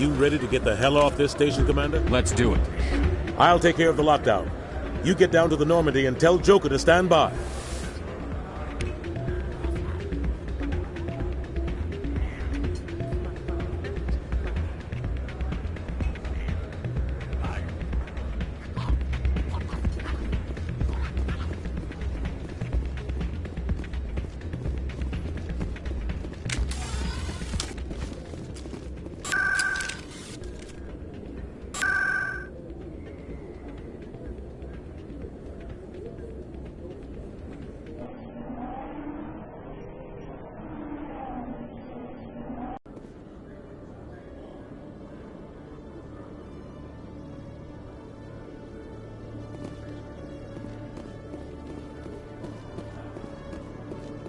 You ready to get the hell off this station, Commander? Let's do it. I'll take care of the lockdown. You get down to the Normandy and tell Joker to stand by.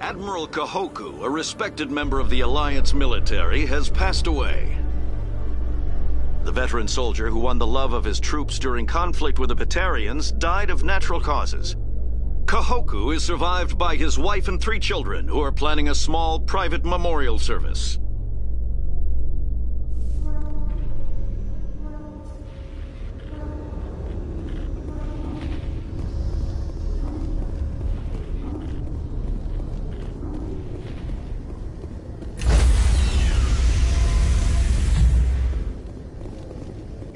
Admiral Kahoku, a respected member of the Alliance military, has passed away. The veteran soldier who won the love of his troops during conflict with the Batarians died of natural causes. Kahoku is survived by his wife and 3 children, who are planning a small private memorial service.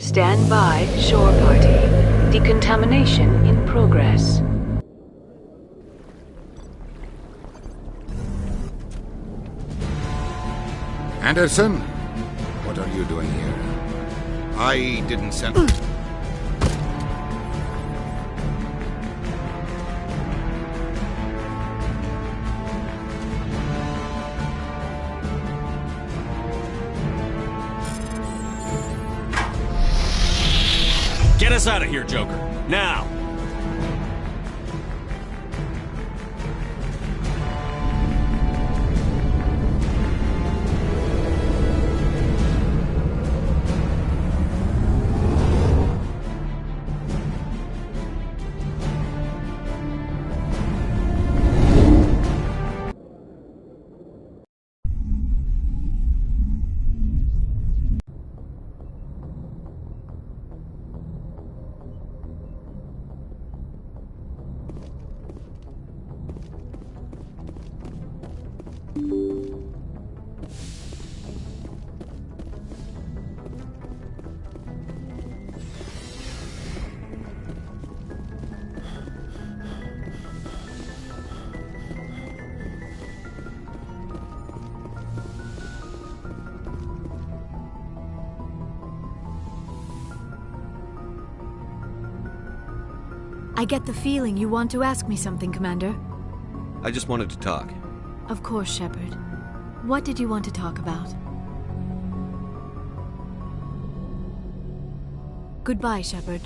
Stand by, shore party. Decontamination in progress. Anderson? What are you doing here? I didn't send... Get us out of here, Joker. Now! I get the feeling you want to ask me something, Commander. I just wanted to talk. Of course, Shepard. What did you want to talk about? Goodbye, Shepard.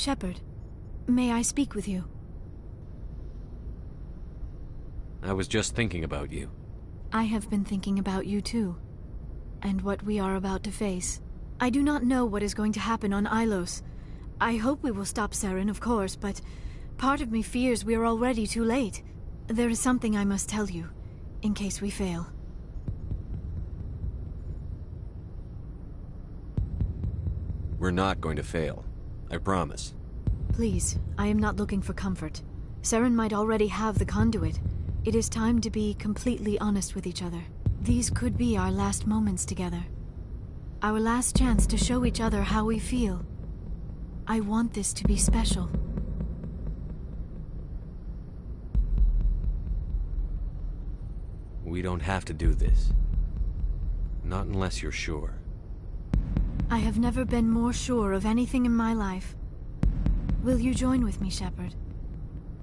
Shepard, may I speak with you? I was just thinking about you. I have been thinking about you too, and what we are about to face. I do not know what is going to happen on Ilos. I hope we will stop Saren, of course, but part of me fears we are already too late. There is something I must tell you, in case we fail. We're not going to fail. I promise. Please, I am not looking for comfort. Saren might already have the conduit. It is time to be completely honest with each other. These could be our last moments together. Our last chance to show each other how we feel. I want this to be special. We don't have to do this. Not unless you're sure. I have never been more sure of anything in my life. Will you join with me, Shepard?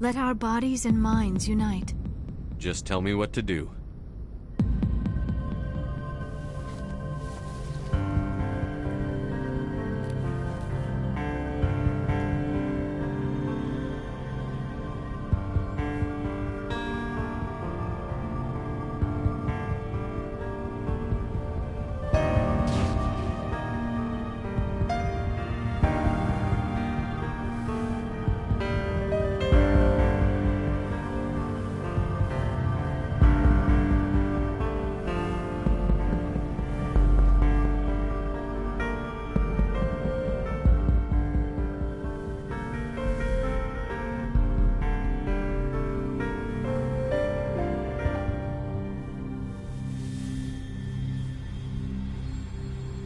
Let our bodies and minds unite. Just tell me what to do.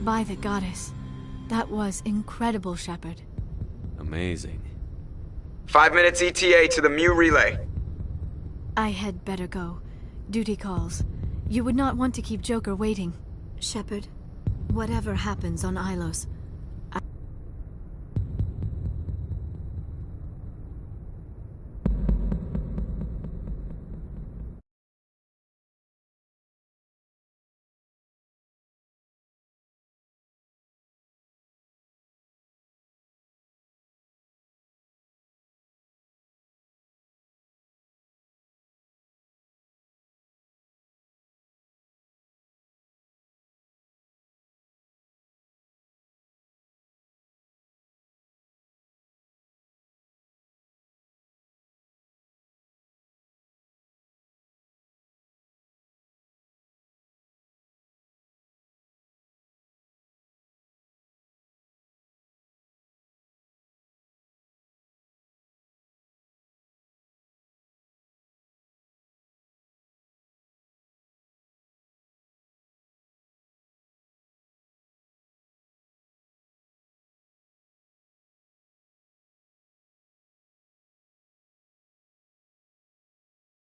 By the goddess. That was incredible, Shepard. Amazing. 5 minutes ETA to the Mu relay. I had better go. Duty calls. You would not want to keep Joker waiting. Shepard, whatever happens on Ilos,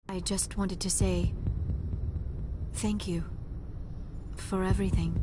I just wanted to say thank you for everything.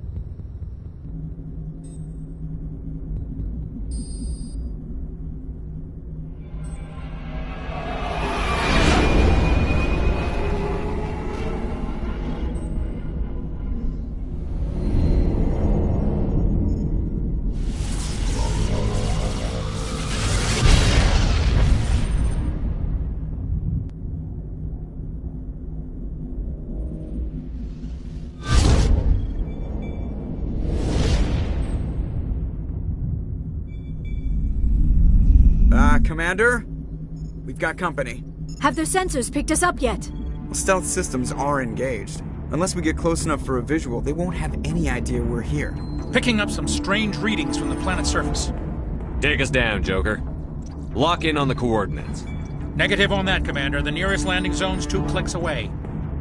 Commander? We've got company. Have their sensors picked us up yet? Stealth systems are engaged. Unless we get close enough for a visual, they won't have any idea we're here. Picking up some strange readings from the planet's surface. Take us down, Joker. Lock in on the coordinates. Negative on that, Commander. The nearest landing zone's 2 clicks away.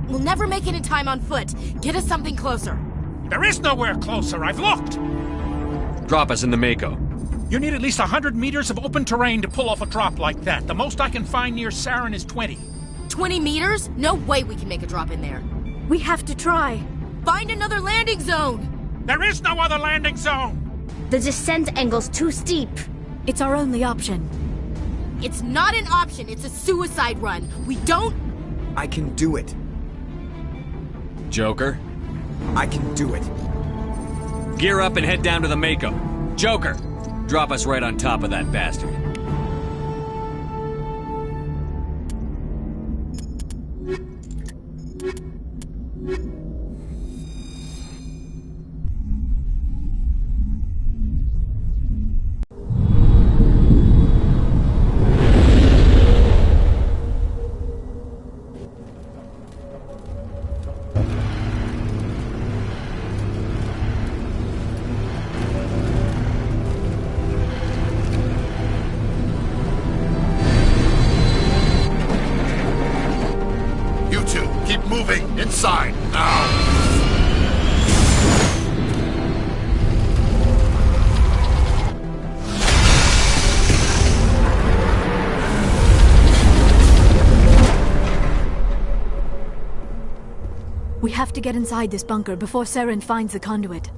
We'll never make it in time on foot. Get us something closer. There is nowhere closer. I've looked. Drop us in the Mako. You need at least 100 meters of open terrain to pull off a drop like that. The most I can find near Saren is 20. 20 meters? No way we can make a drop in there. We have to try. Find another landing zone! There is no other landing zone! The descent angle's too steep. It's our only option. It's not an option, it's a suicide run. We don't... I can do it. Joker? I can do it. Gear up and head down to the Mako. Joker, drop us right on top of that bastard. have to get inside this bunker before Saren finds the conduit.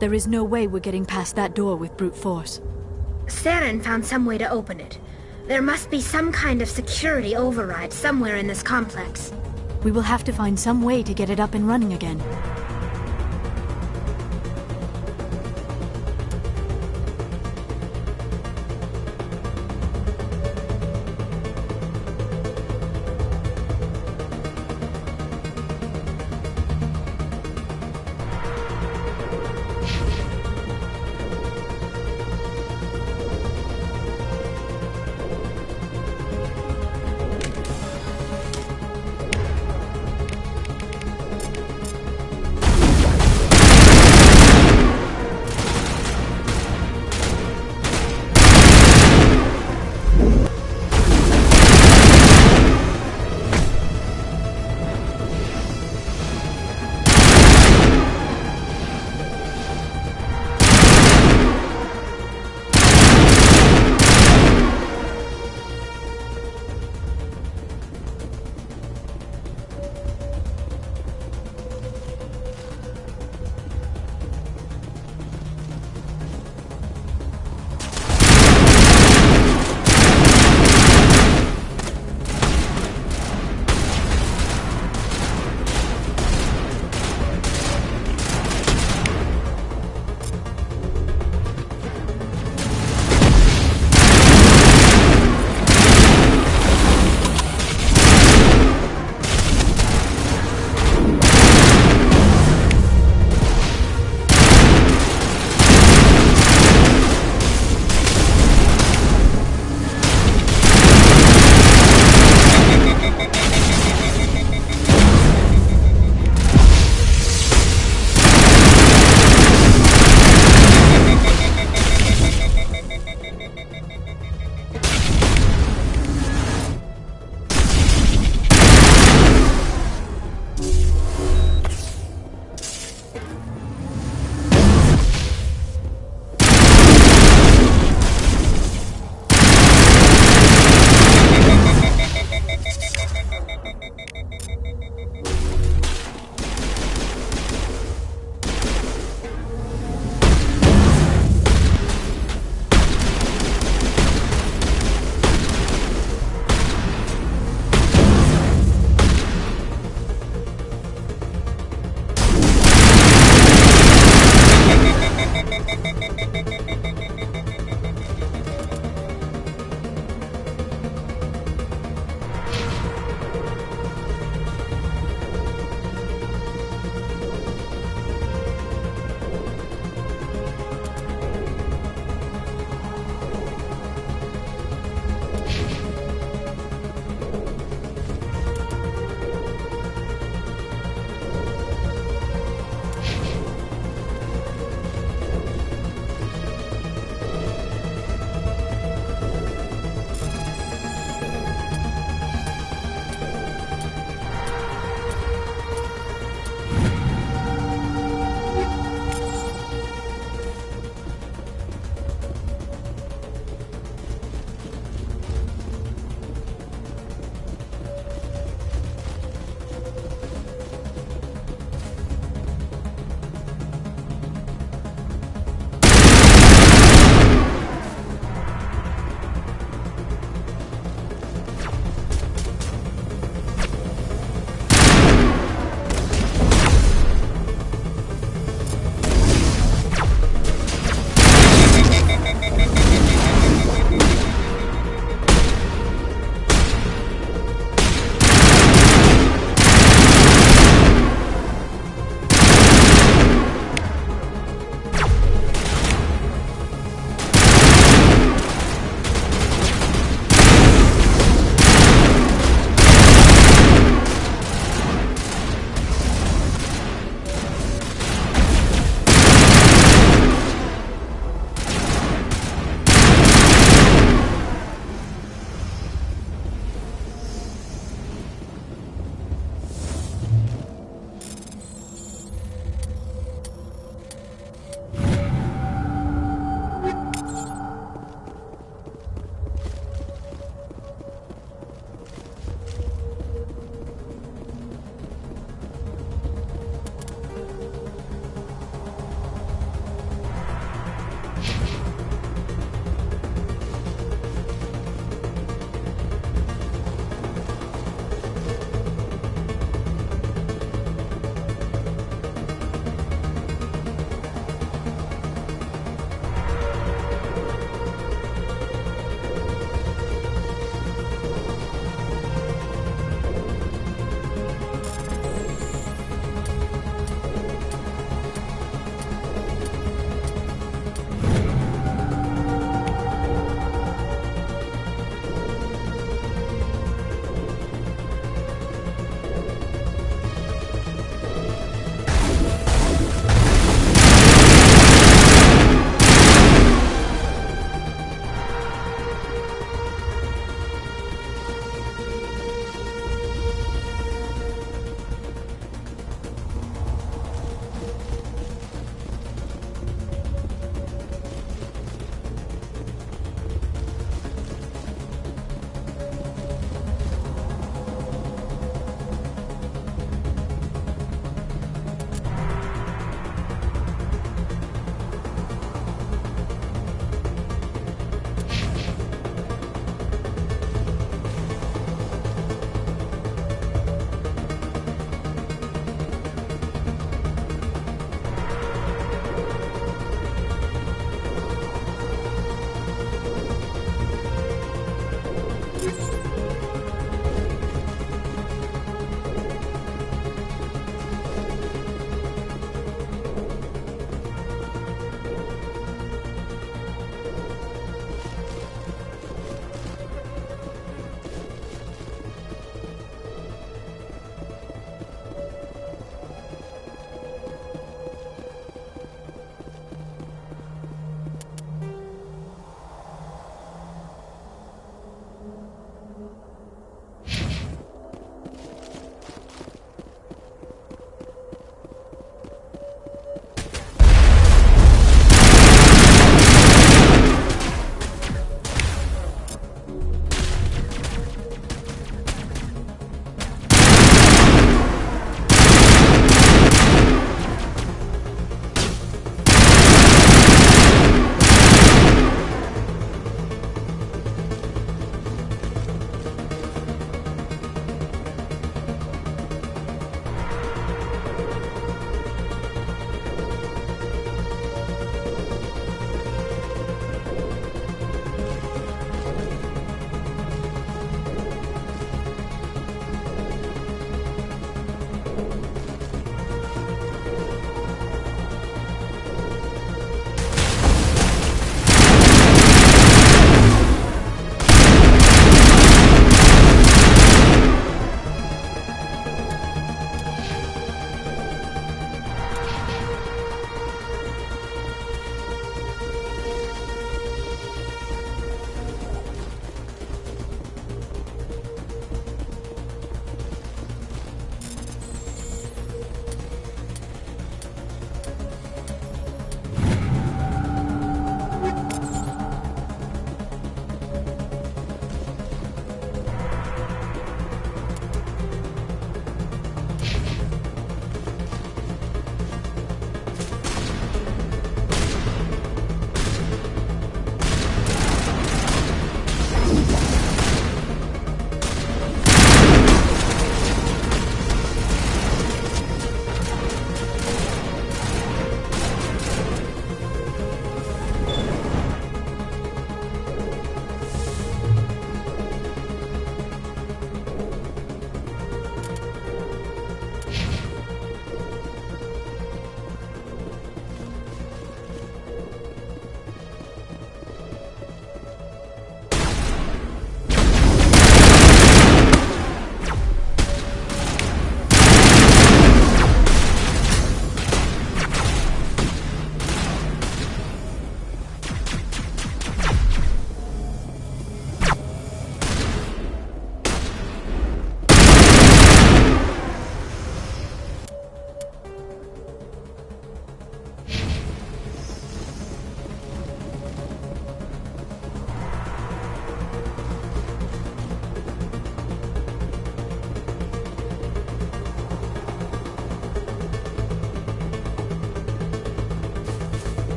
There is no way we're getting past that door with brute force. Saren found some way to open it. There must be some kind of security override somewhere in this complex. We will have to find some way to get it up and running again.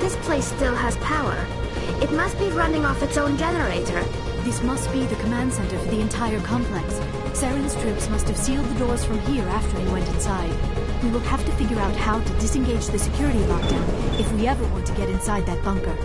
This place still has power. It must be running off its own generator. This must be the command center for the entire complex. Saren's troops must have sealed the doors from here after he went inside. We will have to figure out how to disengage the security lockdown if we ever want to get inside that bunker.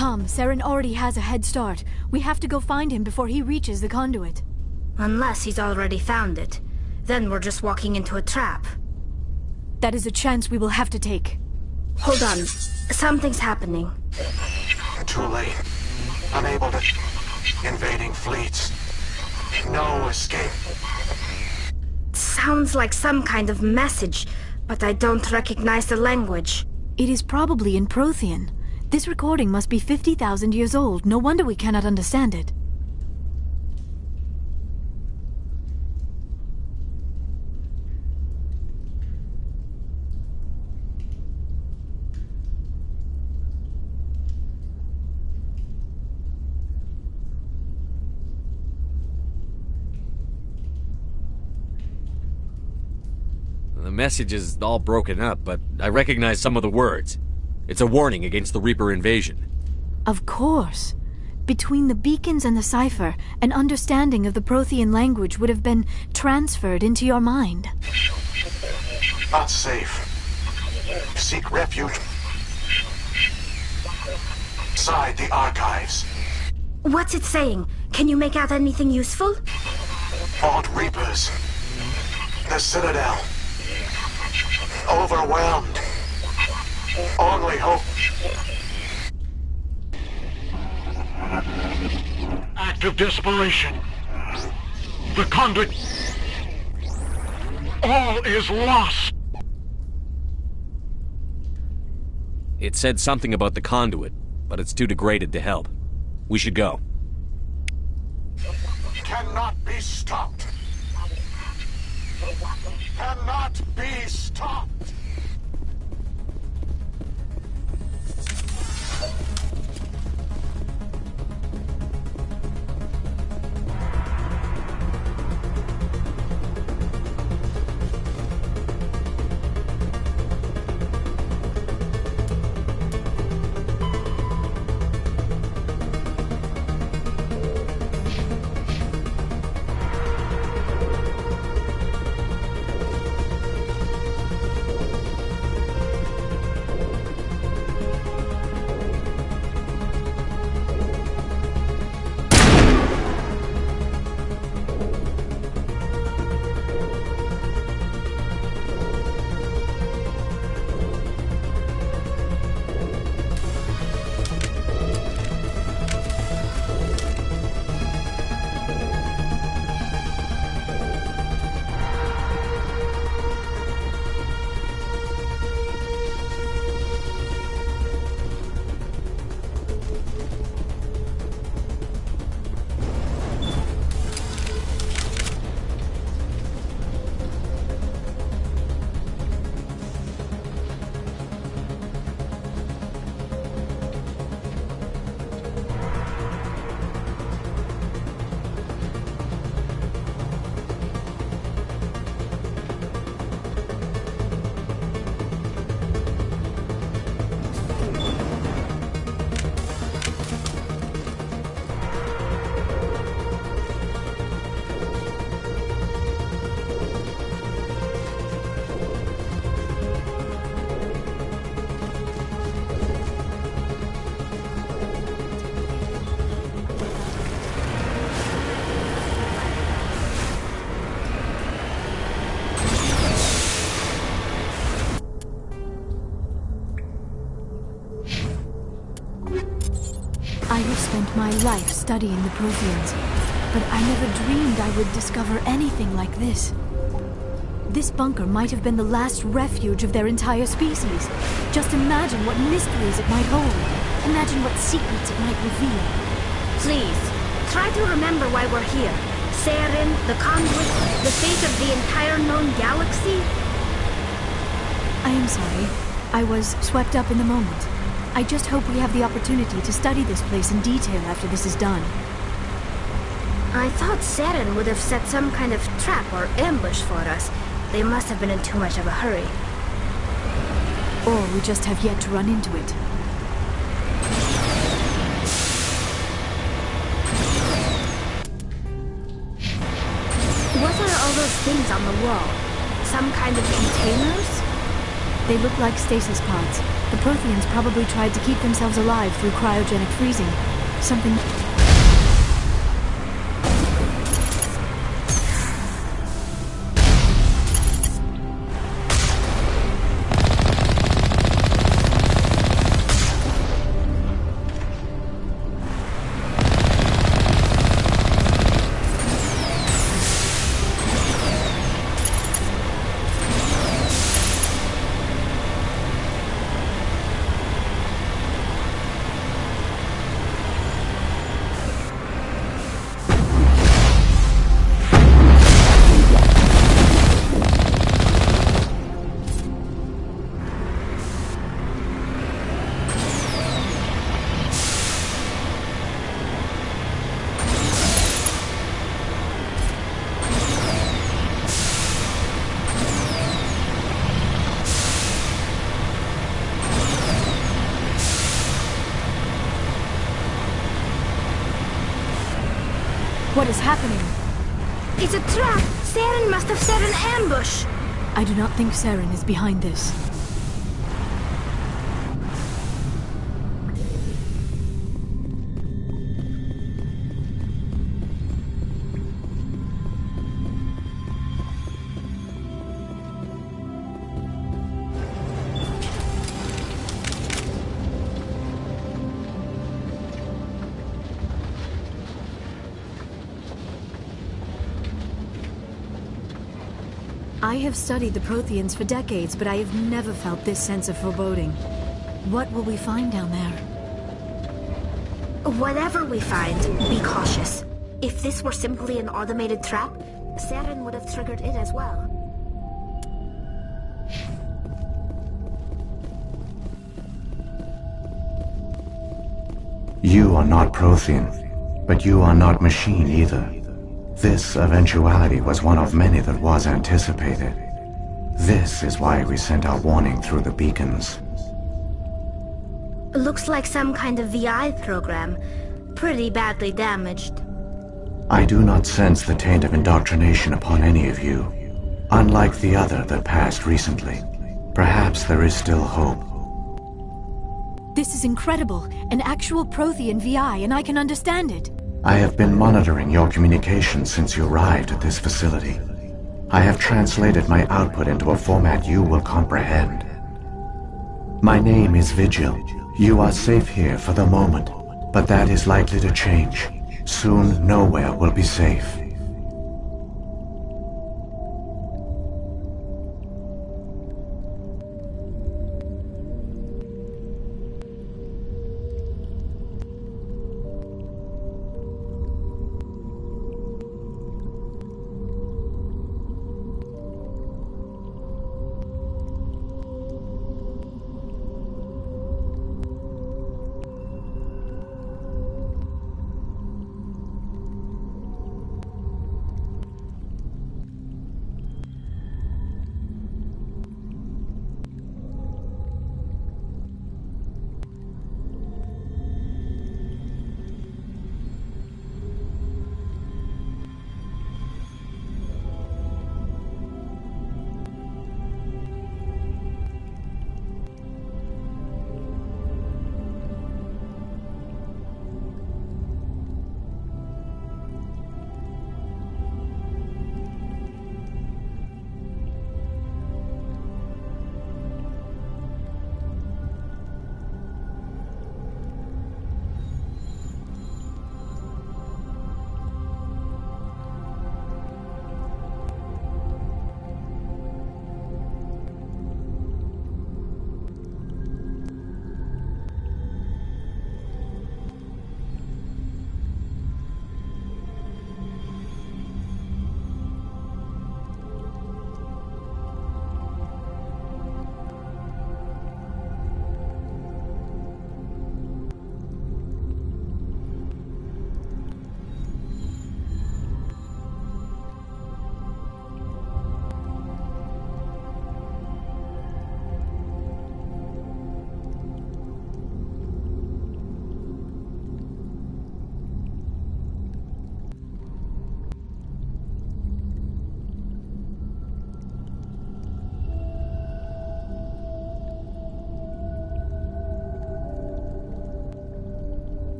Come, Saren already has a head start. We have to go find him before he reaches the conduit. Unless he's already found it. Then we're just walking into a trap. That is a chance we will have to take. Hold on. Something's happening. Too late. Unable to... Invading fleets. No escape. Sounds like some kind of message, but I don't recognize the language. It is probably in Prothean. This recording must be 50,000 years old. No wonder we cannot understand it. The message is all broken up, but I recognize some of the words. It's a warning against the Reaper invasion. Of course. Between the beacons and the cipher, an understanding of the Prothean language would have been transferred into your mind. Not safe. Seek refuge inside the archives. What's it saying? Can you make out anything useful? Vault Reapers. The Citadel. Overwhelmed. Only hope. Act of desperation. The conduit. All is lost. It said something about the conduit, but it's too degraded to help. We should go. Cannot be stopped. Cannot be stopped. I have spent my life studying the Protheans, but I never dreamed I would discover anything like this. This bunker might have been the last refuge of their entire species. Just imagine what mysteries it might hold. Imagine what secrets it might reveal. Please, try to remember why we're here. Saren, the Conduit, the fate of the entire known galaxy. I am sorry. I was swept up in the moment. I just hope we have the opportunity to study this place in detail after this is done. I thought Saren would have set some kind of trap or ambush for us. They must have been in too much of a hurry. Or we just have yet to run into it. What are all those things on the wall? Some kind of containers? They look like stasis pods. The Protheans probably tried to keep themselves alive through cryogenic freezing. Something... What is happening? It's a trap! Saren must have set an ambush! I do not think Saren is behind this. I have studied the Protheans for decades, but I have never felt this sense of foreboding. What will we find down there? Whatever we find, be cautious. If this were simply an automated trap, Saren would have triggered it as well. You are not Prothean, but you are not machine either. This eventuality was one of many that was anticipated. This is why we sent our warning through the beacons. Looks like some kind of VI program. Pretty badly damaged. I do not sense the taint of indoctrination upon any of you, unlike the other that passed recently. Perhaps there is still hope. This is incredible. An actual Prothean VI, and I can understand it. I have been monitoring your communications since you arrived at this facility. I have translated my output into a format you will comprehend. My name is Vigil. You are safe here for the moment, but that is likely to change. Soon, nowhere will be safe.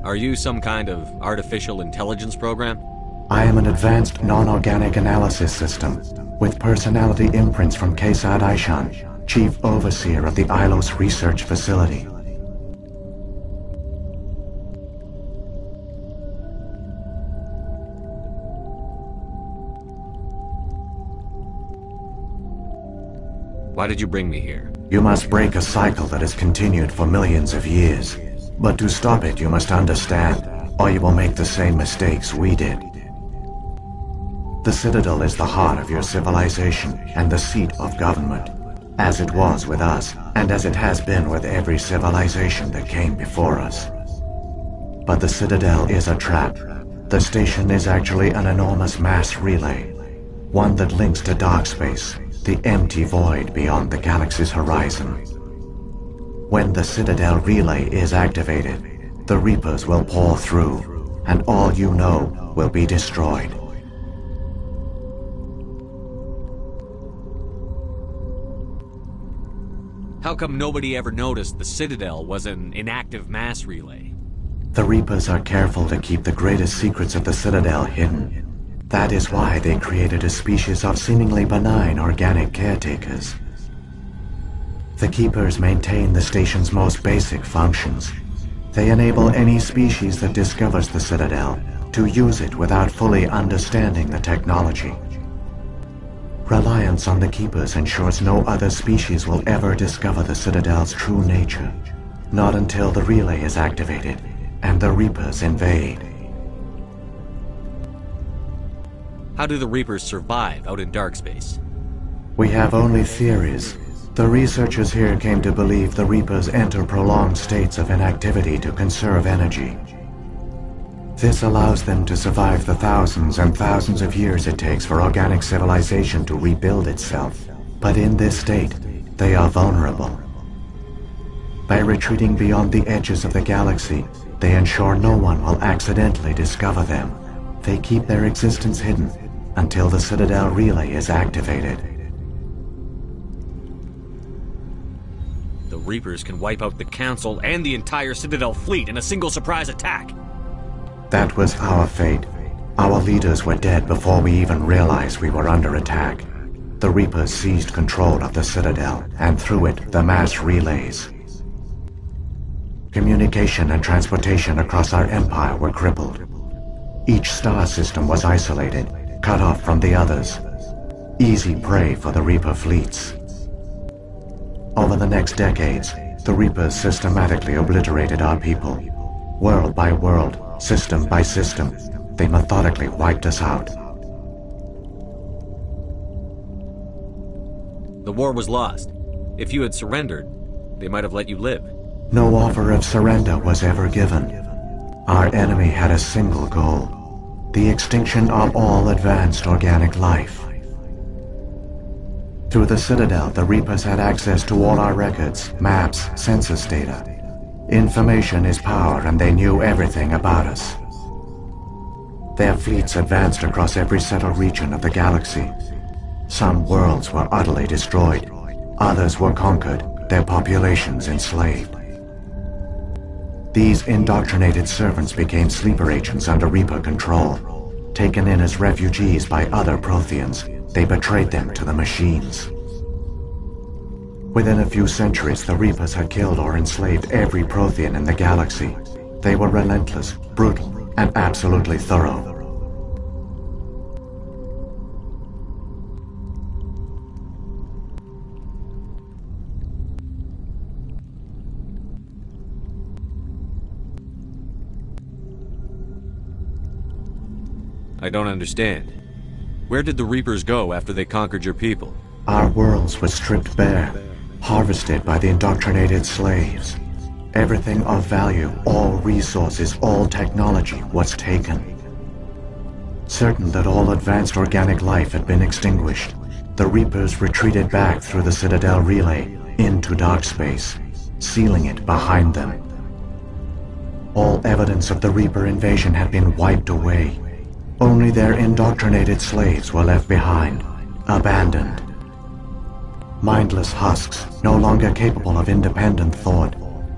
Are you some kind of artificial intelligence program? I am an advanced non-organic analysis system, with personality imprints from Kesad Aishan, Chief Overseer of the Ilos Research Facility. Why did you bring me here? You must break a cycle that has continued for millions of years. But to stop it, you must understand, or you will make the same mistakes we did. The Citadel is the heart of your civilization and the seat of government, as it was with us, and as it has been with every civilization that came before us. But the Citadel is a trap. The station is actually an enormous mass relay, one that links to dark space, the empty void beyond the galaxy's horizon. When the Citadel relay is activated, the Reapers will pour through, and all you know will be destroyed. How come nobody ever noticed the Citadel was an inactive mass relay? The Reapers are careful to keep the greatest secrets of the Citadel hidden. That is why they created a species of seemingly benign organic caretakers. The Keepers maintain the station's most basic functions. They enable any species that discovers the Citadel to use it without fully understanding the technology. Reliance on the Keepers ensures no other species will ever discover the Citadel's true nature, not until the relay is activated and the Reapers invade. How do the Reapers survive out in dark space? We have only theories. The researchers here came to believe the Reapers enter prolonged states of inactivity to conserve energy. This allows them to survive the thousands and thousands of years it takes for organic civilization to rebuild itself. But in this state, they are vulnerable. By retreating beyond the edges of the galaxy, they ensure no one will accidentally discover them. They keep their existence hidden until the Citadel relay is activated. The Reapers can wipe out the Council and the entire Citadel fleet in a single surprise attack. That was our fate. Our leaders were dead before we even realized we were under attack. The Reapers seized control of the Citadel, and through it, the mass relays. Communication and transportation across our empire were crippled. Each star system was isolated, cut off from the others. Easy prey for the Reaper fleets. Over the next decades, the Reapers systematically obliterated our people. World by world, system by system, they methodically wiped us out. The war was lost. If you had surrendered, they might have let you live. No offer of surrender was ever given. Our enemy had a single goal: the extinction of all advanced organic life. Through the Citadel, the Reapers had access to all our records, maps, census data. Information is power, and they knew everything about us. Their fleets advanced across every settled region of the galaxy. Some worlds were utterly destroyed. Others were conquered, their populations enslaved. These indoctrinated servants became sleeper agents under Reaper control. Taken in as refugees by other Protheans, they betrayed them to the machines. Within a few centuries, the Reapers had killed or enslaved every Prothean in the galaxy. They were relentless, brutal, and absolutely thorough. I don't understand. Where did the Reapers go after they conquered your people? Our worlds were stripped bare, harvested by the indoctrinated slaves. Everything of value, all resources, all technology was taken. Certain that all advanced organic life had been extinguished, the Reapers retreated back through the Citadel relay into dark space, sealing it behind them. All evidence of the Reaper invasion had been wiped away. Only their indoctrinated slaves were left behind, abandoned. Mindless husks, no longer capable of independent thought,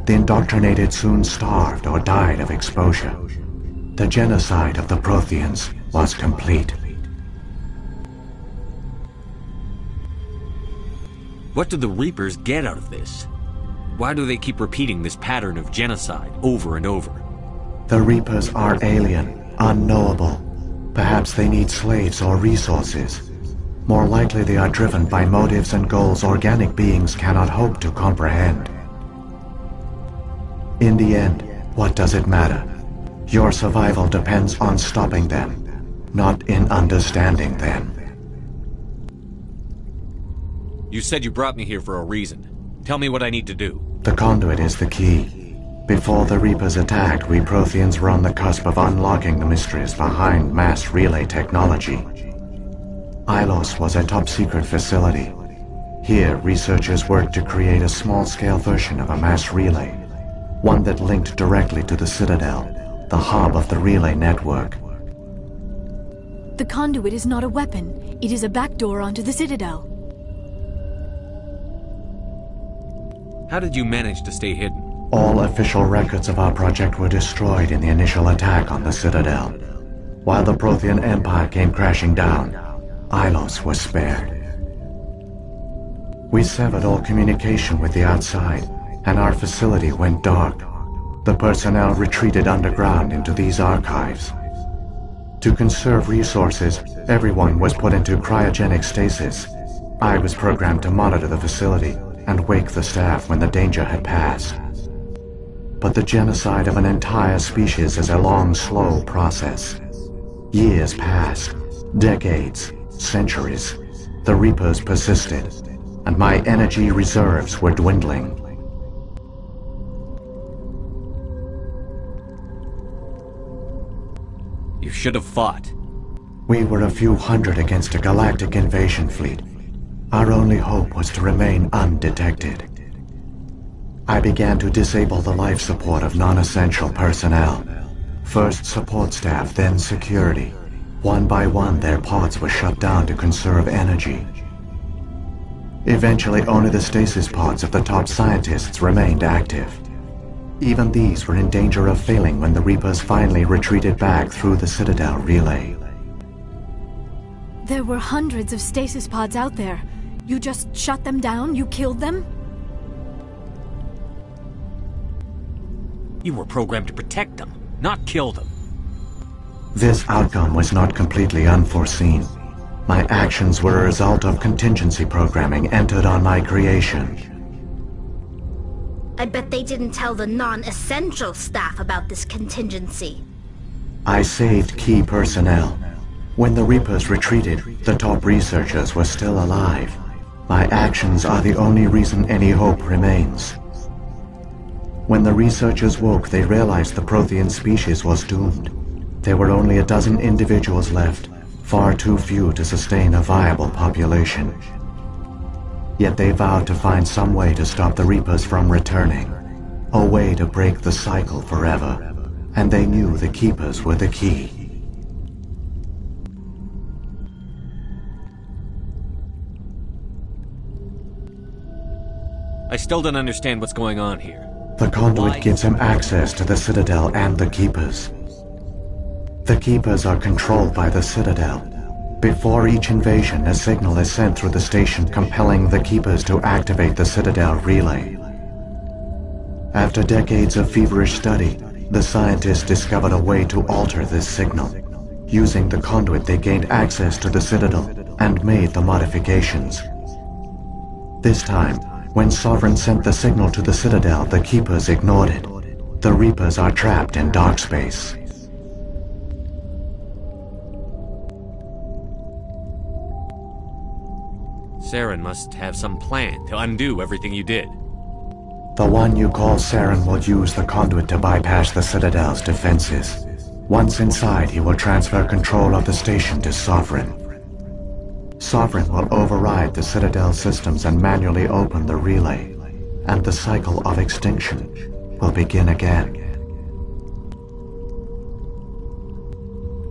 the indoctrinated soon starved or died of exposure. The genocide of the Protheans was complete. What do the Reapers get out of this? Why do they keep repeating this pattern of genocide over and over? The Reapers are alien, unknowable. Perhaps they need slaves or resources. More likely they are driven by motives and goals organic beings cannot hope to comprehend. In the end, what does it matter? Your survival depends on stopping them, not in understanding them. You said you brought me here for a reason. Tell me what I need to do. The conduit is the key. Before the Reapers attacked, we Protheans were on the cusp of unlocking the mysteries behind mass relay technology. Ilos was a top-secret facility. Here, researchers worked to create a small-scale version of a mass relay. one that linked directly to the Citadel, the hub of the relay network. The conduit is not a weapon. It is a backdoor onto the Citadel. How did you manage to stay hidden? All official records of our project were destroyed in the initial attack on the Citadel. While the Prothean Empire came crashing down, Ilos was spared. We severed all communication with the outside, and our facility went dark. The personnel retreated underground into these archives. To conserve resources, everyone was put into cryogenic stasis. I was programmed to monitor the facility and wake the staff when the danger had passed. But the genocide of an entire species is a long, slow process. Years passed, decades, centuries. The Reapers persisted, and my energy reserves were dwindling. You should have fought. We were a few hundred against a galactic invasion fleet. Our only hope was to remain undetected. I began to disable the life support of non-essential personnel. First support staff, then security. One by one, their pods were shut down to conserve energy. Eventually, only the stasis pods of the top scientists remained active. Even these were in danger of failing when the Reapers finally retreated back through the Citadel relay. There were hundreds of stasis pods out there. You just shut them down? You killed them? You were programmed to protect them, not kill them. This outcome was not completely unforeseen. My actions were a result of contingency programming entered on my creation. I bet they didn't tell the non-essential staff about this contingency. I saved key personnel. When the Reapers retreated, the top researchers were still alive. My actions are the only reason any hope remains. When the researchers woke, they realized the Prothean species was doomed. There were only a dozen individuals left, far too few to sustain a viable population. Yet they vowed to find some way to stop the Reapers from returning, a way to break the cycle forever, and they knew the Keepers were the key. I still don't understand what's going on here. The conduit gives him access to the Citadel and the Keepers. The Keepers are controlled by the Citadel. Before each invasion, a signal is sent through the station compelling the Keepers to activate the Citadel relay. After decades of feverish study, the scientists discovered a way to alter this signal. Using the conduit, they gained access to the Citadel and made the modifications. This time, when Sovereign sent the signal to the Citadel, the Keepers ignored it. The Reapers are trapped in dark space. Saren must have some plan to undo everything you did. The one you call Saren will use the conduit to bypass the Citadel's defenses. Once inside, he will transfer control of the station to Sovereign. Sovereign will override the Citadel systems and manually open the relay, and the cycle of extinction will begin again.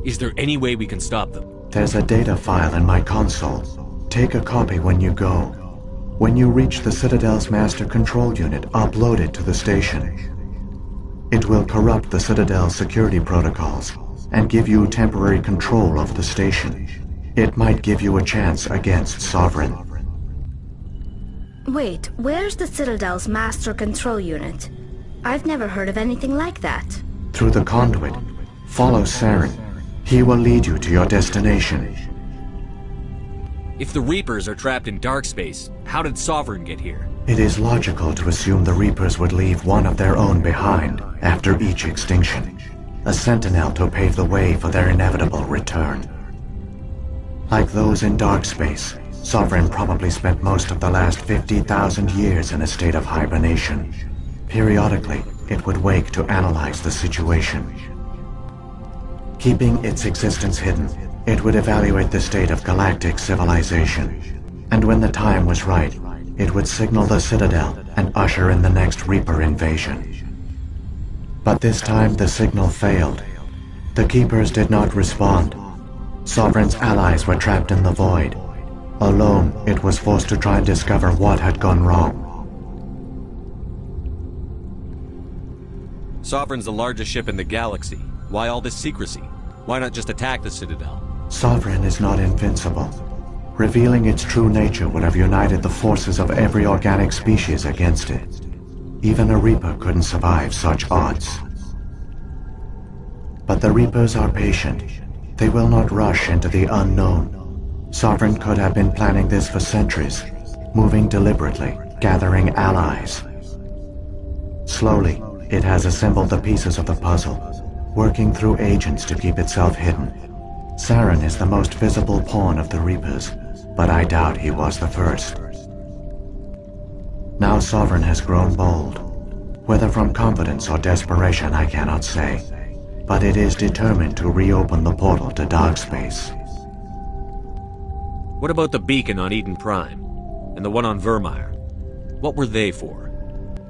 Is there any way we can stop them? There's a data file in my console. Take a copy when you go. When you reach the Citadel's master control unit, upload it to the station. It will corrupt the Citadel's security protocols and give you temporary control of the station. It might give you a chance against Sovereign. Wait, where's the Citadel's master control unit? I've never heard of anything like that. Through the conduit, follow Saren. He will lead you to your destination. If the Reapers are trapped in dark space, how did Sovereign get here? It is logical to assume the Reapers would leave one of their own behind after each extinction. A sentinel to pave the way for their inevitable return. Like those in dark space, Sovereign probably spent most of the last 50,000 years in a state of hibernation. Periodically, it would wake to analyze the situation. Keeping its existence hidden, it would evaluate the state of galactic civilization. And when the time was right, it would signal the Citadel and usher in the next Reaper invasion. But this time the signal failed. The Keepers did not respond. Sovereign's allies were trapped in the void. Alone, it was forced to try and discover what had gone wrong. Sovereign's the largest ship in the galaxy. Why all this secrecy? Why not just attack the Citadel? Sovereign is not invincible. Revealing its true nature would have united the forces of every organic species against it. Even a Reaper couldn't survive such odds. But the Reapers are patient. They will not rush into the unknown. Sovereign could have been planning this for centuries, moving deliberately, gathering allies. Slowly, it has assembled the pieces of the puzzle, working through agents to keep itself hidden. Saren is the most visible pawn of the Reapers, but I doubt he was the first. Now Sovereign has grown bold. Whether from confidence or desperation, I cannot say. But it is determined to reopen the portal to dark space. What about the beacon on Eden Prime? And the one on Vermeer? What were they for?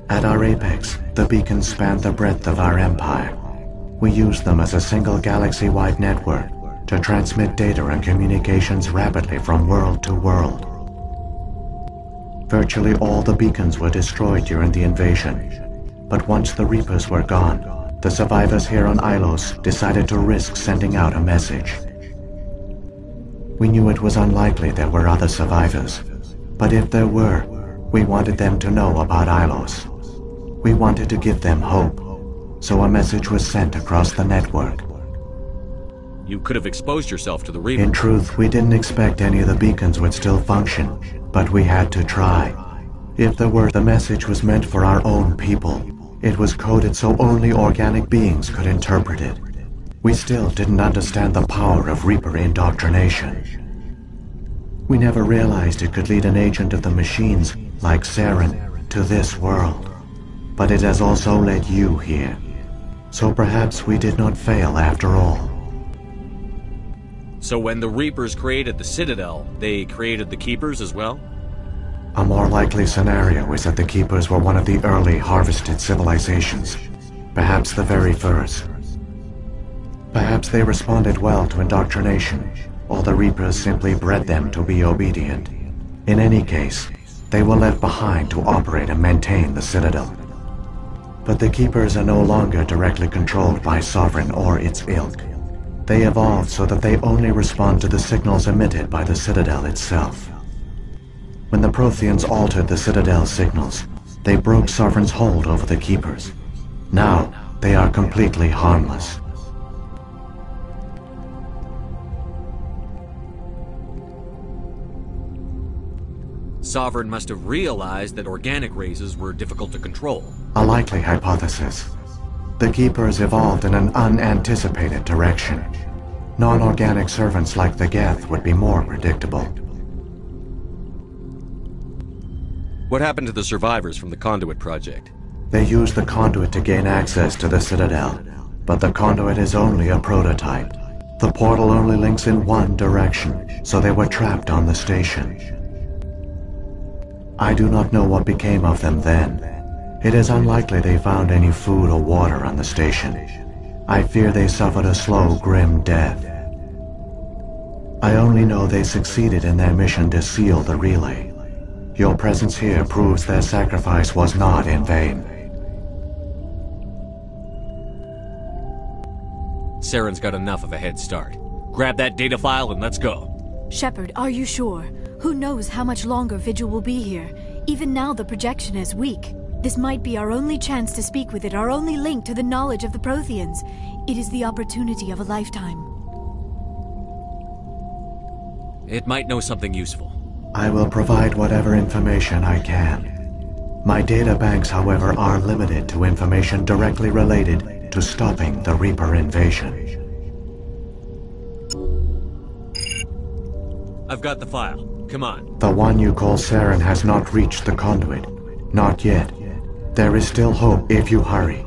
At our apex, the beacons spanned the breadth of our empire. We used them as a single galaxy-wide network to transmit data and communications rapidly from world to world. Virtually all the beacons were destroyed during the invasion, but once the Reapers were gone, the survivors here on Ilos decided to risk sending out a message. We knew it was unlikely there were other survivors, but if there were, we wanted them to know about Ilos. We wanted to give them hope, so a message was sent across the network. You could have exposed yourself to the Reaper. In truth, we didn't expect any of the beacons would still function, but we had to try. If there were, the message was meant for our own people. It was coded so only organic beings could interpret it. We still didn't understand the power of Reaper indoctrination. We never realized it could lead an agent of the machines, like Saren, to this world. But it has also led you here. So perhaps we did not fail after all. So when the Reapers created the Citadel, they created the Keepers as well? A more likely scenario is that the Keepers were one of the early harvested civilizations, perhaps the very first. Perhaps they responded well to indoctrination, or the Reapers simply bred them to be obedient. In any case, they were left behind to operate and maintain the Citadel. But the Keepers are no longer directly controlled by Sovereign or its ilk. They evolved so that they only respond to the signals emitted by the Citadel itself. When the Protheans altered the Citadel's signals, they broke Sovereign's hold over the Keepers. Now, they are completely harmless. Sovereign must have realized that organic races were difficult to control. A likely hypothesis. The Keepers evolved in an unanticipated direction. Non-organic servants like the Geth would be more predictable. What happened to the survivors from the Conduit project? They used the Conduit to gain access to the Citadel, but the Conduit is only a prototype. The portal only links in one direction, so they were trapped on the station. I do not know what became of them then. It is unlikely they found any food or water on the station. I fear they suffered a slow, grim death. I only know they succeeded in their mission to seal the relay. Your presence here proves their sacrifice was not in vain. Saren's got enough of a head start. Grab that data file and let's go. Shepard, are you sure? Who knows how much longer Vigil will be here? Even now the projection is weak. This might be our only chance to speak with it, our only link to the knowledge of the Protheans. It is the opportunity of a lifetime. It might know something useful. I will provide whatever information I can. My data banks, however, are limited to information directly related to stopping the Reaper invasion. I've got the file. Come on. The one you call Saren has not reached the Conduit. Not yet. There is still hope if you hurry.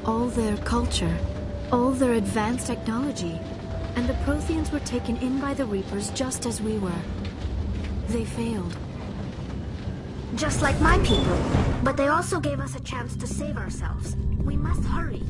All their culture, all their advanced technology, and the Protheans were taken in by the Reapers just as we were. They failed. Just like my people. But they also gave us a chance to save ourselves. We must hurry.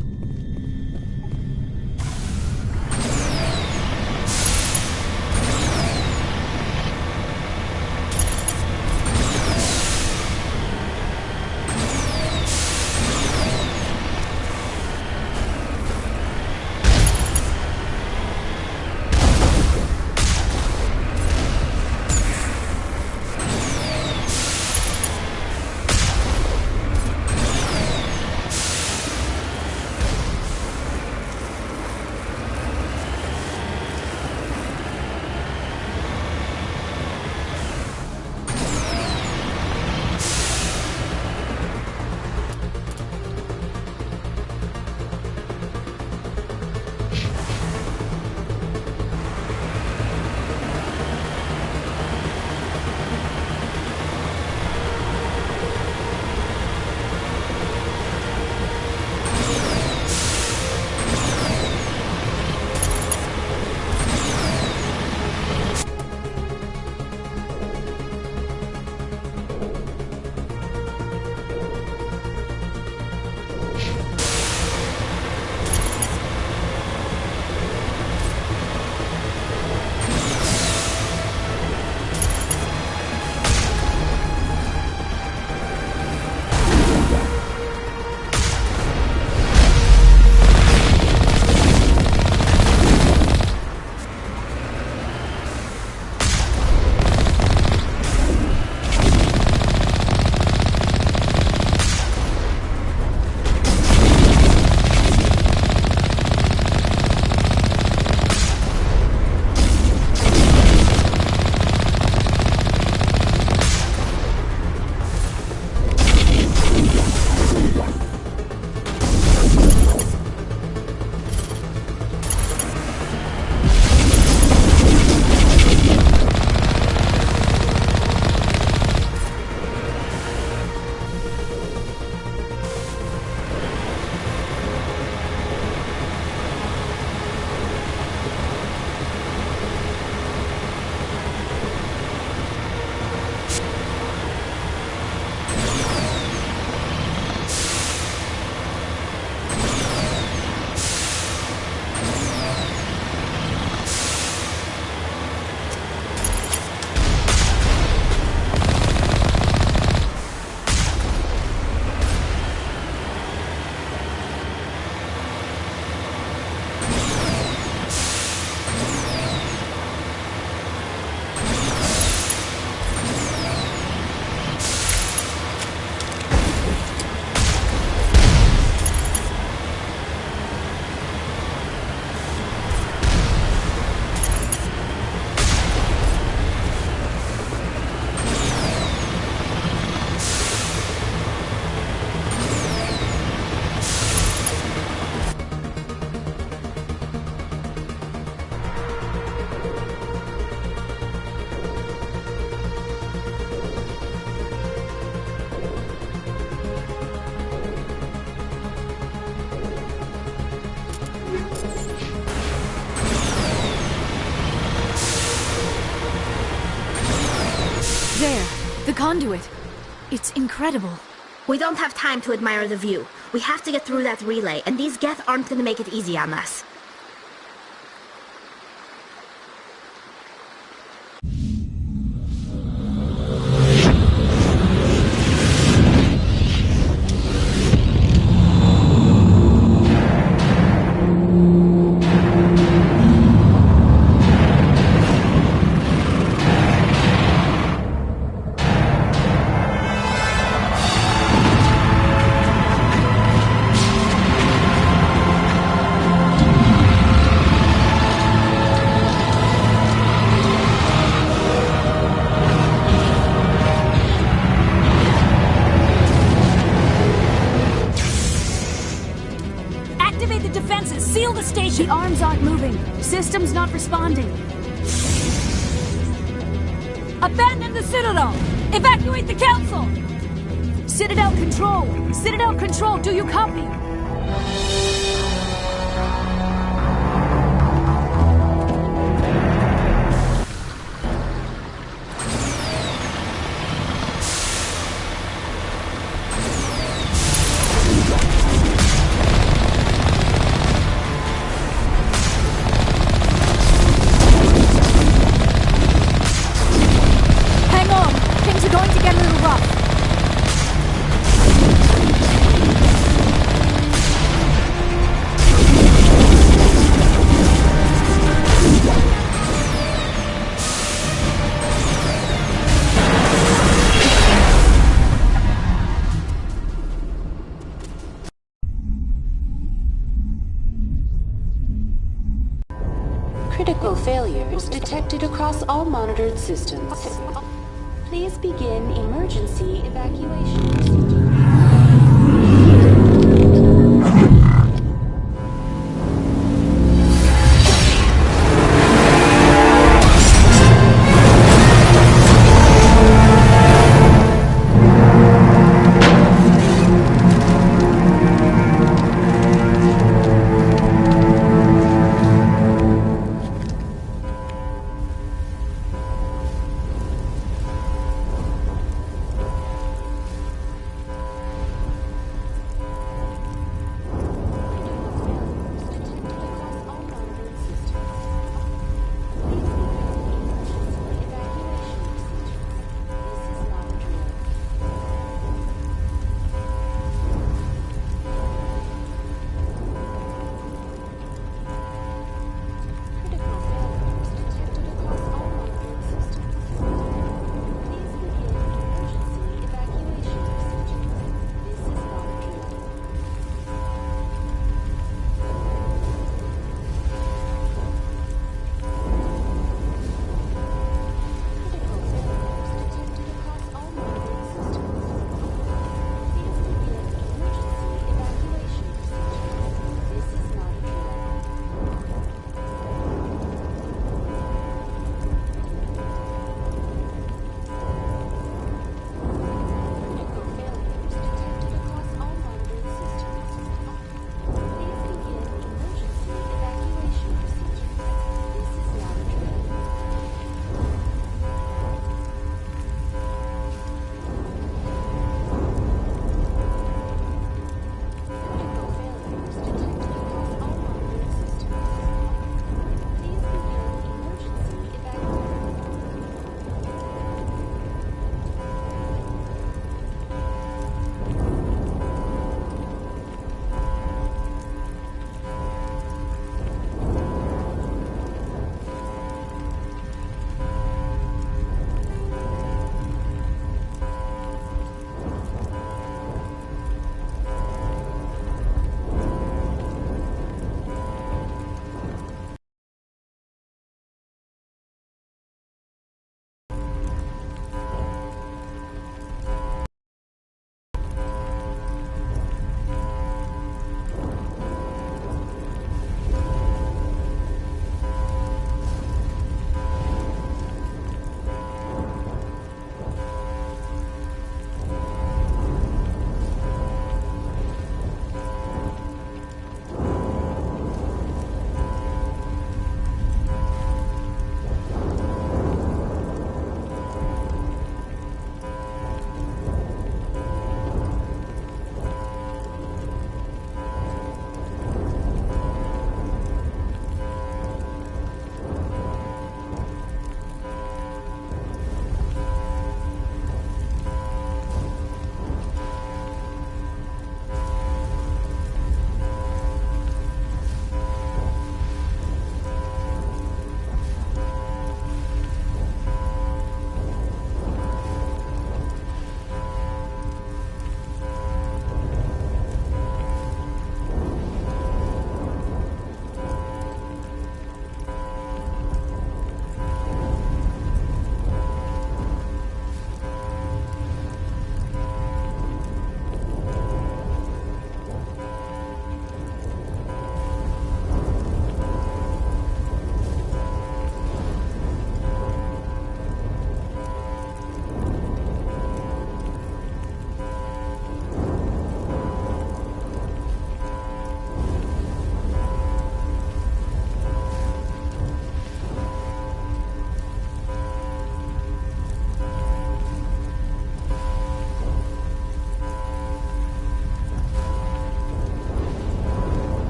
There, the conduit. It's incredible. We don't have time to admire the view. We have to get through that relay, and these Geth aren't gonna make it easy on us. The arms aren't moving. Systems not responding. Abandon the Citadel! Evacuate the Council! Citadel Control! Citadel Control, do you copy? Critical failures detected across all monitored systems. Please begin emergency evacuation procedure.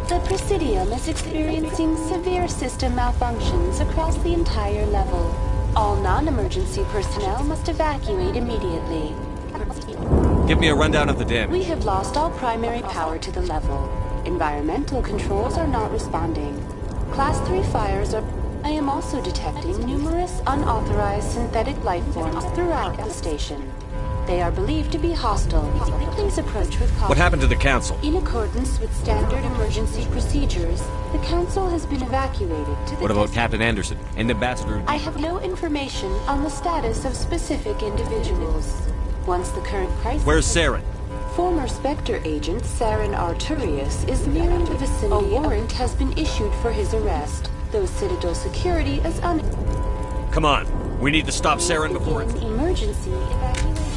The Presidium is experiencing severe system malfunctions across the entire level. All non-emergency personnel must evacuate immediately. Give me a rundown of the damage. We have lost all primary power to the level. Environmental controls are not responding. Class 3 fires are... I am also detecting numerous unauthorized synthetic life forms throughout the station. They are believed to be hostile. Please approach with caution. What happened to the Council? In accordance with standard emergency procedures, the Council has been evacuated to the... What about Captain Anderson and Ambassador... I have no information on the status of specific individuals. Once the current crisis... Where's Saren? Former Spectre agent Saren Arturius is nearing the vicinity. A warrant has been issued for his arrest, though Citadel security is Come on, we need to stop Saren before it... Emergency evacuation.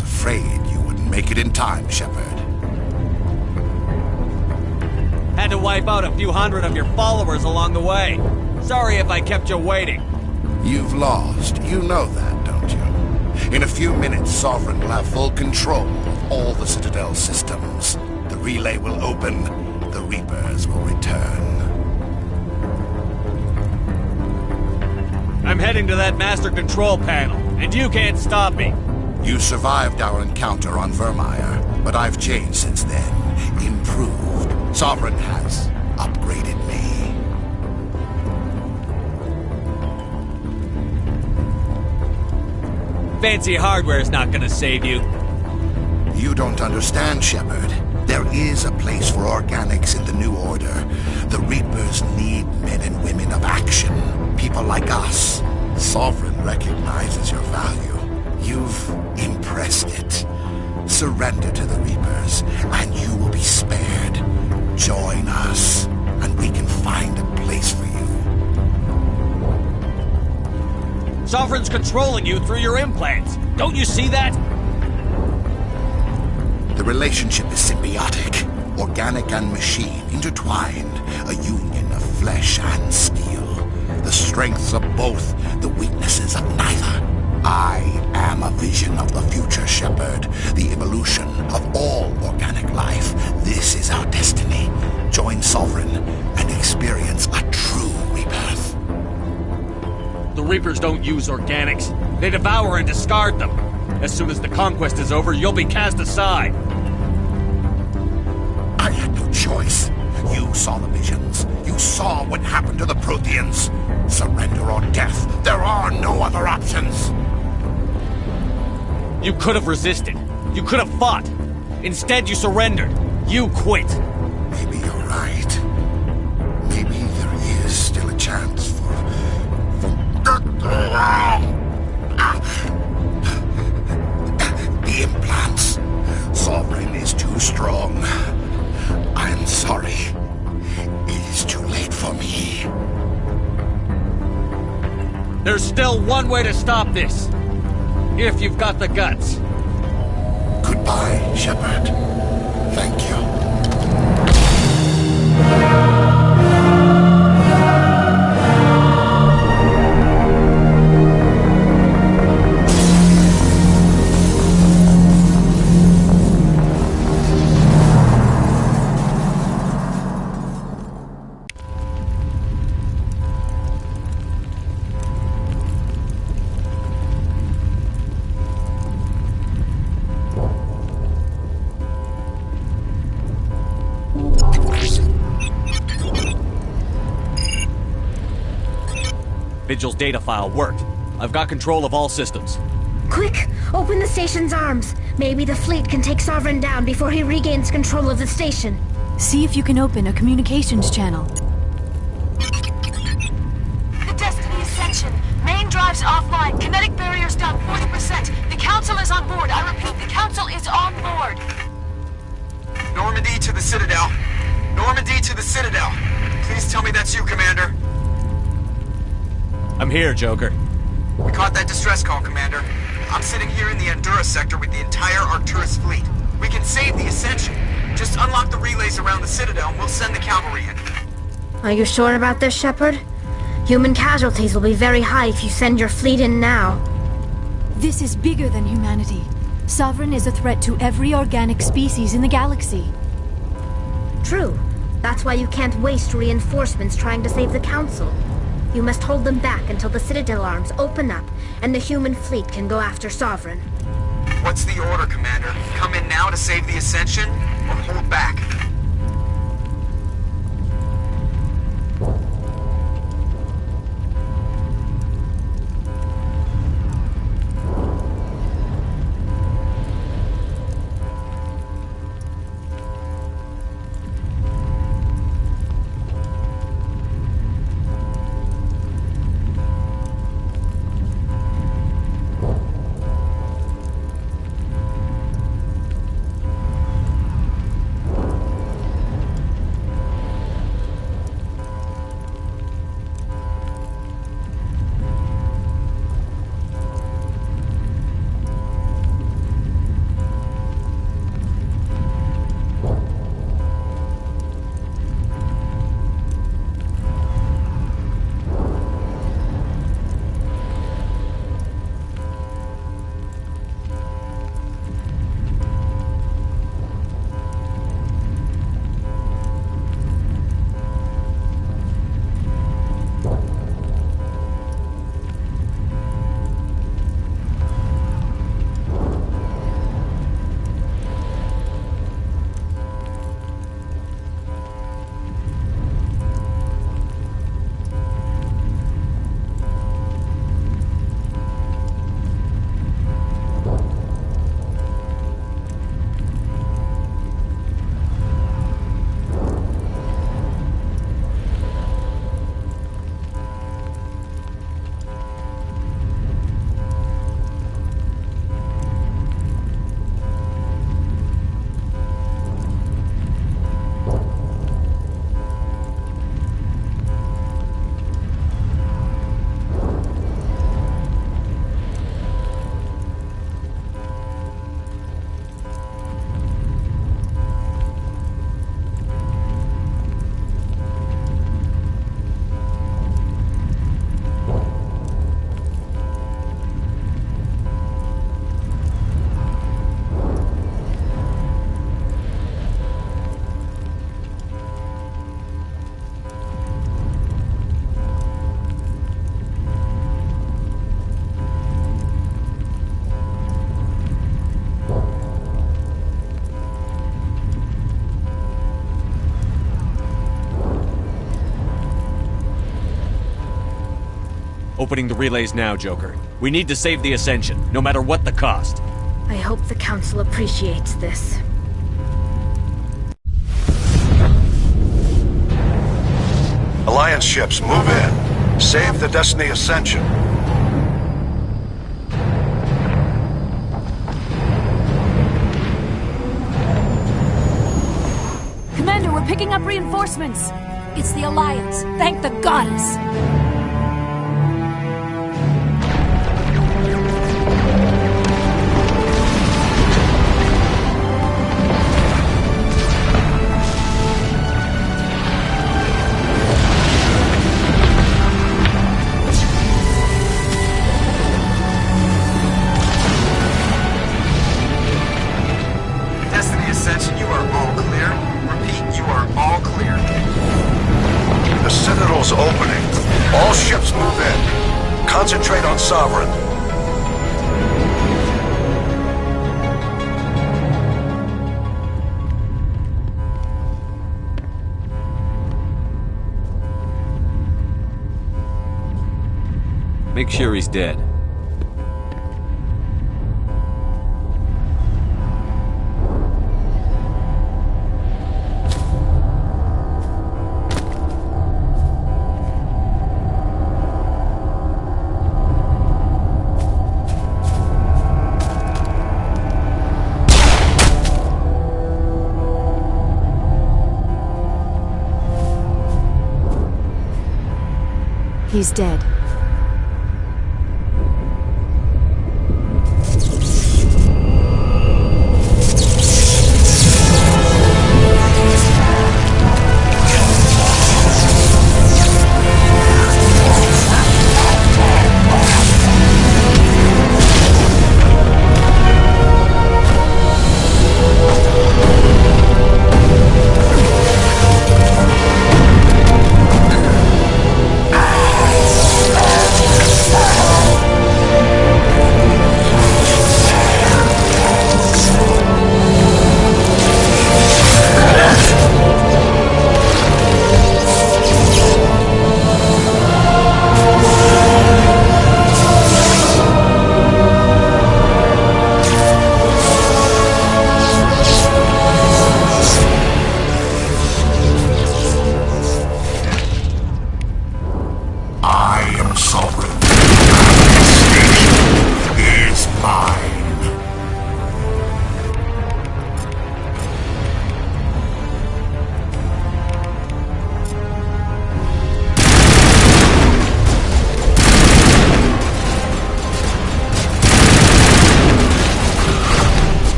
was afraid you wouldn't make it in time, Shepard. Had to wipe out a few hundred of your followers along the way. Sorry if I kept you waiting. You've lost. You know that, don't you? In a few minutes, Sovereign will have full control of all the Citadel systems. The relay will open. The Reapers will return. I'm heading to that master control panel, and you can't stop me. You survived our encounter on Vermeer, but I've changed since then. Improved. Sovereign has upgraded me. Fancy hardware's not gonna save you. You don't understand, Shepard. There is a place for organics in the New Order. The Reapers need men and women of action. People like us. Sovereign recognizes your value. You've impressed it. Surrender to the Reapers, and you will be spared. Join us, and we can find a place for you. Sovereign's controlling you through your implants. Don't you see that? The relationship is symbiotic. Organic and machine intertwined. A union of flesh and steel. The strengths of both, the weaknesses of neither. I am a vision of the future, Shepard. The evolution of all organic life. This is our destiny. Join Sovereign and experience a true rebirth. The Reapers don't use organics. They devour and discard them. As soon as the conquest is over, you'll be cast aside. I had no choice. You saw the visions. You saw what happened to the Protheans. Surrender or death. There are no other options. You could have resisted. You could have fought. Instead, you surrendered. You quit. Maybe you're right. Maybe there is still a chance for... The implants. Sovereign is too strong. I'm sorry. It is too late for me. There's still one way to stop this. If you've got the guts. Goodbye, Shepard. Thank you. Vigil's data file worked. I've got control of all systems. Quick! Open the station's arms. Maybe the fleet can take Sovereign down before he regains control of the station. See if you can open a communications channel. The Destiny Ascension. Main drives offline. Kinetic barriers down 40%. The Council is on board. I repeat, the Council is on board. Normandy to the Citadel. Normandy to the Citadel. Please tell me that's you, Commander. I'm here, Joker. We caught that distress call, Commander. I'm sitting here in the Endura sector with the entire Arcturus fleet. We can save the Ascension. Just unlock the relays around the Citadel and we'll send the cavalry in. Are you sure about this, Shepard? Human casualties will be very high if you send your fleet in now. This is bigger than humanity. Sovereign is a threat to every organic species in the galaxy. True. That's why you can't waste reinforcements trying to save the Council. You must hold them back until the Citadel arms open up and the human fleet can go after Sovereign. What's the order, Commander? Come in now to save the Ascension, or hold back? Opening the relays now, Joker. We need to save the Ascension, no matter what the cost. I hope the Council appreciates this. Alliance ships, move in. Save the Destiny Ascension. Commander, we're picking up reinforcements. It's the Alliance. Thank the goddess. Destiny Ascension, you are all clear. Repeat, you are all clear. The Citadel's opening. All ships move in. Concentrate on Sovereign. Make sure he's dead. He's dead.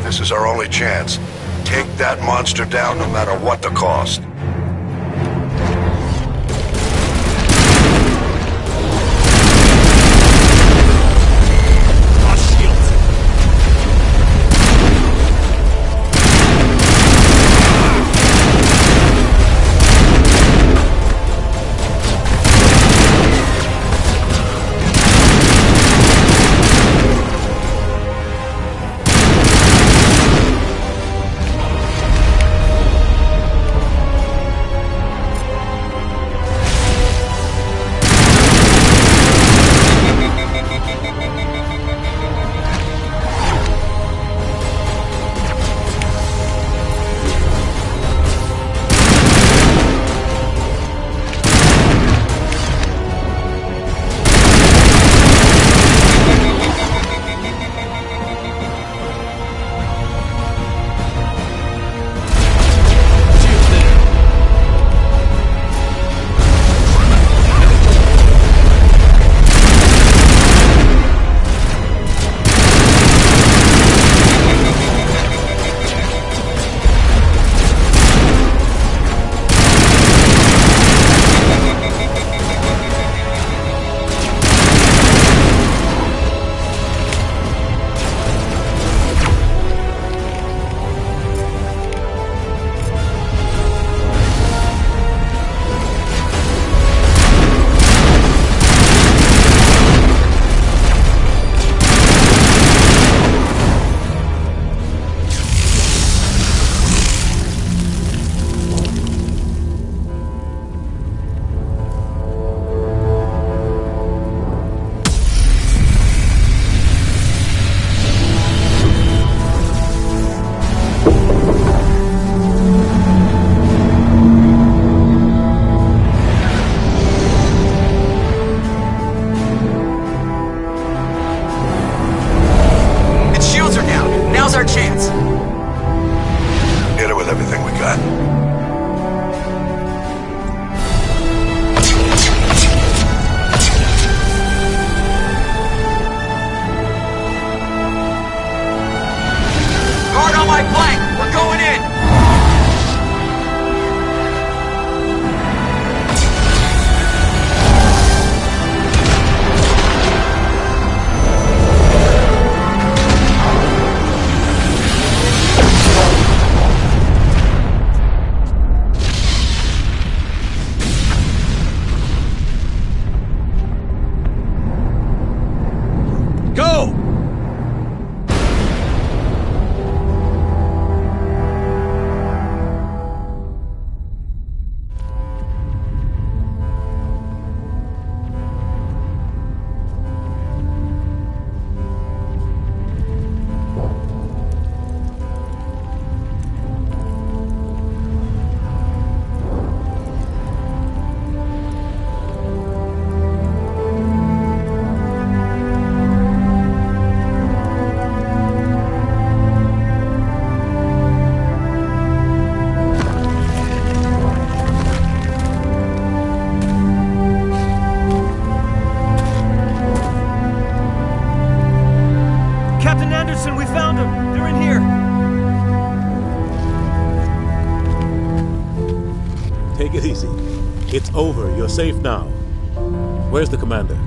This is our only chance. Take that monster down no matter what the cost. easy. It's over. You're safe now. Where's the commander?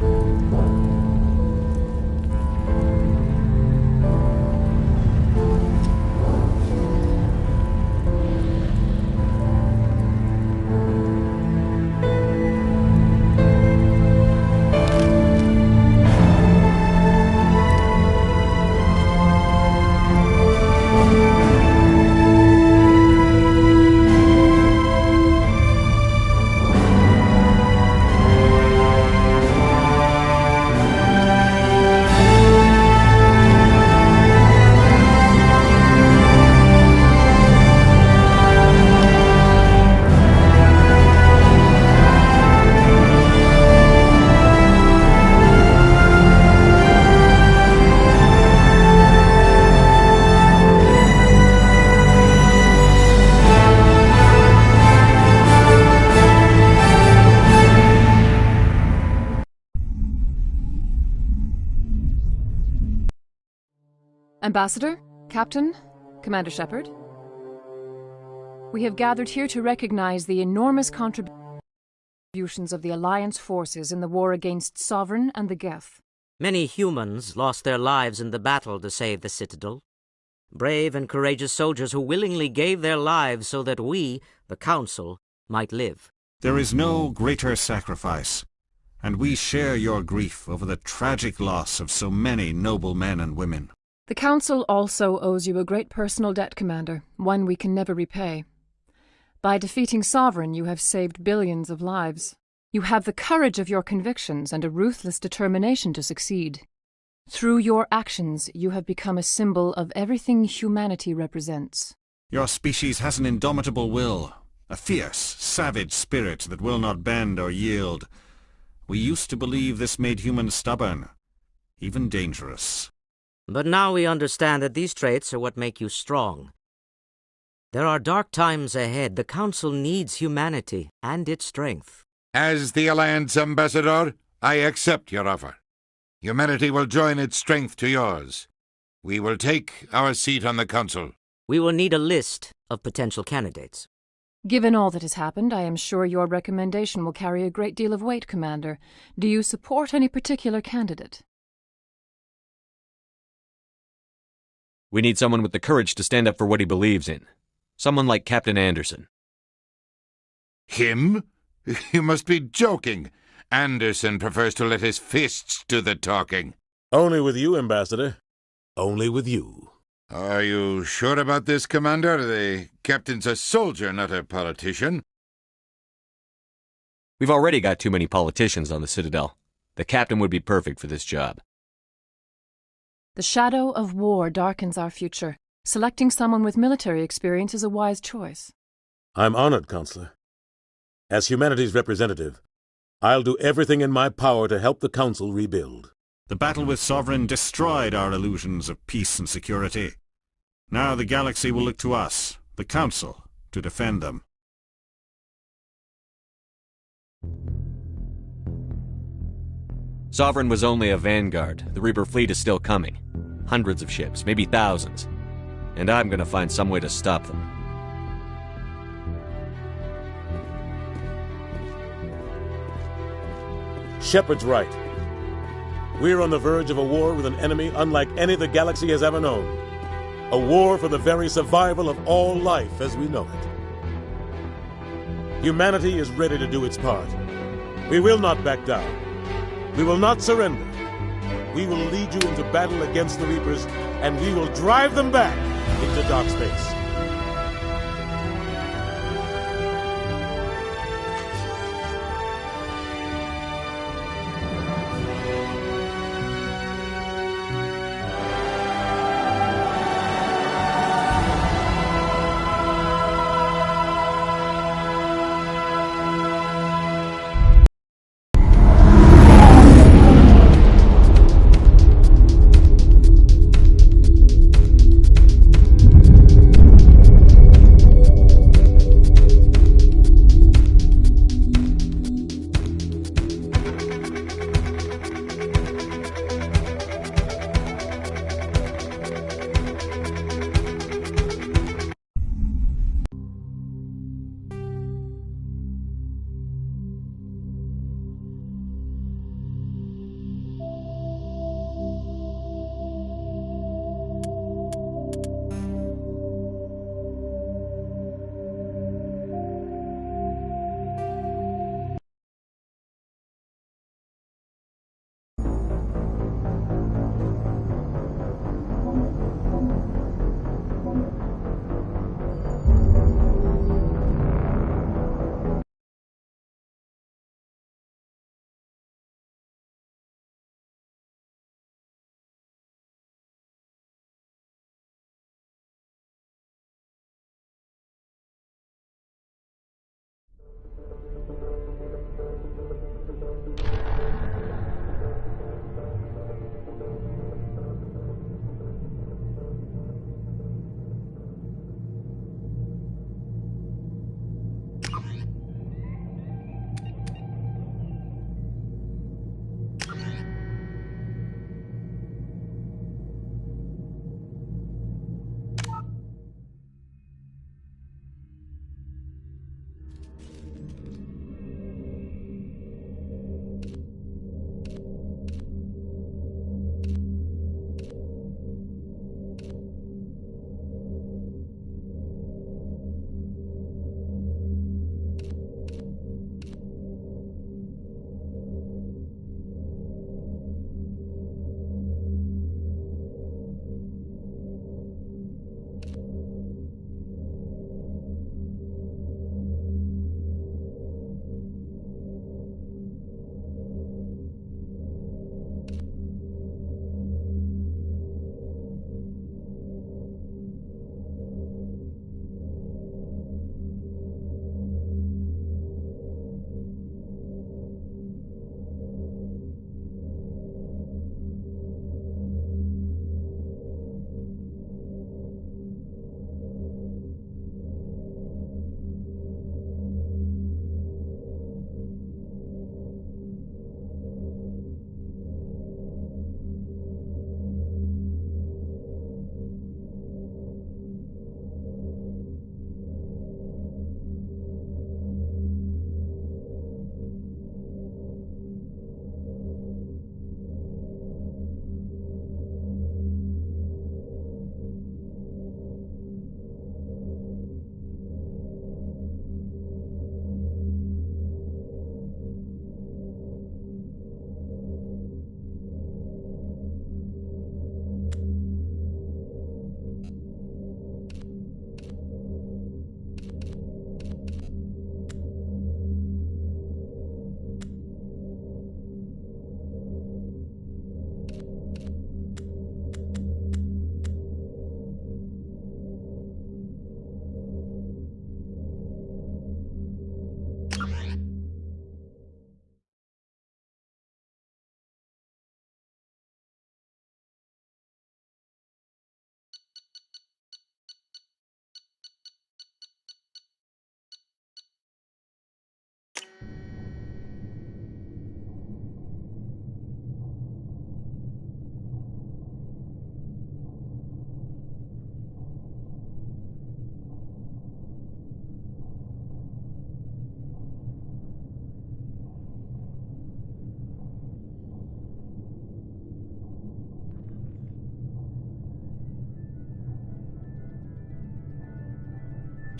Ambassador, Captain, Commander Shepard. We have gathered here to recognize the enormous contributions of the Alliance forces in the war against Sovereign and the Geth. Many humans lost their lives in the battle to save the Citadel. Brave and courageous soldiers who willingly gave their lives so that we, the Council, might live. There is no greater sacrifice, and we share your grief over the tragic loss of so many noble men and women. The Council also owes you a great personal debt, Commander, one we can never repay. By defeating Sovereign, you have saved billions of lives. You have the courage of your convictions and a ruthless determination to succeed. Through your actions, you have become a symbol of everything humanity represents. Your species has an indomitable will, a fierce, savage spirit that will not bend or yield. We used to believe this made humans stubborn, even dangerous. But now we understand that these traits are what make you strong. There are dark times ahead. The Council needs humanity and its strength. As the Alliance Ambassador, I accept your offer. Humanity will join its strength to yours. We will take our seat on the Council. We will need a list of potential candidates. Given all that has happened, I am sure your recommendation will carry a great deal of weight, Commander. Do you support any particular candidate? We need someone with the courage to stand up for what he believes in. Someone like Captain Anderson. Him? You must be joking. Anderson prefers to let his fists do the talking. Only with you, Ambassador. Only with you. Are you sure about this, Commander? The captain's a soldier, not a politician. We've already got too many politicians on the Citadel. The captain would be perfect for this job. The shadow of war darkens our future. Selecting someone with military experience is a wise choice. I'm honored, Counselor. As humanity's representative, I'll do everything in my power to help the Council rebuild. The battle with Sovereign destroyed our illusions of peace and security. Now the galaxy will look to us, the Council, to defend them. Sovereign was only a vanguard. The Reaper fleet is still coming. Hundreds of ships, maybe thousands. And I'm gonna find some way to stop them. Shepard's right. We're on the verge of a war with an enemy unlike any the galaxy has ever known. A war for the very survival of all life as we know it. Humanity is ready to do its part. We will not back down. We will not surrender. We will lead you into battle against the Reapers, and we will drive them back into dark space.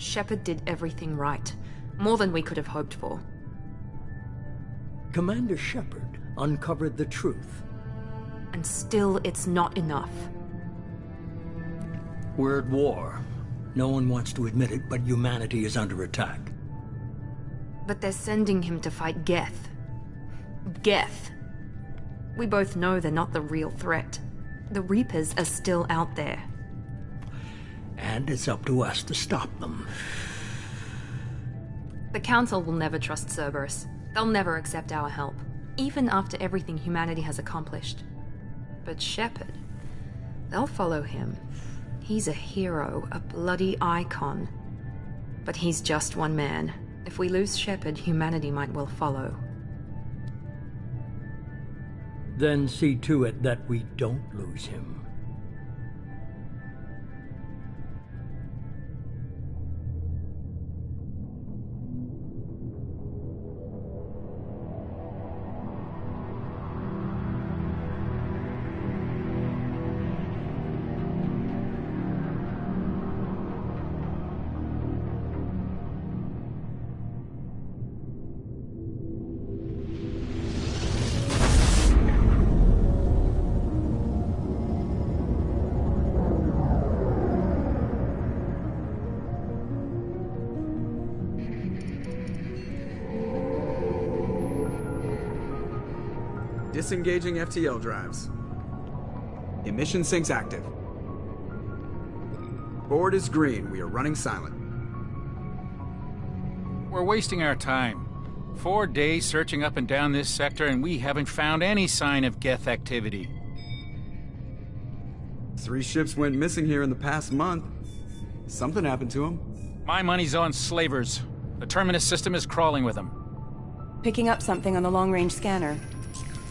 Shepard did everything right. More than we could have hoped for. Commander Shepard uncovered the truth. And still, it's not enough. We're at war. No one wants to admit it, but humanity is under attack. But they're sending him to fight Geth. Geth. We both know they're not the real threat. The Reapers are still out there. And it's up to us to stop them. The Council will never trust Cerberus. They'll never accept our help, even after everything humanity has accomplished. But Shepard, they'll follow him. He's a hero, a bloody icon. But he's just one man. If we lose Shepard, humanity might well follow. Then see to it that we don't lose him. Disengaging FTL drives. Emission sinks active. Board is green. We are running silent. We're wasting our time. 4 days searching up and down this sector, and we haven't found any sign of Geth activity. 3 ships went missing here in the past month. Something happened to them. My money's on slavers. The Terminus system is crawling with them. Picking up something on the long-range scanner.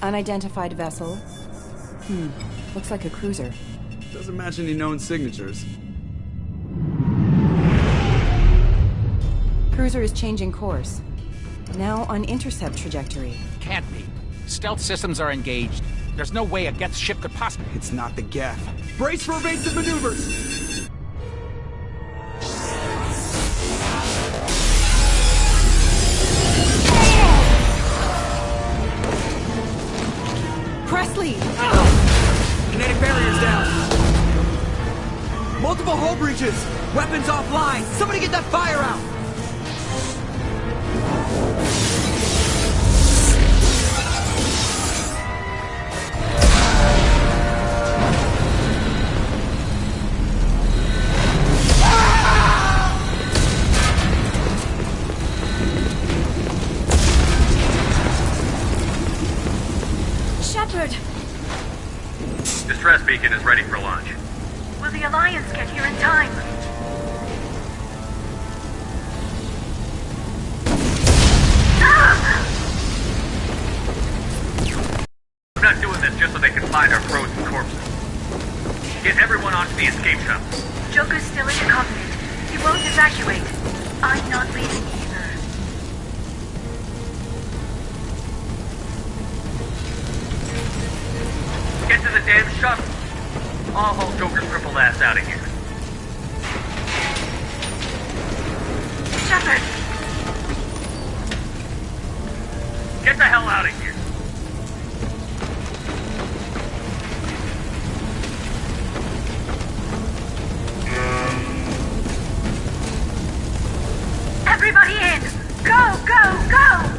Unidentified vessel. Looks like a cruiser. Doesn't match any known signatures. Cruiser is changing course. Now on intercept trajectory. Can't be. Stealth systems are engaged. There's no way a Geth ship could possibly... It's not the Geth. Brace for evasive maneuvers! Presley! Kinetic barriers down. Multiple hull breaches. Weapons offline. Somebody get that fire out. Shepard! Distress beacon is ready for launch. Will the Alliance get here in time? I'm not doing this just so they can find our frozen corpses. Get everyone onto the escape shuttle. Joker's still in the cockpit. He won't evacuate. I'm not leaving either. Get to the damn shuttle. I'll haul Joker's crippled ass out of here. Shepard! Get the hell out of here. Everybody in! Go, go, go!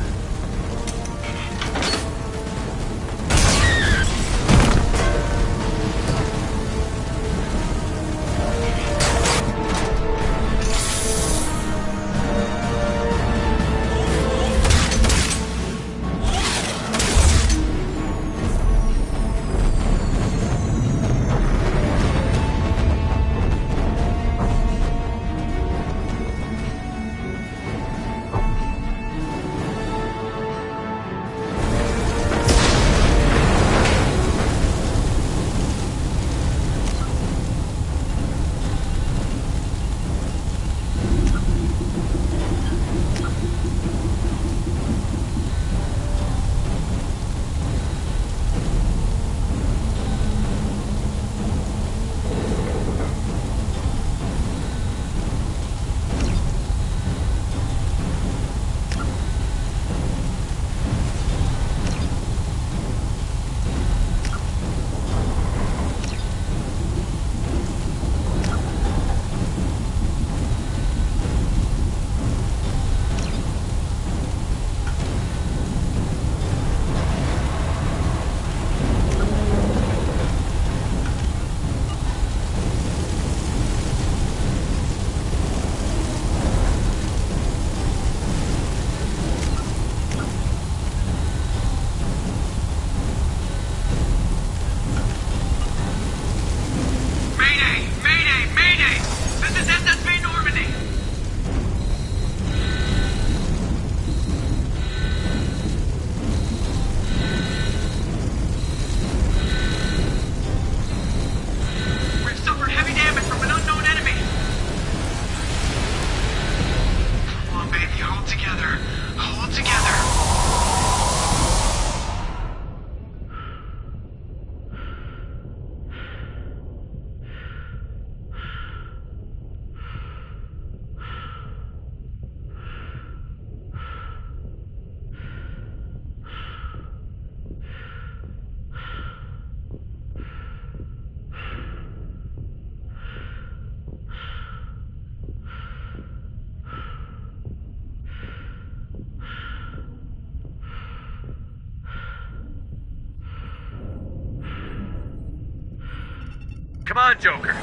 Come on, Joker.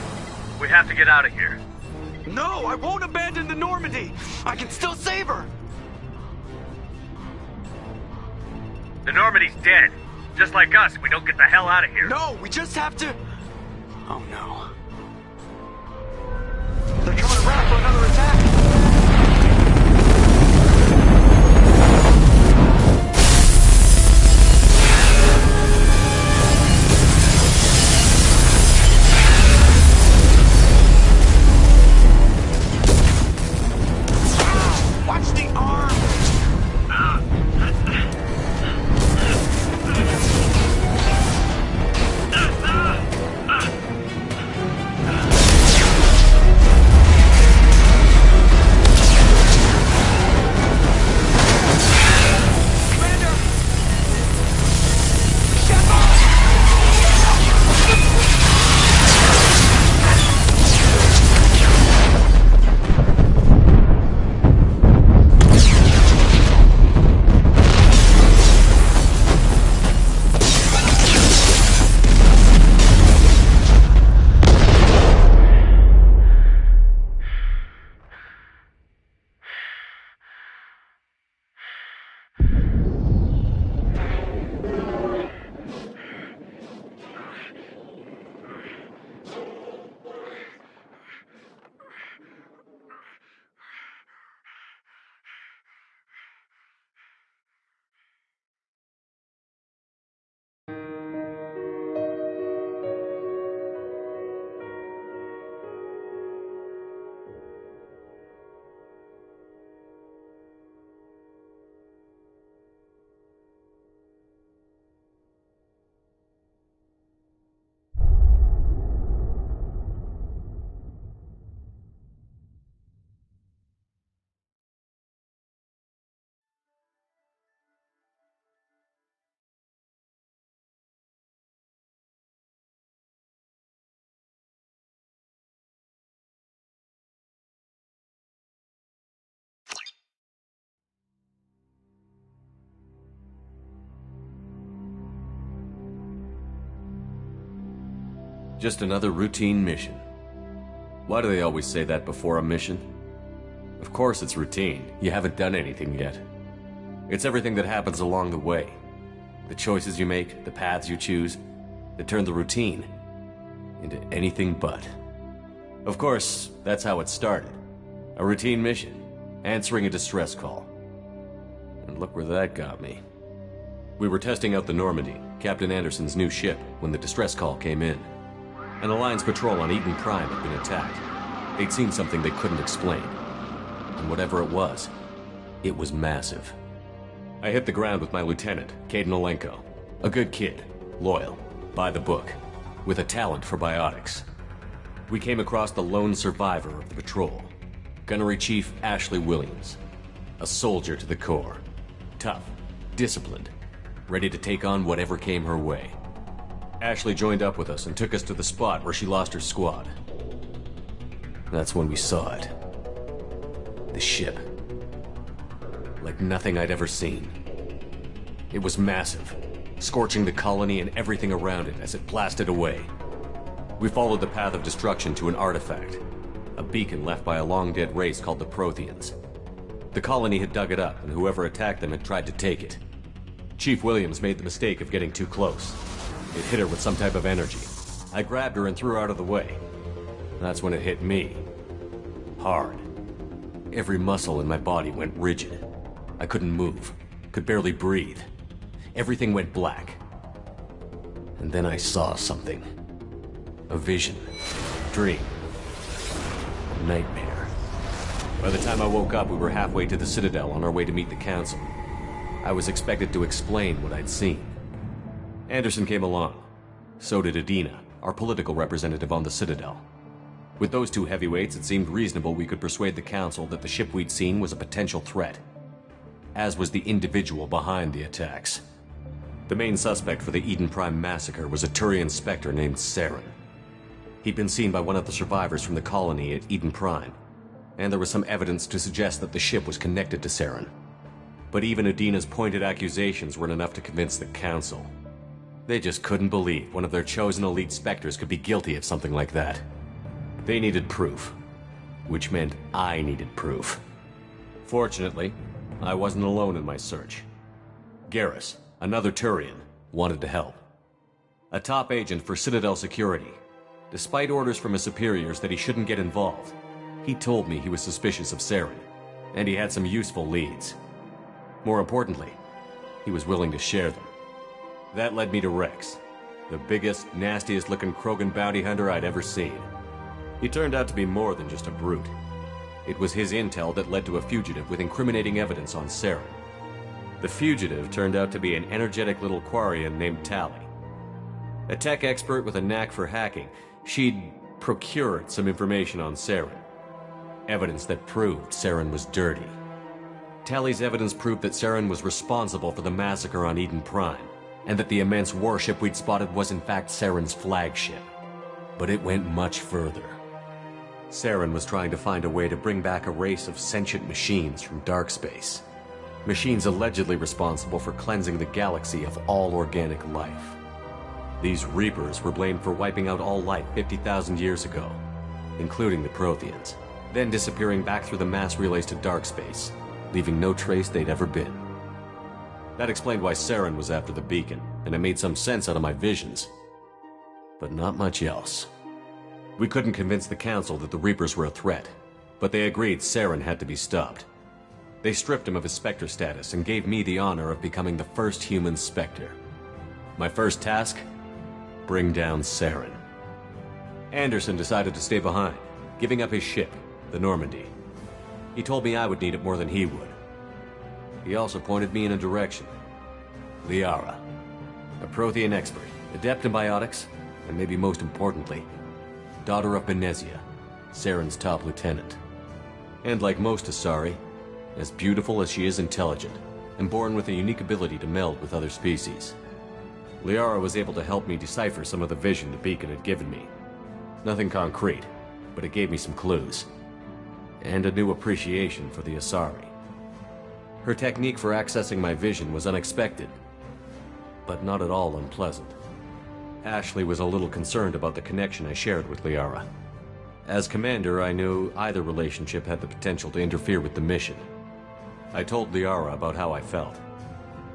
We have to get out of here. No, I won't abandon the Normandy. I can still save her. The Normandy's dead. Just like us, we don't get the hell out of here. No, we just have to... Oh no. They're coming around for another attack. Watch the arm! Just another routine mission. Why do they always say that before a mission? Of course it's routine. You haven't done anything yet. It's everything that happens along the way. The choices you make, the paths you choose, that turn the routine into anything but. Of course, that's how it started. A routine mission, answering a distress call. And look where that got me. We were testing out the Normandy, Captain Anderson's new ship, when the distress call came in. An Alliance patrol on Eden Prime had been attacked. They'd seen something they couldn't explain. And whatever it was massive. I hit the ground with my lieutenant, Kaidan Alenko. A good kid, loyal, by the book, with a talent for biotics. We came across the lone survivor of the patrol, Gunnery Chief Ashley Williams. A soldier to the core. Tough, disciplined, ready to take on whatever came her way. Ashley joined up with us and took us to the spot where she lost her squad. That's when we saw it. The ship. Like nothing I'd ever seen. It was massive, scorching the colony and everything around it as it blasted away. We followed the path of destruction to an artifact, a beacon left by a long-dead race called the Protheans. The colony had dug it up, and whoever attacked them had tried to take it. Chief Williams made the mistake of getting too close. It hit her with some type of energy. I grabbed her and threw her out of the way. That's when it hit me. Hard. Every muscle in my body went rigid. I couldn't move, could barely breathe. Everything went black. And then I saw something. A vision. A dream. A nightmare. By the time I woke up, we were halfway to the Citadel on our way to meet the Council. I was expected to explain what I'd seen. Anderson came along. So did Adina, our political representative on the Citadel. With those two heavyweights, it seemed reasonable we could persuade the Council that the ship we'd seen was a potential threat. As was the individual behind the attacks. The main suspect for the Eden Prime massacre was a Turian Spectre named Saren. He'd been seen by one of the survivors from the colony at Eden Prime, and there was some evidence to suggest that the ship was connected to Saren. But even Adina's pointed accusations weren't enough to convince the Council. They just couldn't believe one of their chosen elite Spectres could be guilty of something like that. They needed proof, which meant I needed proof. Fortunately, I wasn't alone in my search. Garrus, another Turian, wanted to help. A top agent for Citadel Security. Despite orders from his superiors that he shouldn't get involved, he told me he was suspicious of Saren, and he had some useful leads. More importantly, he was willing to share them. That led me to Rex, the biggest, nastiest-looking Krogan bounty hunter I'd ever seen. He turned out to be more than just a brute. It was his intel that led to a fugitive with incriminating evidence on Saren. The fugitive turned out to be an energetic little Quarian named Tali. A tech expert with a knack for hacking, she'd procured some information on Saren. Evidence that proved Saren was dirty. Tali's evidence proved that Saren was responsible for the massacre on Eden Prime, and that the immense warship we'd spotted was in fact Saren's flagship. But it went much further. Saren was trying to find a way to bring back a race of sentient machines from dark space. Machines allegedly responsible for cleansing the galaxy of all organic life. These Reapers were blamed for wiping out all life 50,000 years ago, including the Protheans, then disappearing back through the mass relays to dark space, leaving no trace they'd ever been. That explained why Saren was after the beacon, and it made some sense out of my visions. But not much else. We couldn't convince the Council that the Reapers were a threat, but they agreed Saren had to be stopped. They stripped him of his Spectre status and gave me the honor of becoming the first human Spectre. My first task? Bring down Saren. Anderson decided to stay behind, giving up his ship, the Normandy. He told me I would need it more than he would. He also pointed me in a direction. Liara, a Prothean expert, adept in biotics, and maybe most importantly, daughter of Benezia, Saren's top lieutenant. And like most Asari, as beautiful as she is intelligent, and born with a unique ability to meld with other species. Liara was able to help me decipher some of the vision the beacon had given me. Nothing concrete, but it gave me some clues. And a new appreciation for the Asari. Her technique for accessing my vision was unexpected, but not at all unpleasant. Ashley was a little concerned about the connection I shared with Liara. As commander, I knew either relationship had the potential to interfere with the mission. I told Liara about how I felt.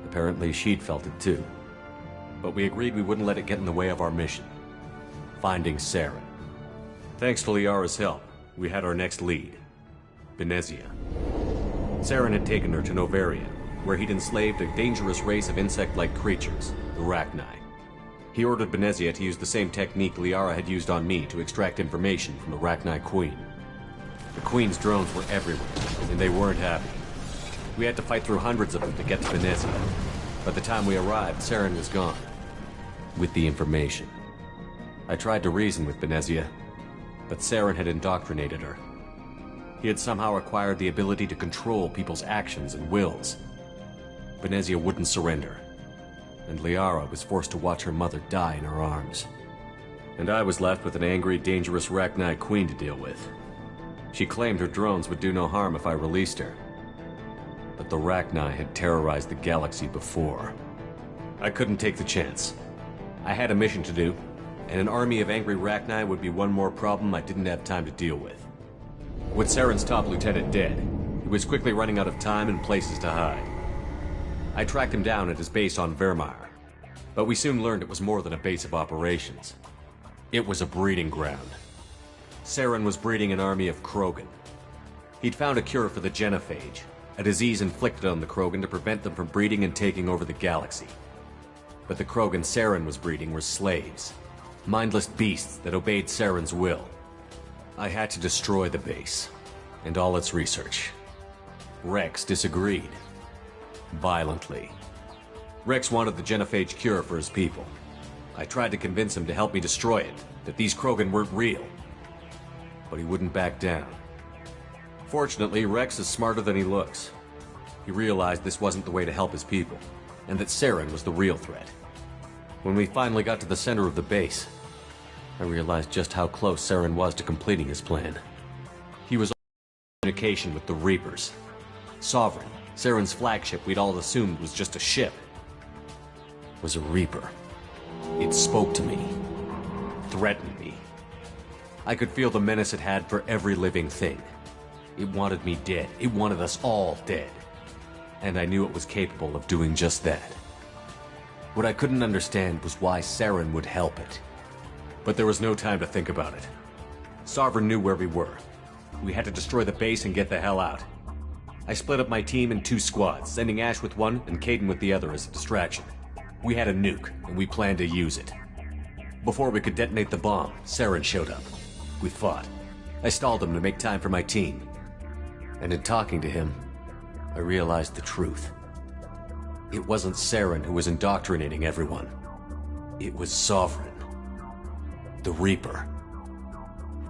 Apparently she'd felt it too. But we agreed we wouldn't let it get in the way of our mission. Finding Saren. Thanks to Liara's help, we had our next lead. Benezia. Saren had taken her to Noveria, where he'd enslaved a dangerous race of insect-like creatures, the Rachni. He ordered Benezia to use the same technique Liara had used on me to extract information from the Rachni Queen. The Queen's drones were everywhere, and they weren't happy. We had to fight through hundreds of them to get to Benezia. By the time we arrived, Saren was gone. With the information. I tried to reason with Benezia, but Saren had indoctrinated her. He had somehow acquired the ability to control people's actions and wills. Benezia wouldn't surrender, and Liara was forced to watch her mother die in her arms. And I was left with an angry, dangerous Rachni Queen to deal with. She claimed her drones would do no harm if I released her. But the Rachni had terrorized the galaxy before. I couldn't take the chance. I had a mission to do, and an army of angry Rachni would be one more problem I didn't have time to deal with. With Saren's top lieutenant dead, he was quickly running out of time and places to hide. I tracked him down at his base on Vermeer, but we soon learned it was more than a base of operations. It was a breeding ground. Saren was breeding an army of Krogan. He'd found a cure for the genophage, a disease inflicted on the Krogan to prevent them from breeding and taking over the galaxy. But the Krogan Saren was breeding were slaves, mindless beasts that obeyed Saren's will. I had to destroy the base, and all its research. Rex disagreed. Violently. Rex wanted the genophage cure for his people. I tried to convince him to help me destroy it, that these Krogan weren't real. But he wouldn't back down. Fortunately, Rex is smarter than he looks. He realized this wasn't the way to help his people, and that Saren was the real threat. When we finally got to the center of the base, I realized just how close Saren was to completing his plan. He was in communication with the Reapers. Sovereign, Saren's flagship we'd all assumed was just a ship, was a Reaper. It spoke to me, threatened me. I could feel the menace it had for every living thing. It wanted me dead. It wanted us all dead. And I knew it was capable of doing just that. What I couldn't understand was why Saren would help it. But there was no time to think about it. Sovereign knew where we were. We had to destroy the base and get the hell out. I split up my team in 2 squads, sending Ash with one and Kaidan with the other as a distraction. We had a nuke, and we planned to use it. Before we could detonate the bomb, Saren showed up. We fought. I stalled him to make time for my team. And in talking to him, I realized the truth. It wasn't Saren who was indoctrinating everyone. It was Sovereign. The Reaper.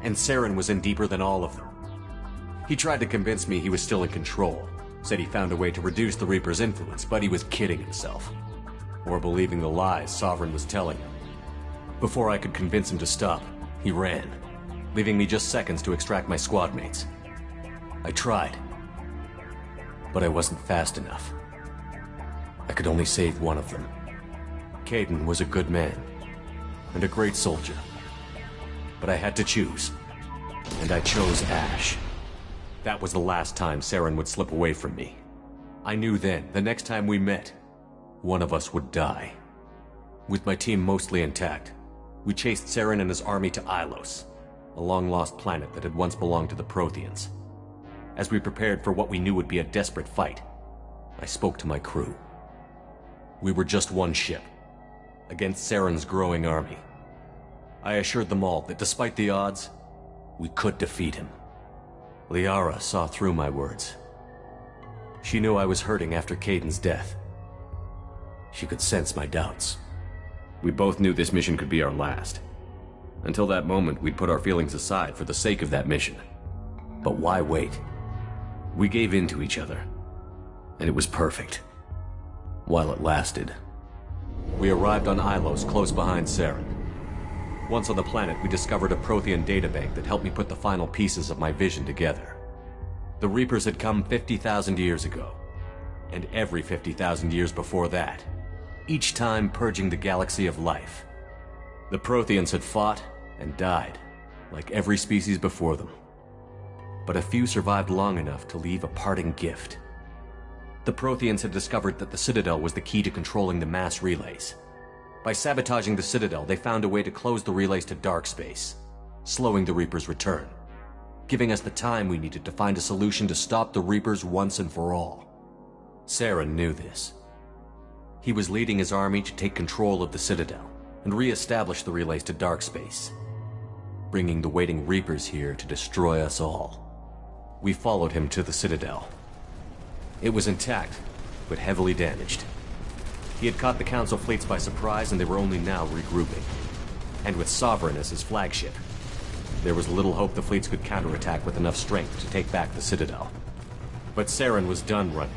And Saren was in deeper than all of them. He tried to convince me he was still in control. Said he found a way to reduce the Reaper's influence, but he was kidding himself. Or believing the lies Sovereign was telling him. Before I could convince him to stop, he ran, leaving me just seconds to extract my squad mates. I tried, but I wasn't fast enough. I could only save one of them. Kaidan was a good man, and a great soldier. But I had to choose, and I chose Ash. That was the last time Saren would slip away from me. I knew then, the next time we met, one of us would die. With my team mostly intact, we chased Saren and his army to Ilos, a long-lost planet that had once belonged to the Protheans. As we prepared for what we knew would be a desperate fight, I spoke to my crew. We were just one ship, against Saren's growing army. I assured them all that despite the odds, we could defeat him. Liara saw through my words. She knew I was hurting after Kaidan's death. She could sense my doubts. We both knew this mission could be our last. Until that moment, we'd put our feelings aside for the sake of that mission. But why wait? We gave in to each other, and it was perfect. While it lasted. We arrived on Ilos, close behind Saren. Once on the planet, we discovered a Prothean databank that helped me put the final pieces of my vision together. The Reapers had come 50,000 years ago, and every 50,000 years before that, each time purging the galaxy of life. The Protheans had fought and died, like every species before them. But a few survived long enough to leave a parting gift. The Protheans had discovered that the Citadel was the key to controlling the mass relays. By sabotaging the Citadel, they found a way to close the relays to dark space, slowing the Reaper's return, giving us the time we needed to find a solution to stop the Reapers once and for all. Saren knew this. He was leading his army to take control of the Citadel and re-establish the relays to dark space, bringing the waiting Reapers here to destroy us all. We followed him to the Citadel. It was intact, but heavily damaged. He had caught the Council fleets by surprise, and they were only now regrouping. And with Sovereign as his flagship, there was little hope the fleets could counterattack with enough strength to take back the Citadel. But Saren was done running,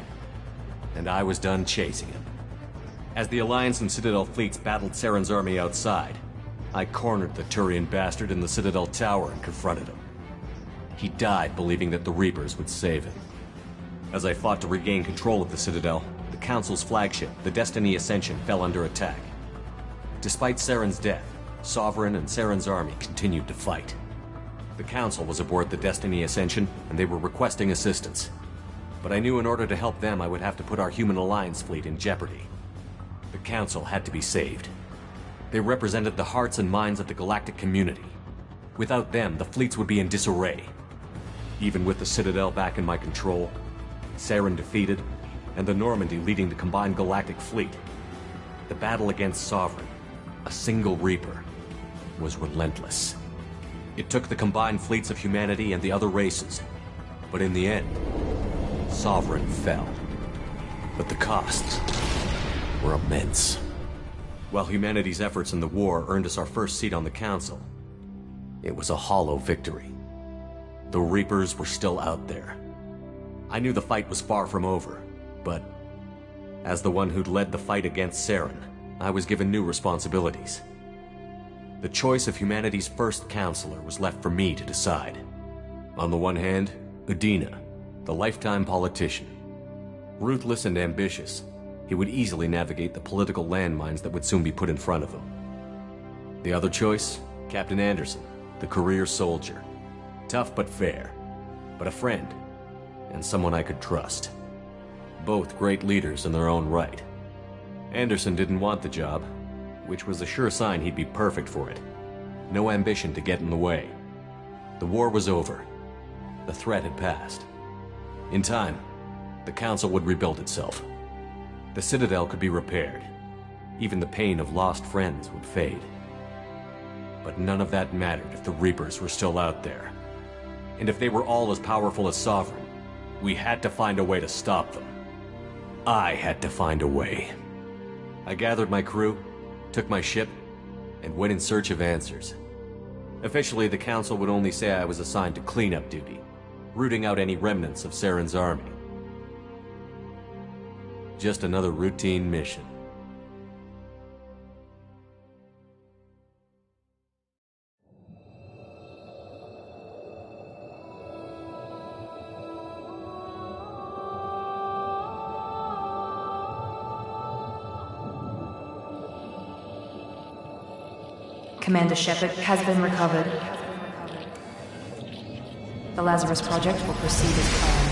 and I was done chasing him. As the Alliance and Citadel fleets battled Saren's army outside, I cornered the Turian bastard in the Citadel tower and confronted him. He died believing that the Reapers would save him. As I fought to regain control of the Citadel, the Council's flagship, the Destiny Ascension, fell under attack. Despite Saren's death, Sovereign and Saren's army continued to fight. The Council was aboard the Destiny Ascension, and they were requesting assistance. But I knew in order to help them, I would have to put our human Alliance fleet in jeopardy. The Council had to be saved. They represented the hearts and minds of the galactic community. Without them, the fleets would be in disarray. Even with the Citadel back in my control, Saren defeated, and the Normandy leading the combined galactic fleet, the battle against Sovereign, a single Reaper, was relentless. It took the combined fleets of humanity and the other races, but in the end, Sovereign fell. But the costs were immense. While humanity's efforts in the war earned us our first seat on the Council, it was a hollow victory. The Reapers were still out there. I knew the fight was far from over, but as the one who'd led the fight against Saren, I was given new responsibilities. The choice of humanity's first counselor was left for me to decide. On the one hand, Udina, the lifetime politician. Ruthless and ambitious, he would easily navigate the political landmines that would soon be put in front of him. The other choice? Captain Anderson, the career soldier. Tough but fair, but a friend, and someone I could trust. Both great leaders in their own right. Anderson didn't want the job, which was a sure sign he'd be perfect for it. No ambition to get in the way. The war was over. The threat had passed. In time, the Council would rebuild itself. The Citadel could be repaired. Even the pain of lost friends would fade. But none of that mattered if the Reapers were still out there. And if they were all as powerful as Sovereign, we had to find a way to stop them. I had to find a way. I gathered my crew, took my ship, and went in search of answers. Officially, the Council would only say I was assigned to cleanup duty, rooting out any remnants of Saren's army. Just another routine mission. Commander Shepard has been recovered. The Lazarus Project will proceed as planned.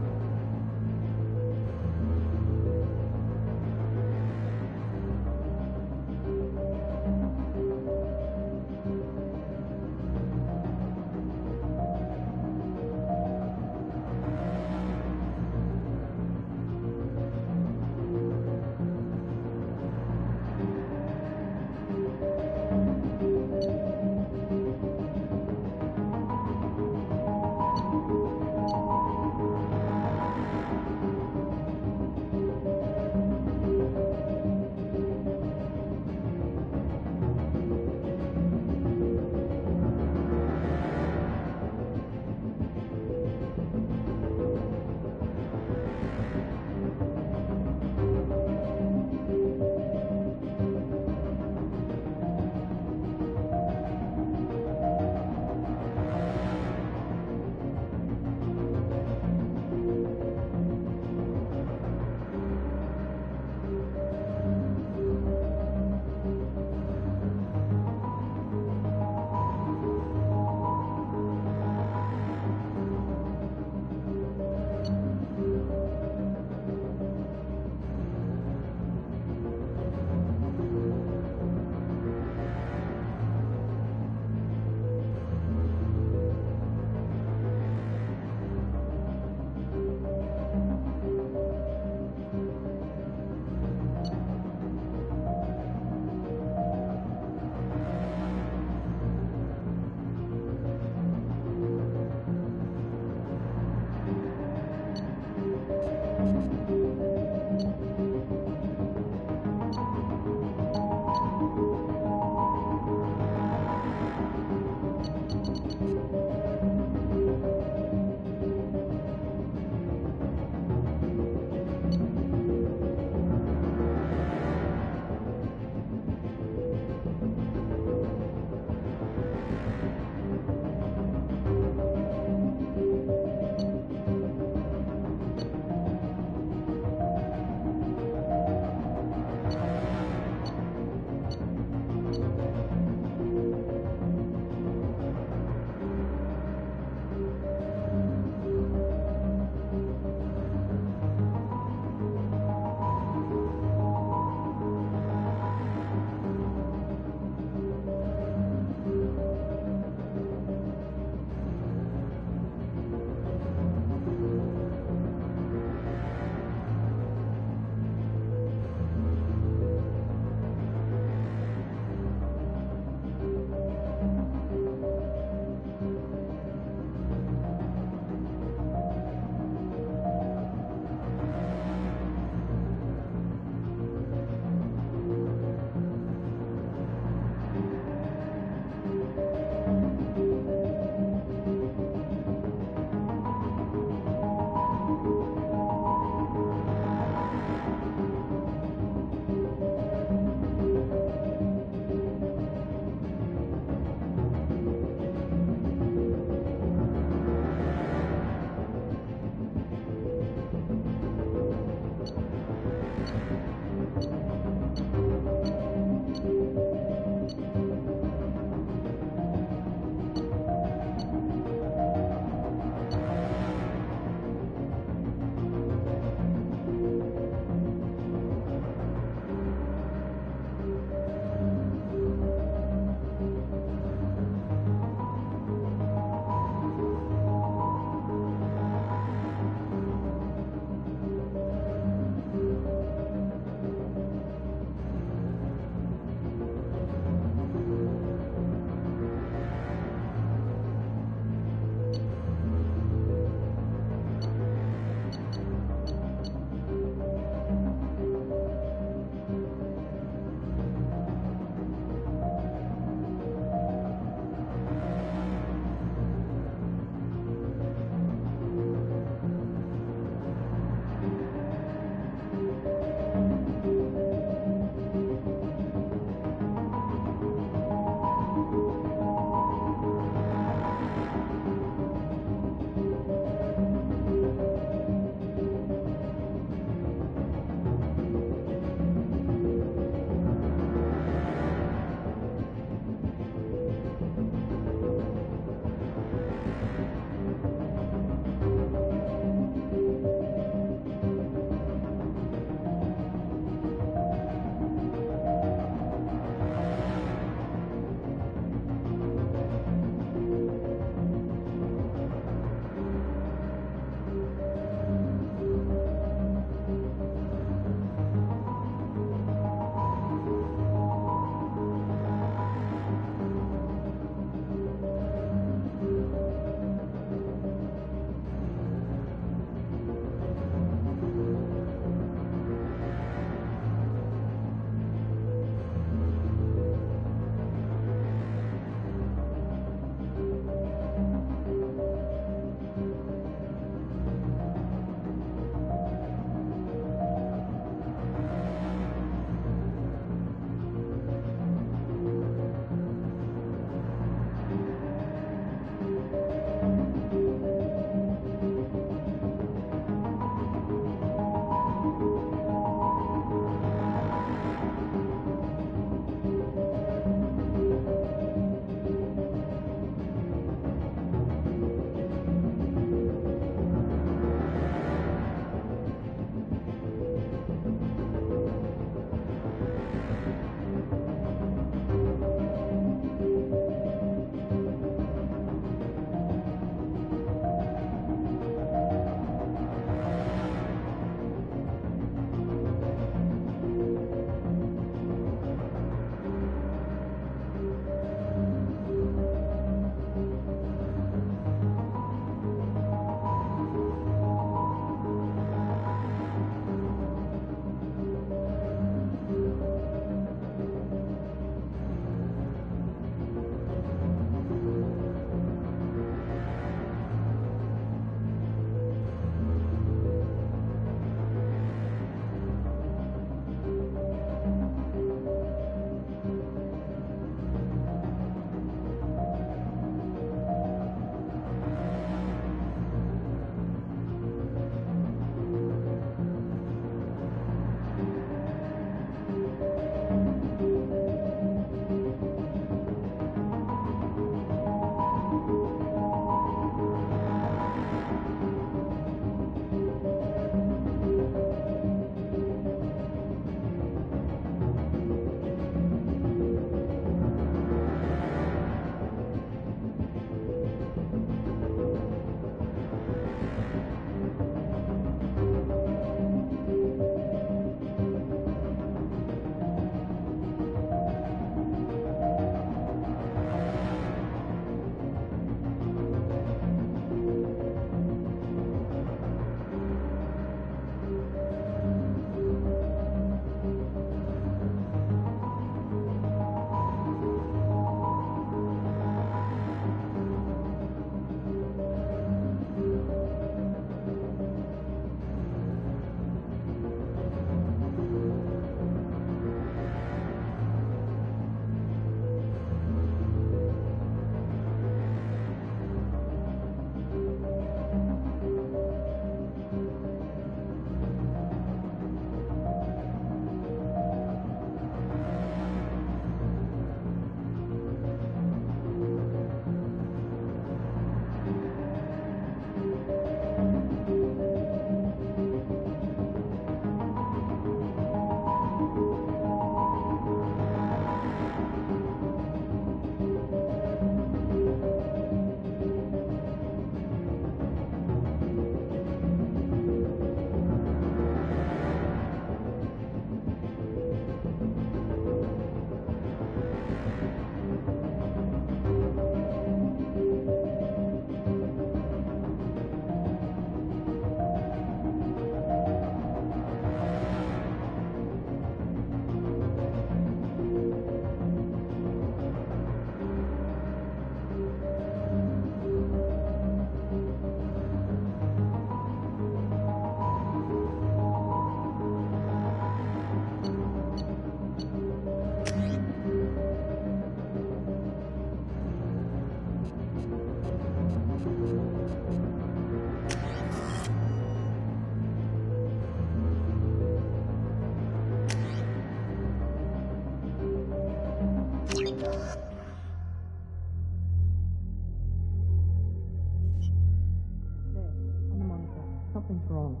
Something's wrong.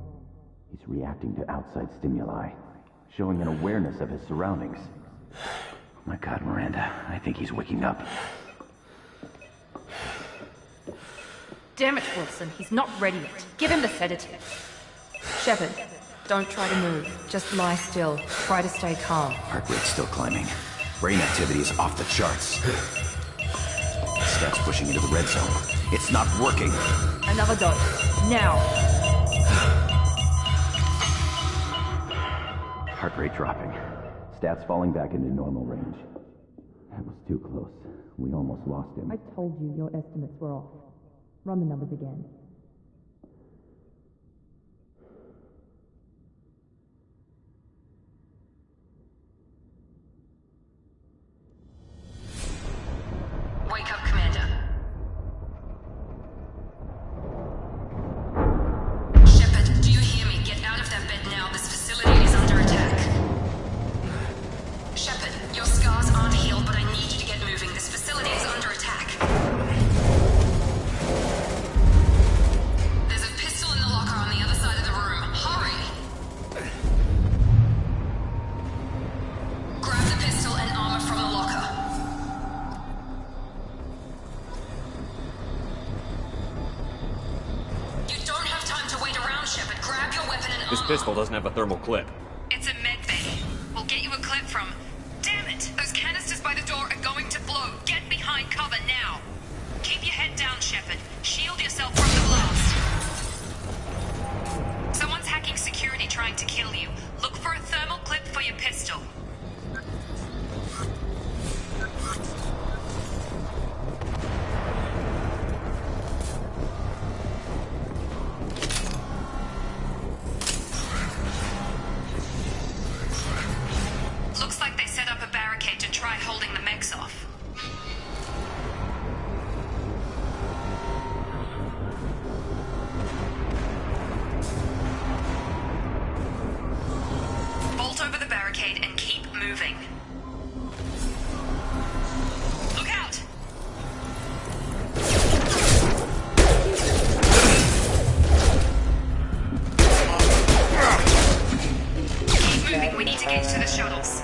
He's reacting to outside stimuli, showing an awareness of his surroundings. My God, Miranda, I think he's waking up. Damn it, Wilson, he's not ready yet. Give him the sedative. Shepard, don't try to move. Just lie still. Try to stay calm. Heart rate's still climbing. Brain activity is off the charts. Steps pushing into the red zone. It's not working. Another dose. Now. Heart rate dropping. Stats falling back into normal range. That was too close. We almost lost him. I told you your estimates were off. Run the numbers again. Wake up, Commander. Shepard, do you hear me? Get out of that bed now. This facility is under attack. Shepard, your scars aren't healed, but I need you to get moving. This facility is under attack. There's a pistol in the locker on the other side of the room. Hurry! Grab the pistol and armor from the locker. You don't have time to wait around, Shepard. Grab your weapon and This armor. pistol doesn't have a thermal clip. It's a med bay. We'll get you a clip from... Damn it! Those canisters by the door are going to blow. Get behind cover now. Keep your head down, Shepard. Shield yourself from the blast. Someone's hacking security trying to kill you. Look for a thermal clip for your pistol. Looks like they set up a barricade to try holding the mechs off. Bolt over the barricade and keep moving. Look out! Keep moving, we need to get to the shuttles.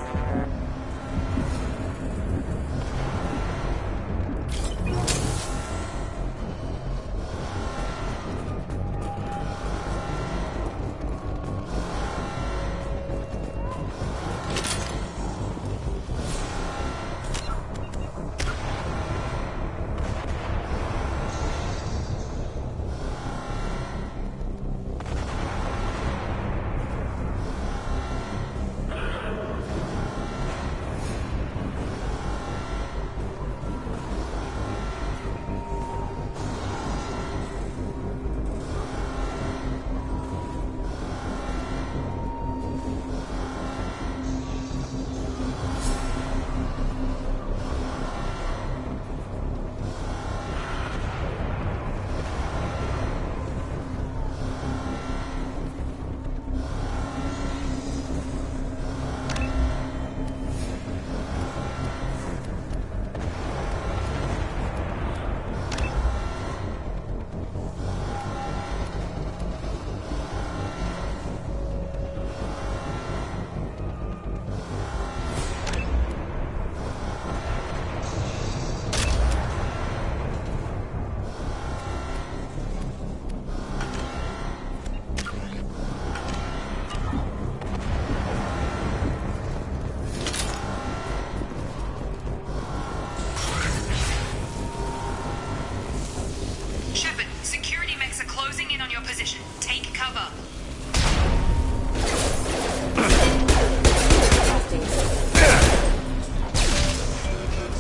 Shepard, security mechs are closing in on your position. Take cover.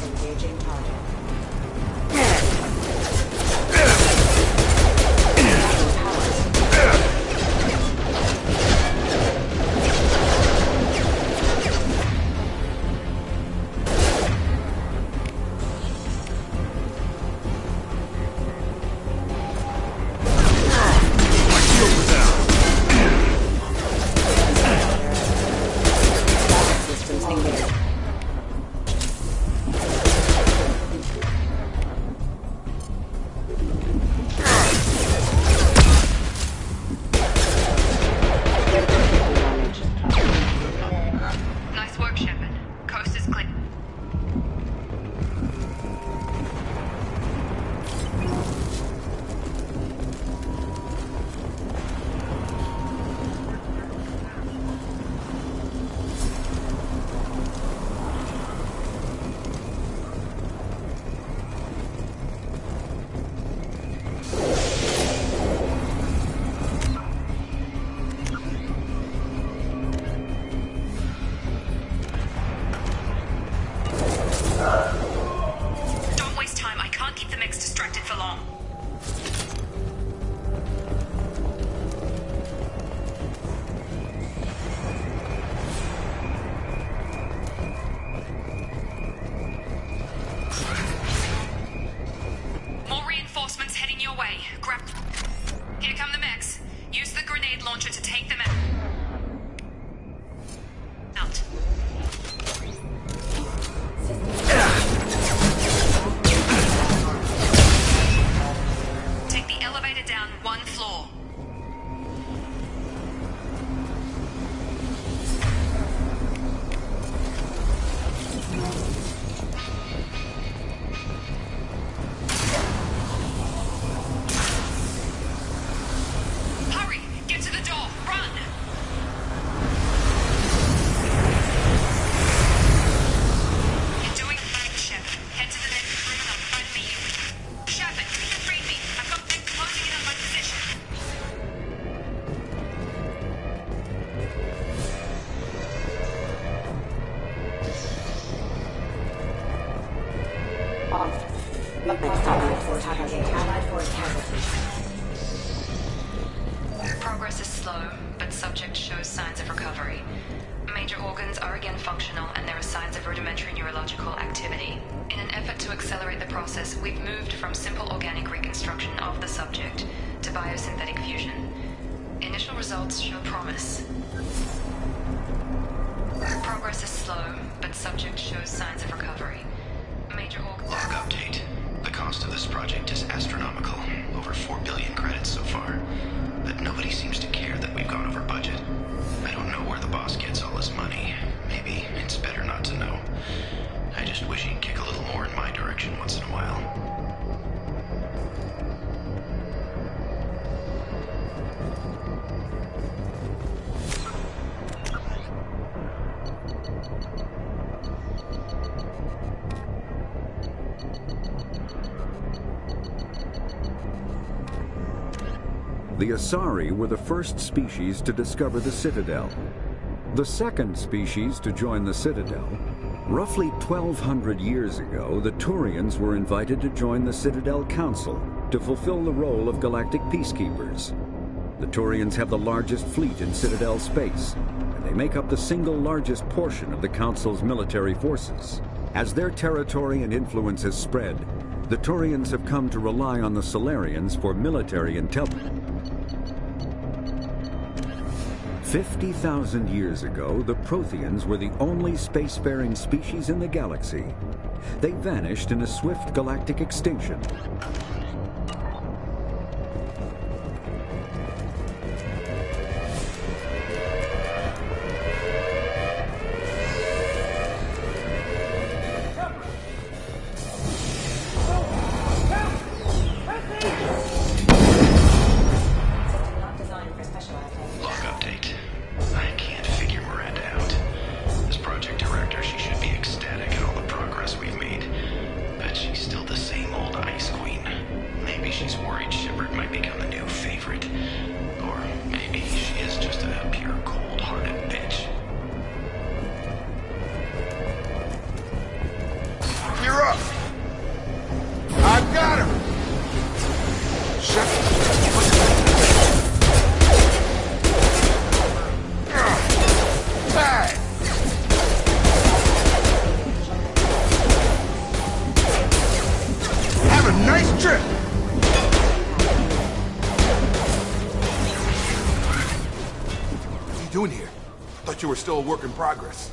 Engaging target. My shield was down. launcher to take them out. Take the elevator down 1 floor. Hurry! Get to the door! Run! You're doing fine, Shep. Head to the next room and I'll try to meet you. Shepard, read me. I've got them closing in on my position. Progress is slow, but subject shows signs of recovery. Major organs are again functional, and there are signs of rudimentary neurological activity. In an effort to accelerate the process, we've moved from simple organic reconstruction of the subject to biosynthetic fusion. Initial results show promise. Progress is slow, but subject shows signs of recovery. Major organs... Log update. The cost of this project is astronomical. Over 4 billion credits so far. But nobody seems to care that we've gone over budget. I don't know where the boss gets all his money. Maybe it's better not to know. I just wish he'd kick a little more in my direction once in a while. The Asari were the first species to discover the Citadel. The second species to join the Citadel. Roughly 1,200 years ago, the Turians were invited to join the Citadel Council to fulfill the role of galactic peacekeepers. The Turians have the largest fleet in Citadel space, and they make up the single largest portion of the Council's military forces. As their territory and influence has spread, the Turians have come to rely on the Solarians for military intelligence. 50,000 years ago, the Protheans were the only spacefaring species in the galaxy. They vanished in a swift galactic extinction. You were still a work in progress.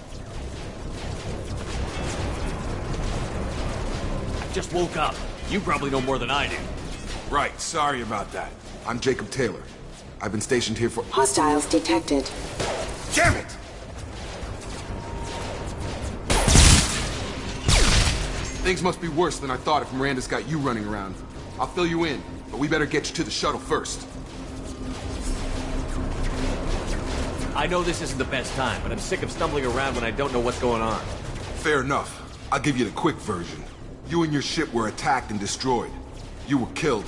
I just woke up. You probably know more than I do. Right, sorry about that. I'm Jacob Taylor. I've been stationed here for... Hostiles detected. Damn it! Things must be worse than I thought if Miranda's got you running around. I'll fill you in, but we better get you to the shuttle first. I know this isn't the best time, but I'm sick of stumbling around when I don't know what's going on. Fair enough. I'll give you the quick version. You and your ship were attacked and destroyed. You were killed.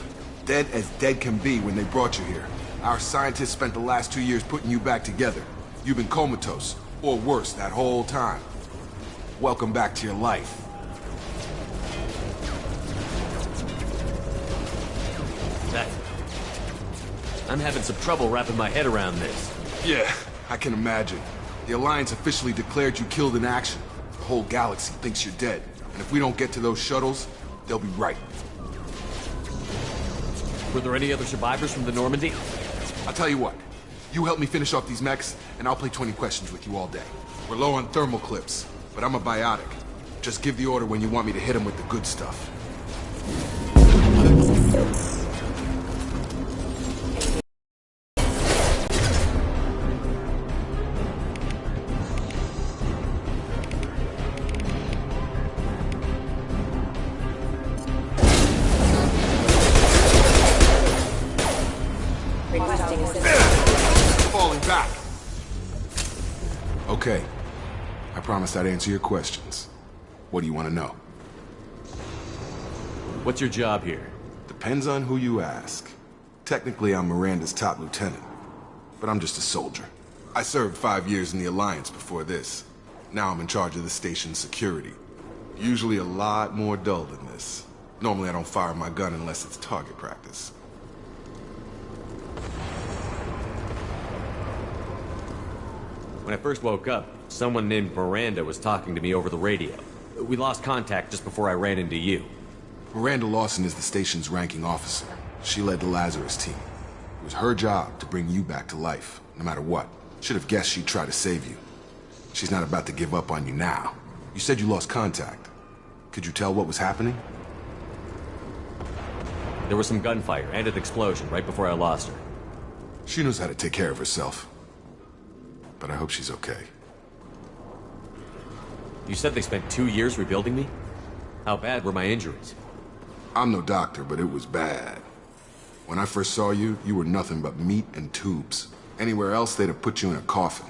Dead as dead can be when they brought you here. Our scientists spent the last 2 years putting you back together. You've been comatose, or worse, that whole time. Welcome back to your life. I'm having some trouble wrapping my head around this. Yeah, I can imagine. The Alliance officially declared you killed in action. The whole galaxy thinks you're dead. And if we don't get to those shuttles, they'll be right. Were there any other survivors from the Normandy? I'll tell you what. You help me finish off these mechs, and I'll play 20 questions with you all day. We're low on thermal clips, but I'm a biotic. Just give the order when you want me to hit them with the good stuff. Falling back. Okay. I promised I'd answer your questions. What do you want to know? What's your job here? Depends on who you ask. Technically, I'm Miranda's top lieutenant, but I'm just a soldier. I served 5 years in the Alliance before this. Now I'm in charge of the station's security. Usually a lot more dull than this. Normally I don't fire my gun unless it's target practice. When I first woke up, someone named Miranda was talking to me over the radio. We lost contact just before I ran into you. Miranda Lawson is the station's ranking officer. She led the Lazarus team. It was her job to bring you back to life, no matter what. Should have guessed she'd try to save you. She's not about to give up on you now. You said you lost contact. Could you tell what was happening? There was some gunfire and an explosion right before I lost her. She knows how to take care of herself. But I hope she's okay. You said they spent 2 years rebuilding me? How bad were my injuries? I'm no doctor, but it was bad. When I first saw you, you were nothing but meat and tubes. Anywhere else, they'd have put you in a coffin.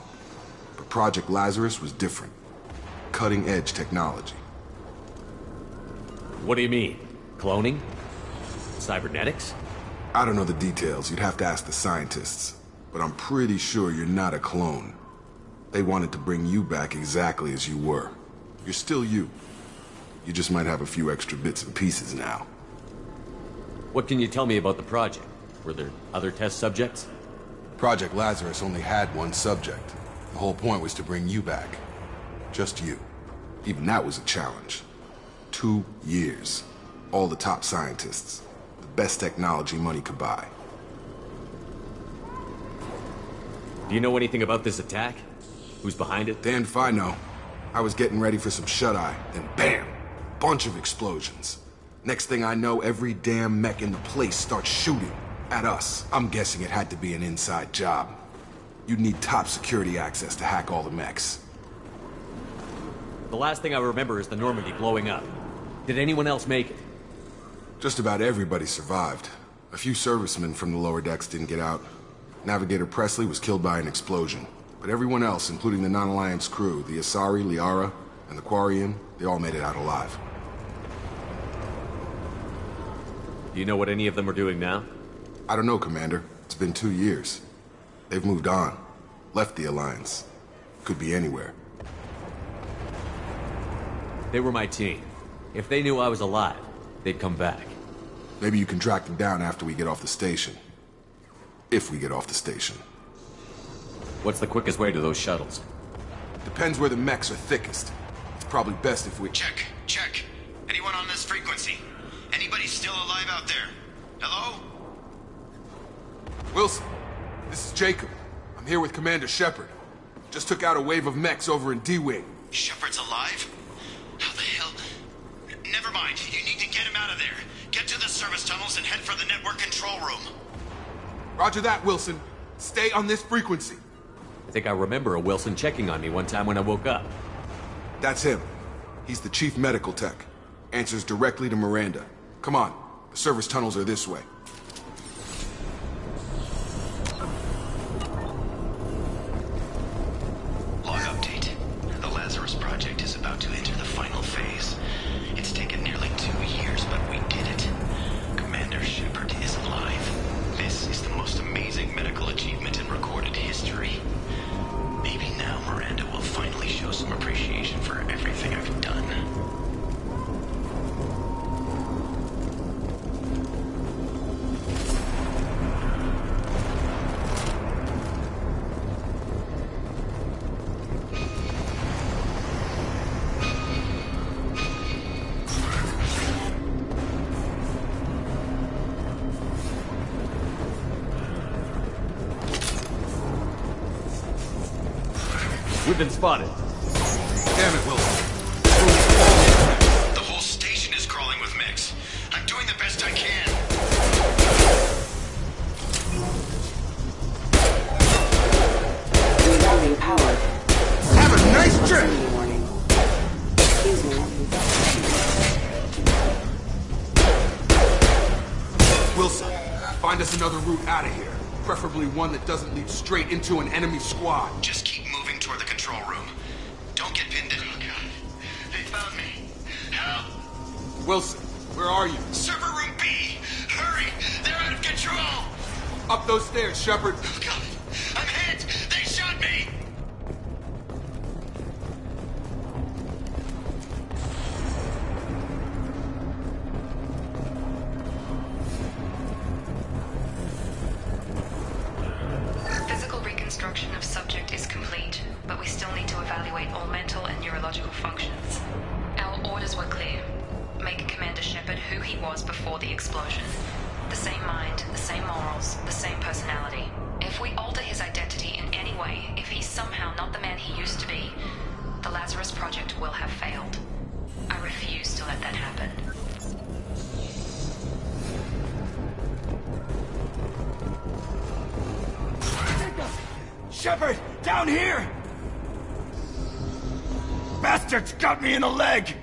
But Project Lazarus was different. Cutting-edge technology. What do you mean? Cloning? Cybernetics? I don't know the details. You'd have to ask the scientists. But I'm pretty sure you're not a clone. They wanted to bring you back exactly as you were. You're still you. You just might have a few extra bits and pieces now. What can you tell me about the project? Were there other test subjects? Project Lazarus only had one subject. The whole point was to bring you back. Just you. Even that was a challenge. 2 years. All the top scientists. The best technology money could buy. Do you know anything about this attack? Who's behind it? Damned if I know. I was getting ready for some shut-eye, then BAM! Bunch of explosions. Next thing I know, every damn mech in the place starts shooting at us. I'm guessing it had to be an inside job. You'd need top security access to hack all the mechs. The last thing I remember is the Normandy blowing up. Did anyone else make it? Just about everybody survived. A few servicemen from the lower decks didn't get out. Navigator Presley was killed by an explosion. But everyone else, including the non-Alliance crew, the Asari, Liara, and the Quarian, they all made it out alive. Do you know what any of them are doing now? I don't know, Commander. It's been 2 years. They've moved on. Left the Alliance. Could be anywhere. They were my team. If they knew I was alive, they'd come back. Maybe you can track them down after we get off the station. If we get off the station. What's the quickest way to those shuttles? Depends where the mechs are thickest. It's probably best if we... Check. Anyone on this frequency? Anybody still alive out there? Hello? Wilson, this is Jacob. I'm here with Commander Shepard. Just took out a wave of mechs over in D-Wing. Shepard's alive? How the hell? Never mind. You need to get him out of there. Get to the service tunnels and head for the network control room. Roger that, Wilson. Stay on this frequency. I think I remember a Wilson checking on me one time when I woke up. That's him. He's the chief medical tech. Answers directly to Miranda. Come on. The service tunnels are this way. Log update. The Lazarus Project is about to enter the final phase. It's taken nearly 2 years, but we did it. Commander Shepard is alive. This is the most amazing medical achievement in recorded history. Maybe now Miranda will finally show some appreciation for everything I've done. We've been spotted. Damn it, Wilson. The whole station is crawling with mechs. I'm doing the best I can. Rerouting power. Have a nice trip! Excuse me. Wilson, find us another route out of here. Preferably one that doesn't lead straight into an enemy squad. Just keep moving toward the control room. Don't get pinned in. Oh god. They found me. Help! Wilson, where are you? Server room B! Hurry! They're out of control! Up those stairs, Shepard. Oh god. I'm hit! They shot me! Reconstruction of subject is complete, but we still need to evaluate all mental and neurological functions. Our orders were clear. Make Commander Shepard who he was before the explosion. The same mind, the same morals, the same personality. If we alter his identity in any way, if he's somehow not the man he used to be, the Lazarus Project will have failed. I refuse to let that happen. Shepard, down here! Bastards got me in the leg!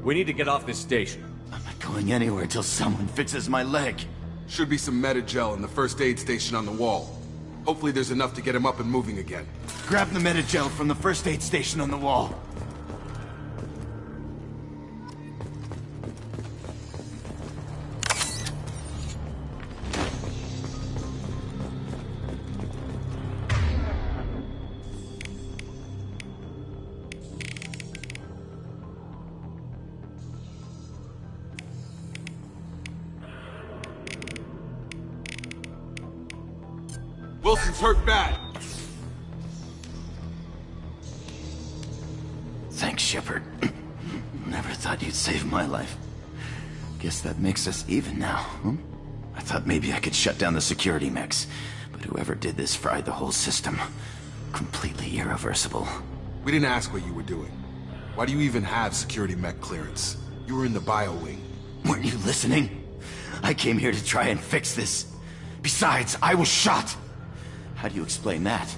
We need to get off this station. I'm not going anywhere until someone fixes my leg. Should be some Medi-gel in the first aid station on the wall. Hopefully there's enough to get him up and moving again. Grab the Medi-gel from the first aid station on the wall. Wilson's hurt bad. Thanks, Shepard. Never thought you'd save my life. Guess that makes us even now, huh? I thought maybe I could shut down the security mechs, but whoever did this fried the whole system. Completely irreversible. We didn't ask what you were doing. Why do you even have security mech clearance? You were in the bio wing. Weren't you listening? I came here to try and fix this. Besides, I was shot. How do you explain that?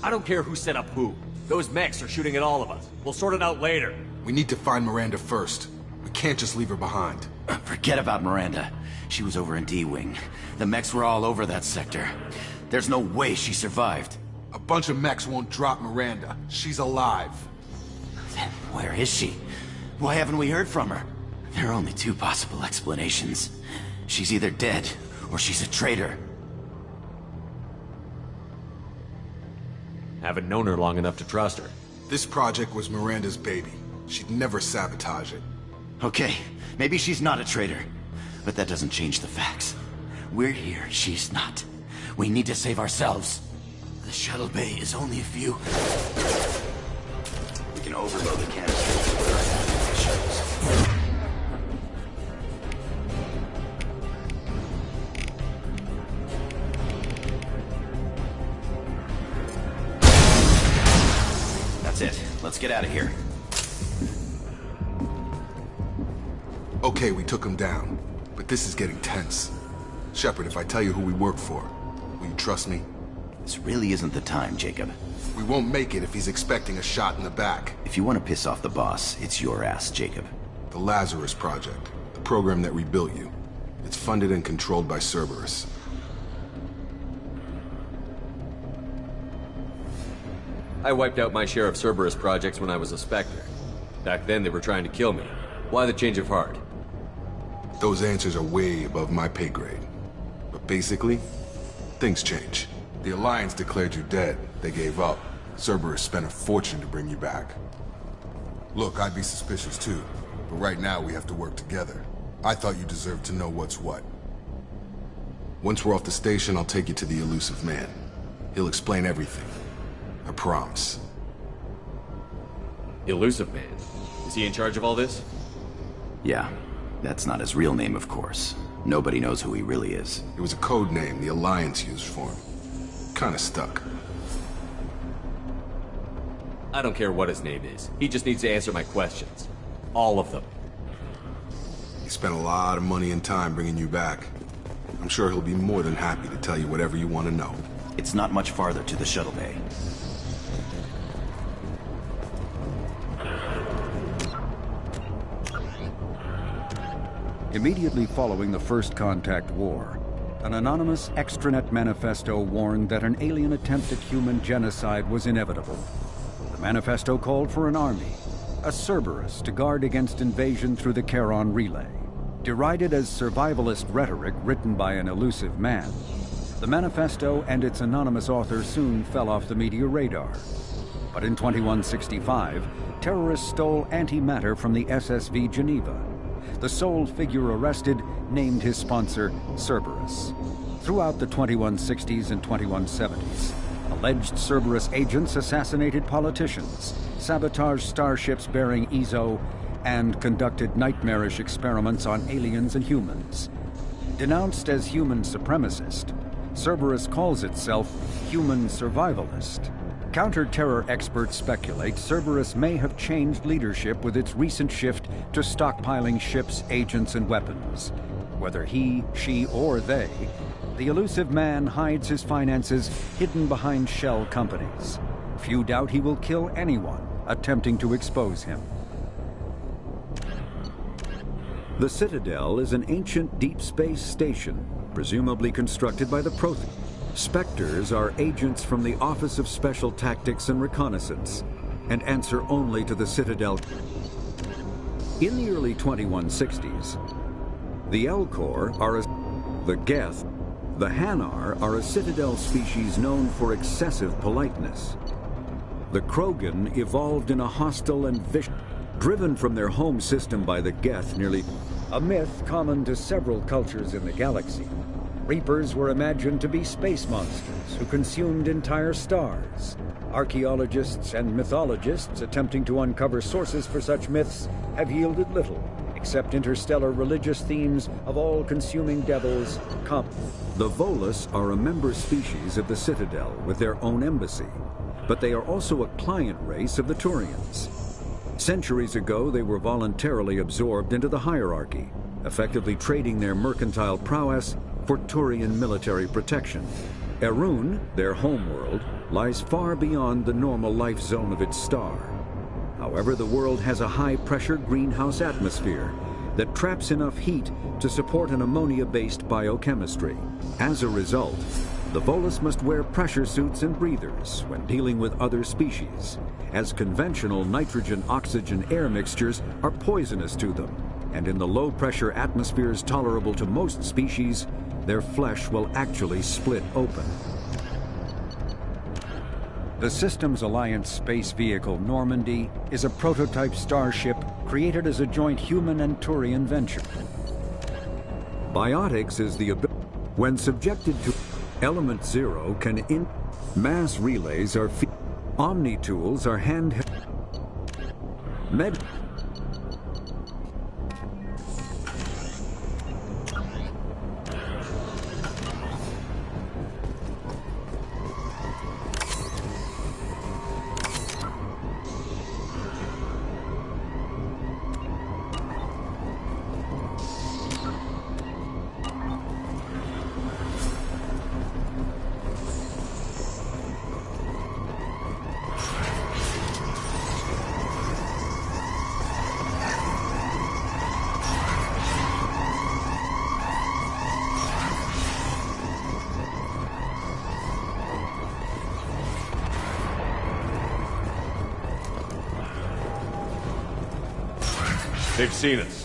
I don't care who set up who. Those mechs are shooting at all of us. We'll sort it out later. We need to find Miranda first. We can't just leave her behind. Forget about Miranda. She was over in D-Wing. The mechs were all over that sector. There's no way she survived. A bunch of mechs won't drop Miranda. She's alive. Then where is she? Why haven't we heard from her? There are only two possible explanations. She's either dead, or she's a traitor. Haven't known her long enough to trust her. This project was Miranda's baby. She'd never sabotage it. Okay, maybe she's not a traitor. But that doesn't change the facts. We're here, she's not. We need to save ourselves. The shuttle bay is only a few... We can overload the canisters with our shells. That's it. Let's get out of here. Okay, we took him down. But this is getting tense. Shepard, if I tell you who we work for, will you trust me? This really isn't the time, Jacob. We won't make it if he's expecting a shot in the back. If you want to piss off the boss, it's your ass, Jacob. The Lazarus Project. The program that rebuilt you. It's funded and controlled by Cerberus. I wiped out my share of Cerberus projects when I was a Spectre. Back then they were trying to kill me. Why the change of heart? Those answers are way above my pay grade. But basically, things change. The Alliance declared you dead. They gave up. Cerberus spent a fortune to bring you back. Look, I'd be suspicious too. But right now we have to work together. I thought you deserved to know what's what. Once we're off the station, I'll take you to the Elusive Man. He'll explain everything. I promise. Elusive Man? Is he in charge of all this? Yeah. That's not his real name, of course. Nobody knows who he really is. It was a code name the Alliance used for him. Kinda stuck. I don't care what his name is. He just needs to answer my questions. All of them. He spent a lot of money and time bringing you back. I'm sure he'll be more than happy to tell you whatever you want to know. It's not much farther to the shuttle bay. Immediately following the First Contact War, an anonymous extranet manifesto warned that an alien attempt at human genocide was inevitable. The manifesto called for an army, a Cerberus, to guard against invasion through the Charon Relay. Derided as survivalist rhetoric written by an elusive man, the manifesto and its anonymous author soon fell off the media radar. But in 2165, terrorists stole antimatter from the SSV Geneva. The sole figure arrested named his sponsor Cerberus. Throughout the 2160s and 2170s, alleged Cerberus agents assassinated politicians, sabotaged starships bearing Ezo, and conducted nightmarish experiments on aliens and humans. Denounced as human supremacist, Cerberus calls itself human survivalist. Counter-terror experts speculate Cerberus may have changed leadership with its recent shift to stockpiling ships, agents, and weapons. Whether he, she, or they, the elusive man hides his finances hidden behind shell companies. Few doubt he will kill anyone attempting to expose him. The Citadel is an ancient deep space station, presumably constructed by the Protheans. Spectres are agents from the Office of Special Tactics and Reconnaissance, and answer only to the Citadel. In the early 2160s, the Elcor are the Geth, the Hanar are a Citadel species known for excessive politeness. The Krogan evolved in a hostile and vicious, driven from their home system by the Geth, nearly a myth common to several cultures in the galaxy. Reapers were imagined to be space monsters who consumed entire stars. Archaeologists and mythologists attempting to uncover sources for such myths have yielded little, except interstellar religious themes of all-consuming devils. The Volus are a member species of the Citadel with their own embassy, but they are also a client race of the Turians. Centuries ago, they were voluntarily absorbed into the hierarchy, effectively trading their mercantile prowess for Turian military protection. Erun, their homeworld, lies far beyond the normal life zone of its star. However, the world has a high-pressure greenhouse atmosphere that traps enough heat to support an ammonia-based biochemistry. As a result, the Volus must wear pressure suits and breathers when dealing with other species, as conventional nitrogen-oxygen air mixtures are poisonous to them, and in the low-pressure atmospheres tolerable to most species, their flesh will actually split open. The Systems Alliance space vehicle Normandy is a prototype starship created as a joint human and Turian venture. Biotics is the ability, when subjected to Element Zero, can mass relays are Omni tools are handheld. They've seen us.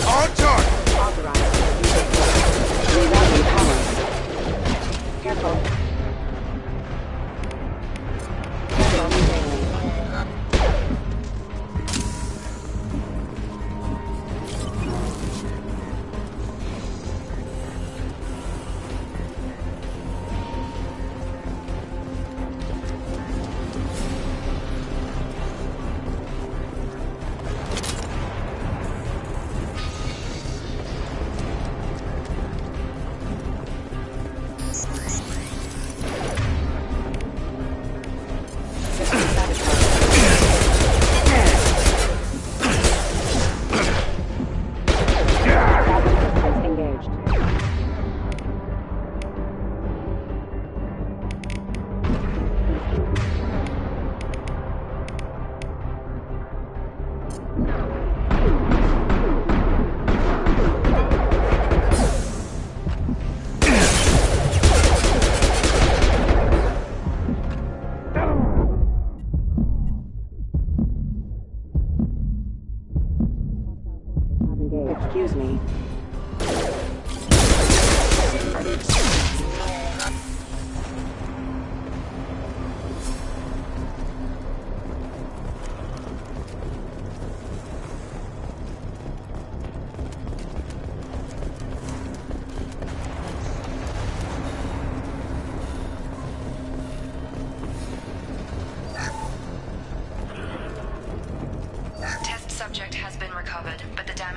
On target! Careful.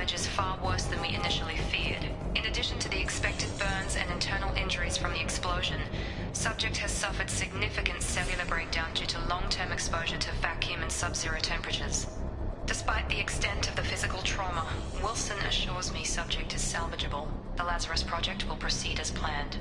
damage is far worse than we initially feared. In addition to the expected burns and internal injuries from the explosion, subject has suffered significant cellular breakdown due to long-term exposure to vacuum and sub-zero temperatures. Despite the extent of the physical trauma, Wilson assures me subject is salvageable. The Lazarus Project will proceed as planned.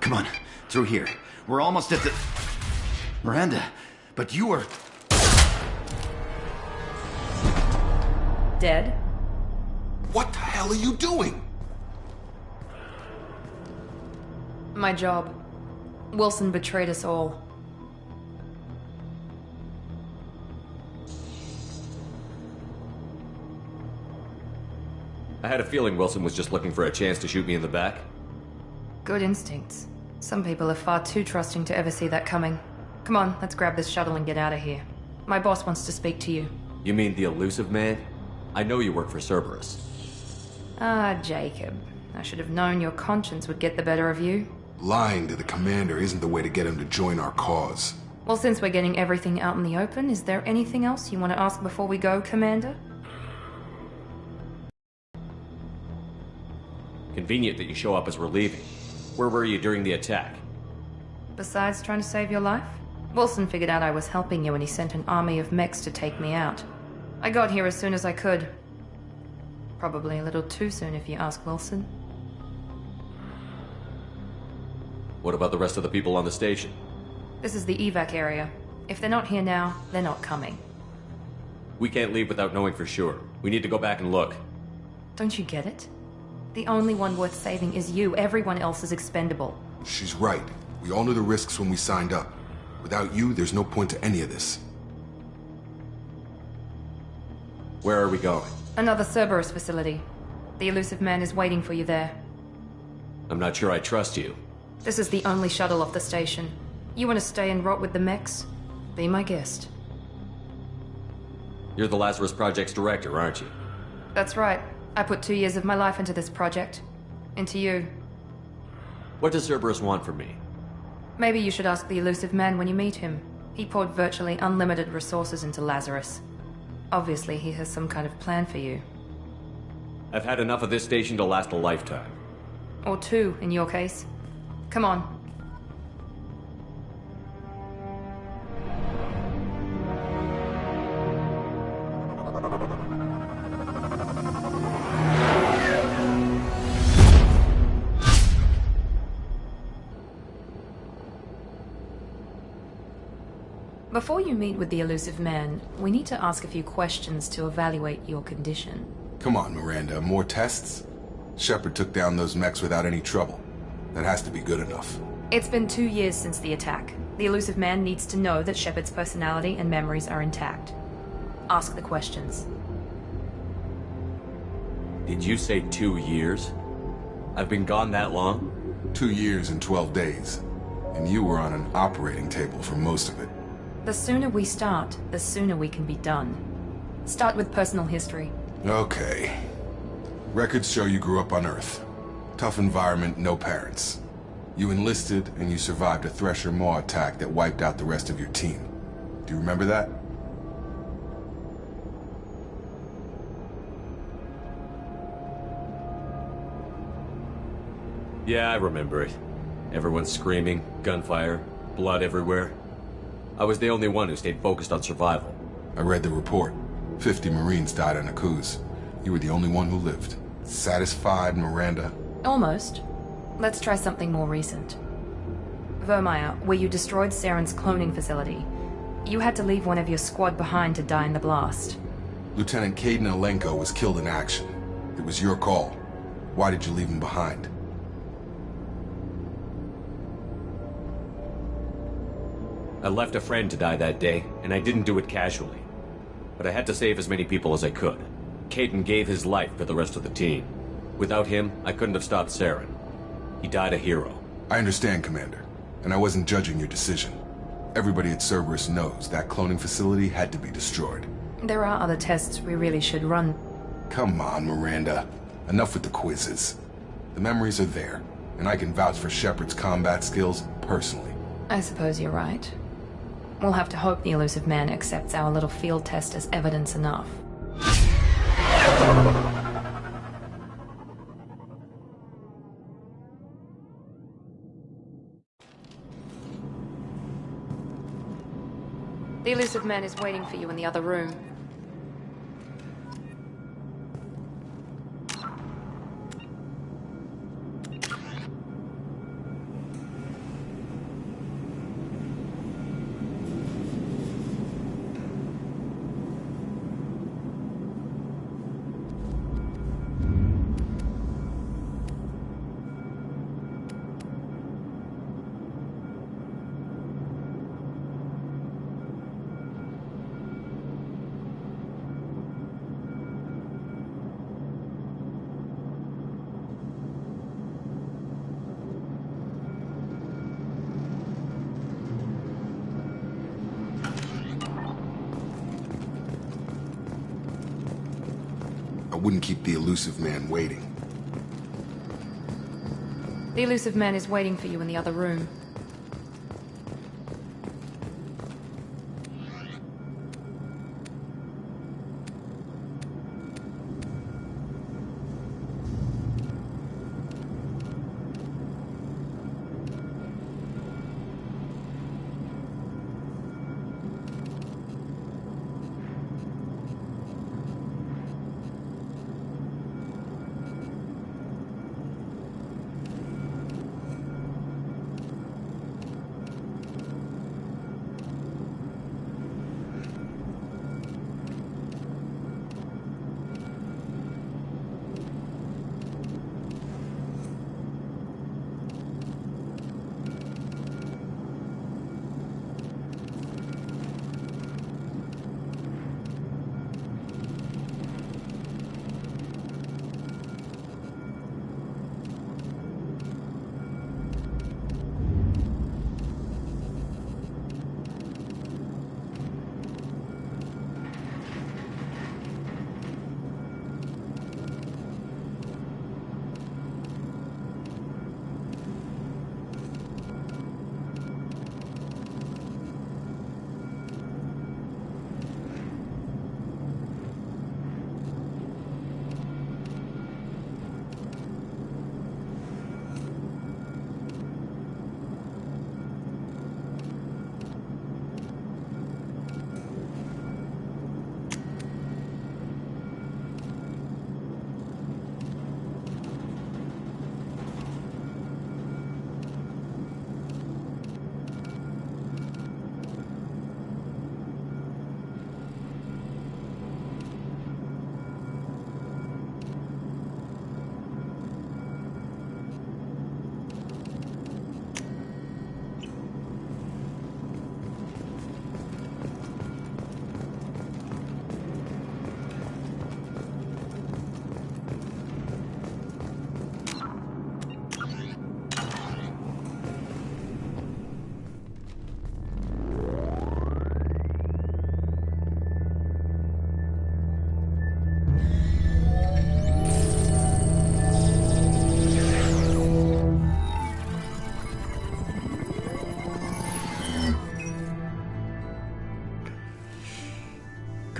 Come on, through here. We're almost at the... Miranda, but you were... Dead? What the hell are you doing? My job. Wilson betrayed us all. I had a feeling Wilson was just looking for a chance to shoot me in the back. Good instincts. Some people are far too trusting to ever see that coming. Come on, let's grab this shuttle and get out of here. My boss wants to speak to you. You mean the elusive man? I know you work for Cerberus. Ah, Jacob. I should have known your conscience would get the better of you. Lying to the commander isn't the way to get him to join our cause. Well, since we're getting everything out in the open, is there anything else you want to ask before we go, Commander? Convenient that you show up as we're leaving. Where were you during the attack? Besides trying to save your life? Wilson figured out I was helping you when he sent an army of mechs to take me out. I got here as soon as I could. Probably a little too soon if you ask Wilson. What about the rest of the people on the station? This is the evac area. If they're not here now, they're not coming. We can't leave without knowing for sure. We need to go back and look. Don't you get it? The only one worth saving is you. Everyone else is expendable. She's right. We all knew the risks when we signed up. Without you, there's no point to any of this. Where are we going? Another Cerberus facility. The elusive man is waiting for you there. I'm not sure I trust you. This is the only shuttle off the station. You want to stay and rot with the mechs? Be my guest. You're the Lazarus Project's director, aren't you? That's right. I put 2 years of my life into this project. Into you. What does Cerberus want from me? Maybe you should ask the elusive man when you meet him. He poured virtually unlimited resources into Lazarus. Obviously, he has some kind of plan for you. I've had enough of this station to last a lifetime. Or 2, in your case. Come on. Before you meet with the elusive man, we need to ask a few questions to evaluate your condition. Come on, Miranda. More tests? Shepard took down those mechs without any trouble. That has to be good enough. It's been 2 years since the attack. The elusive man needs to know that Shepard's personality and memories are intact. Ask the questions. Did you say 2 years? I've been gone that long? 2 years and 12 days. And you were on an operating table for most of it. The sooner we start, the sooner we can be done. Start with personal history. Okay. Records show you grew up on Earth. Tough environment, no parents. You enlisted, and you survived a Thresher Maw attack that wiped out the rest of your team. Do you remember that? Yeah, I remember it. Everyone screaming, gunfire, blood everywhere. I was the only one who stayed focused on survival. I read the report. 50 Marines died on Akuz. You were the only one who lived. Satisfied, Miranda? Almost. Let's try something more recent. Vermeer, where you destroyed Saren's cloning facility. You had to leave one of your squad behind to die in the blast. Lieutenant Kaidan Alenko was killed in action. It was your call. Why did you leave him behind? I left a friend to die that day, and I didn't do it casually. But I had to save as many people as I could. Kaidan gave his life for the rest of the team. Without him, I couldn't have stopped Saren. He died a hero. I understand, Commander, and I wasn't judging your decision. Everybody at Cerberus knows that cloning facility had to be destroyed. There are other tests we really should run. Come on, Miranda. Enough with the quizzes. The memories are there, and I can vouch for Shepard's combat skills personally. I suppose you're right. We'll have to hope the Illusive Man accepts our little field test as evidence enough. The Illusive Man is waiting for you in the other room. I wouldn't keep the Illusive Man waiting. The Illusive Man is waiting for you in the other room.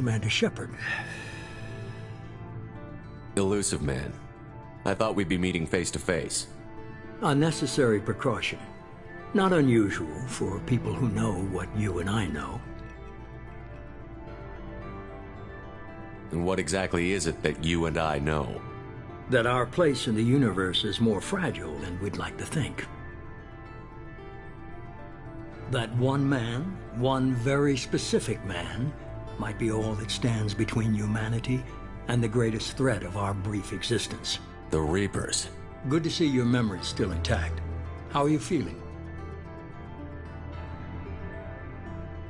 Commander Shepard. Illusive Man. I thought we'd be meeting face to face. Unnecessary precaution. Not unusual for people who know what you and I know. And what exactly is it that you and I know? That our place in the universe is more fragile than we'd like to think. That one man, one very specific man, might be all that stands between humanity and the greatest threat of our brief existence. The Reapers. Good to see your memory's still intact. How are you feeling?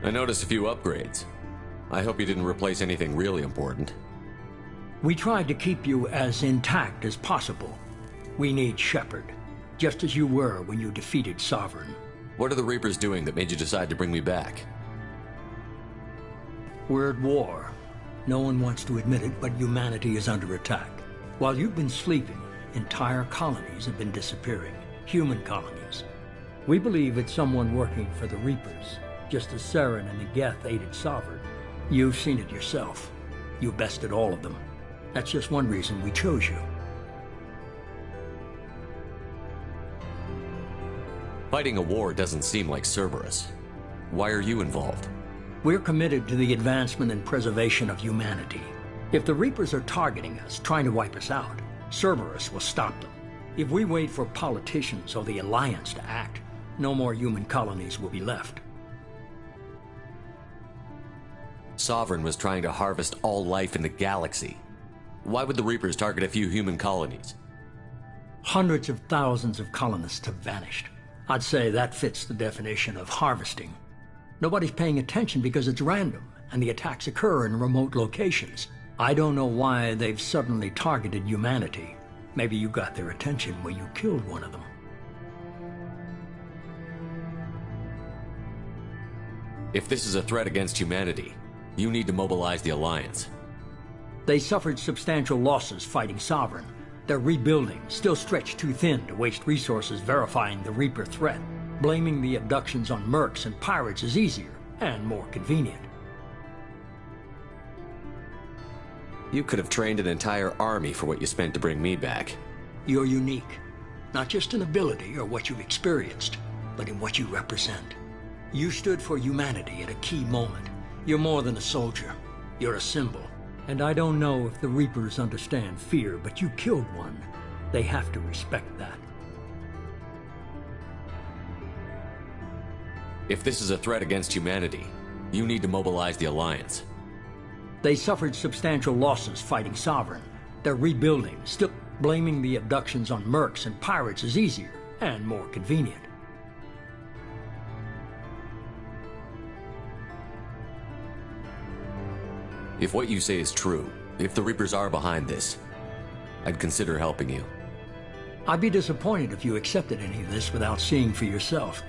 I noticed a few upgrades. I hope you didn't replace anything really important. We tried to keep you as intact as possible. We need Shepard, just as you were when you defeated Sovereign. What are the Reapers doing that made you decide to bring me back? We're at war. No one wants to admit it, but humanity is under attack. While you've been sleeping, entire colonies have been disappearing. Human colonies. We believe it's someone working for the Reapers, just as Saren and the Geth aided Sovereign. You've seen it yourself. You bested all of them. That's just one reason we chose you. Fighting a war doesn't seem like Cerberus. Why are you involved? We're committed to the advancement and preservation of humanity. If the Reapers are targeting us, trying to wipe us out, Cerberus will stop them. If we wait for politicians or the Alliance to act, no more human colonies will be left. Sovereign was trying to harvest all life in the galaxy. Why would the Reapers target a few human colonies? Hundreds of thousands of colonists have vanished. I'd say that fits the definition of harvesting. Nobody's paying attention because it's random, and the attacks occur in remote locations. I don't know why they've suddenly targeted humanity. Maybe you got their attention when you killed one of them. If this is a threat against humanity, you need to mobilize the Alliance. They suffered substantial losses fighting Sovereign. They're rebuilding, still stretched too thin to waste resources verifying the Reaper threat. Blaming the abductions on mercs and pirates is easier and more convenient. You could have trained an entire army for what you spent to bring me back. You're unique, not just in ability or what you've experienced, but in what you represent. You stood for humanity at a key moment. You're more than a soldier. You're a symbol. And I don't know if the Reapers understand fear, but you killed one. They have to respect that. If this is a threat against humanity, you need to mobilize the Alliance. They suffered substantial losses fighting Sovereign. They're rebuilding, still blaming the abductions on mercs and pirates is easier and more convenient. If what you say is true, if the Reapers are behind this, I'd consider helping you. I'd be disappointed if you accepted any of this without seeing for yourself.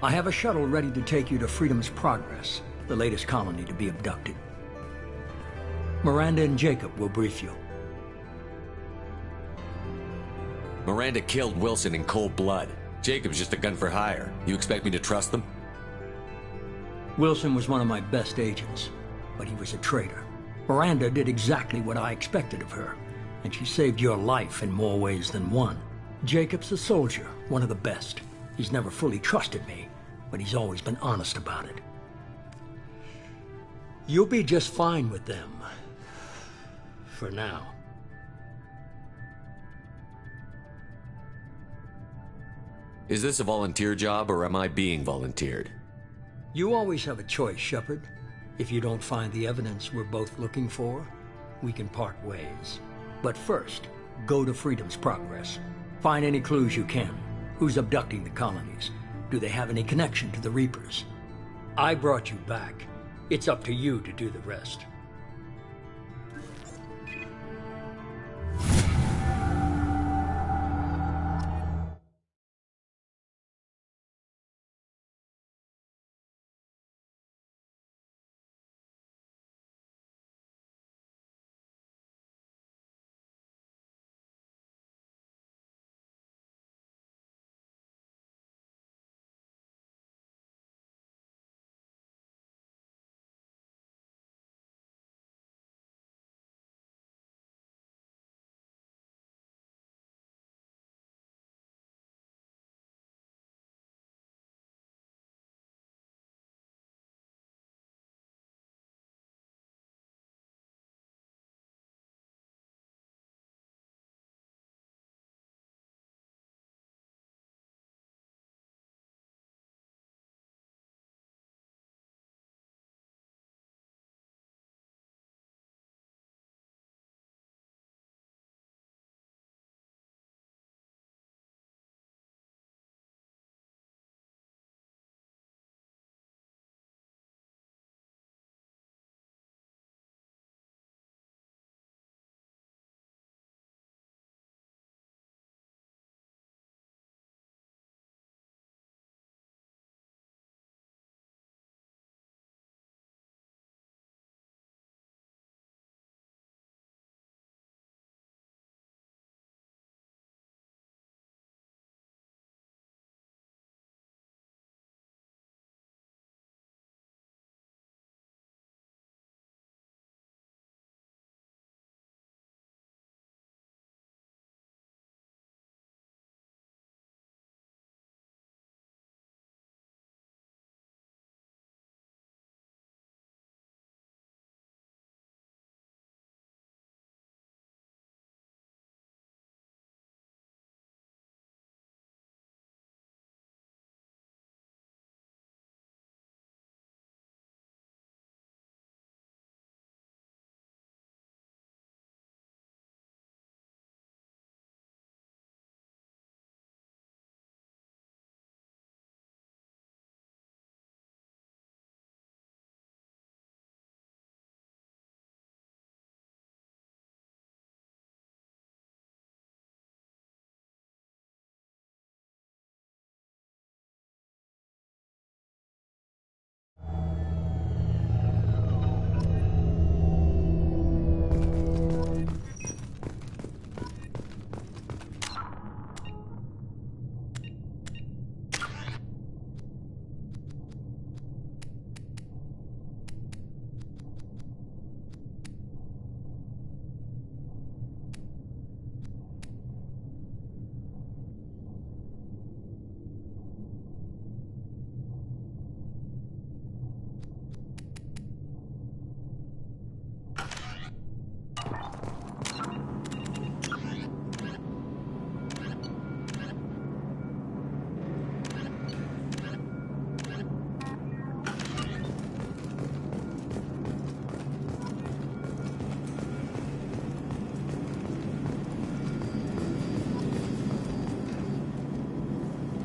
I have a shuttle ready to take you to Freedom's Progress, the latest colony to be abducted. Miranda and Jacob will brief you. Miranda killed Wilson in cold blood. Jacob's just a gun for hire. You expect me to trust them? Wilson was one of my best agents, but he was a traitor. Miranda did exactly what I expected of her, and she saved your life in more ways than one. Jacob's a soldier, one of the best. He's never fully trusted me, but he's always been honest about it. You'll be just fine with them. For now. Is this a volunteer job, or am I being volunteered? You always have a choice, Shepard. If you don't find the evidence we're both looking for, we can part ways. But first, go to Freedom's Progress. Find any clues you can. Who's abducting the colonies? Do they have any connection to the Reapers? I brought you back. It's up to you to do the rest.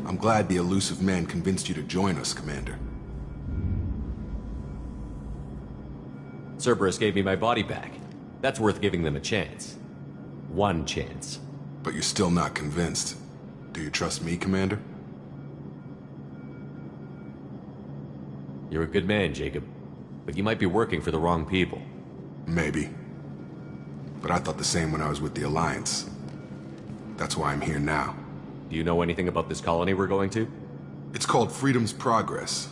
I'm glad the elusive man convinced you to join us, Commander. Cerberus gave me my body back. That's worth giving them a chance. One chance. But you're still not convinced. Do you trust me, Commander? You're a good man, Jacob. But you might be working for the wrong people. Maybe. But I thought the same when I was with the Alliance. That's why I'm here now. Do you know anything about this colony we're going to? It's called Freedom's Progress.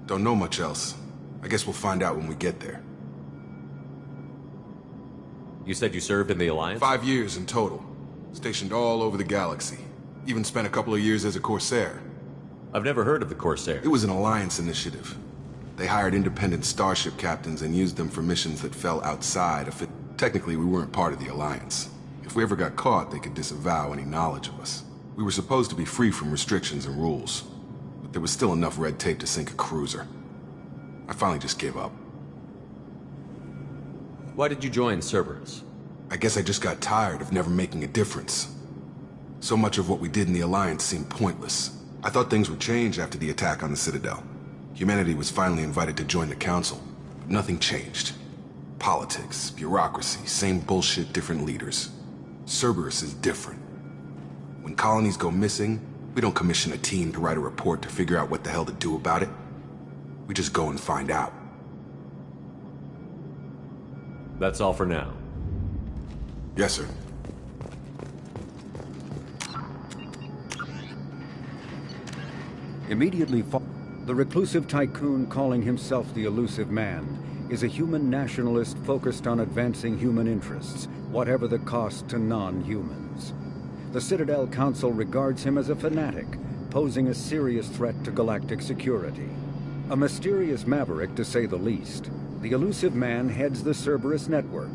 Don't know much else. I guess we'll find out when we get there. You said you served in the Alliance? 5 years in total. Stationed all over the galaxy. Even spent a couple of years as a Corsair. I've never heard of the Corsair. It was an Alliance initiative. They hired independent starship captains and used them for missions that fell outside of it. Technically, we weren't part of the Alliance. If we ever got caught, they could disavow any knowledge of us. We were supposed to be free from restrictions and rules, but there was still enough red tape to sink a cruiser. I finally just gave up. Why did you join Cerberus? I guess I just got tired of never making a difference. So much of what we did in the Alliance seemed pointless. I thought things would change after the attack on the Citadel. Humanity was finally invited to join the Council, but nothing changed. Politics, bureaucracy, same bullshit, different leaders. Cerberus is different. When colonies go missing, we don't commission a team to write a report to figure out what the hell to do about it. We just go and find out. That's all for now. Yes, sir. Immediately the reclusive tycoon calling himself the Elusive Man is a human nationalist focused on advancing human interests, whatever the cost to non-humans. The Citadel Council regards him as a fanatic, posing a serious threat to galactic security. A mysterious maverick, to say the least, the Elusive Man heads the Cerberus network.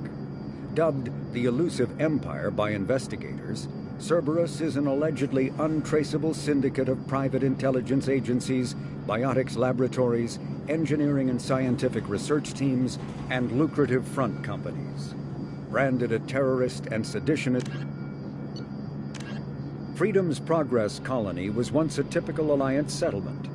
Dubbed the Elusive Empire by investigators, Cerberus is an allegedly untraceable syndicate of private intelligence agencies, biotics laboratories, engineering and scientific research teams, and lucrative front companies. Branded a terrorist and seditionist, Freedom's Progress colony was once a typical Alliance settlement,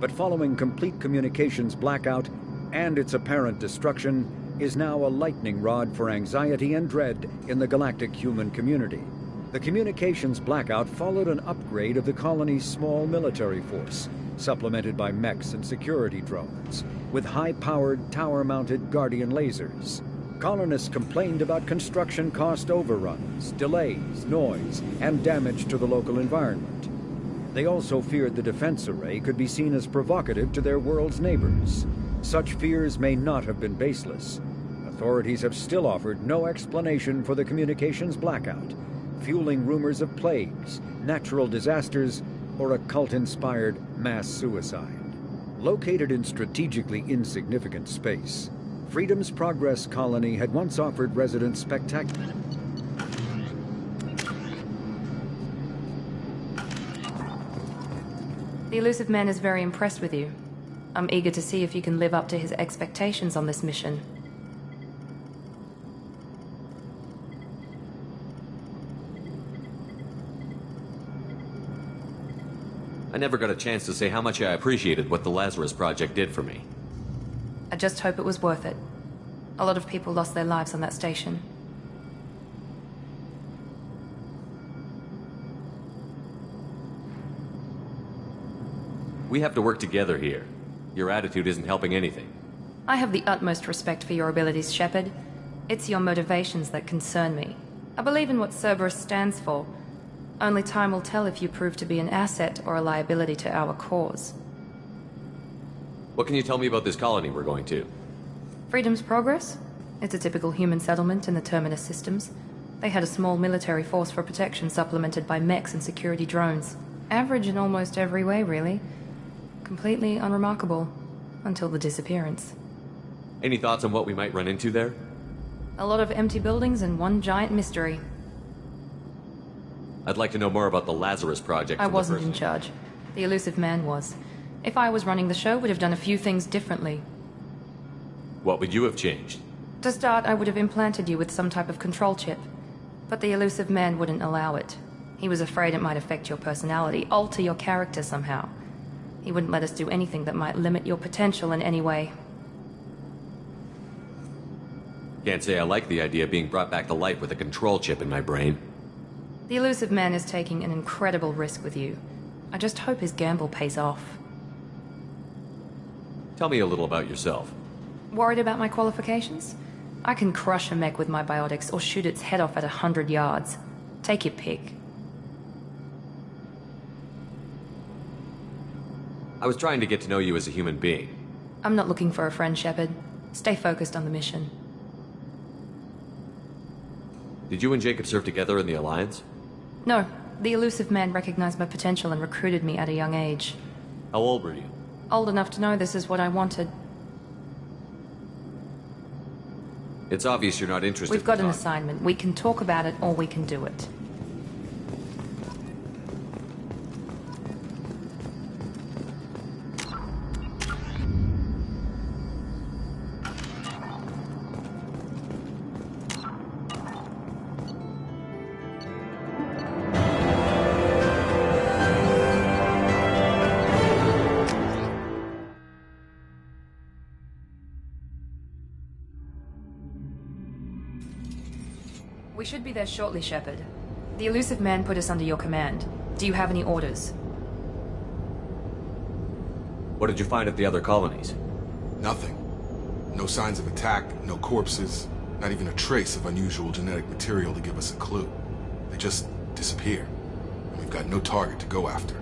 but following complete communications blackout and its apparent destruction, is now a lightning rod for anxiety and dread in the galactic human community. The communications blackout followed an upgrade of the colony's small military force, supplemented by mechs and security drones, with high-powered, tower-mounted Guardian lasers. Colonists complained about construction cost overruns, delays, noise, and damage to the local environment. They also feared the defense array could be seen as provocative to their world's neighbors. Such fears may not have been baseless. Authorities have still offered no explanation for the communications blackout, fueling rumors of plagues, natural disasters, or a cult-inspired mass suicide. Located in strategically insignificant space, Freedom's Progress colony had once offered residents spectacular... The Elusive Man is very impressed with you. I'm eager to see if you can live up to his expectations on this mission. I never got a chance to say how much I appreciated what the Lazarus Project did for me. I just hope it was worth it. A lot of people lost their lives on that station. We have to work together here. Your attitude isn't helping anything. I have the utmost respect for your abilities, Shepard. It's your motivations that concern me. I believe in what Cerberus stands for. Only time will tell if you prove to be an asset or a liability to our cause. What can you tell me about this colony we're going to? Freedom's Progress? It's a typical human settlement in the Terminus systems. They had a small military force for protection supplemented by mechs and security drones. Average in almost every way, really. Completely unremarkable. Until the disappearance. Any thoughts on what we might run into there? A lot of empty buildings and one giant mystery. I'd like to know more about the Lazarus Project. I wasn't in charge. The Elusive Man was. If I was running the show, would have done a few things differently. What would you have changed? To start, I would have implanted you with some type of control chip. But the Elusive Man wouldn't allow it. He was afraid it might affect your personality, alter your character somehow. He wouldn't let us do anything that might limit your potential in any way. Can't say I like the idea of being brought back to life with a control chip in my brain. The Illusive Man is taking an incredible risk with you. I just hope his gamble pays off. Tell me a little about yourself. Worried about my qualifications? I can crush a mech with my biotics or shoot its head off at 100 yards. Take your pick. I was trying to get to know you as a human being. I'm not looking for a friend, Shepard. Stay focused on the mission. Did you and Jacob serve together in the Alliance? No. The Illusive Man recognized my potential and recruited me at a young age. How old were you? Old enough to know this is what I wanted. It's obvious you're not interested. We've got an assignment. We can talk about it or we can do it. We should be there shortly, Shepard. The Illusive Man put us under your command. Do you have any orders? What did you find at the other colonies? Nothing. No signs of attack, no corpses, not even a trace of unusual genetic material to give us a clue. They just disappear. And we've got no target to go after.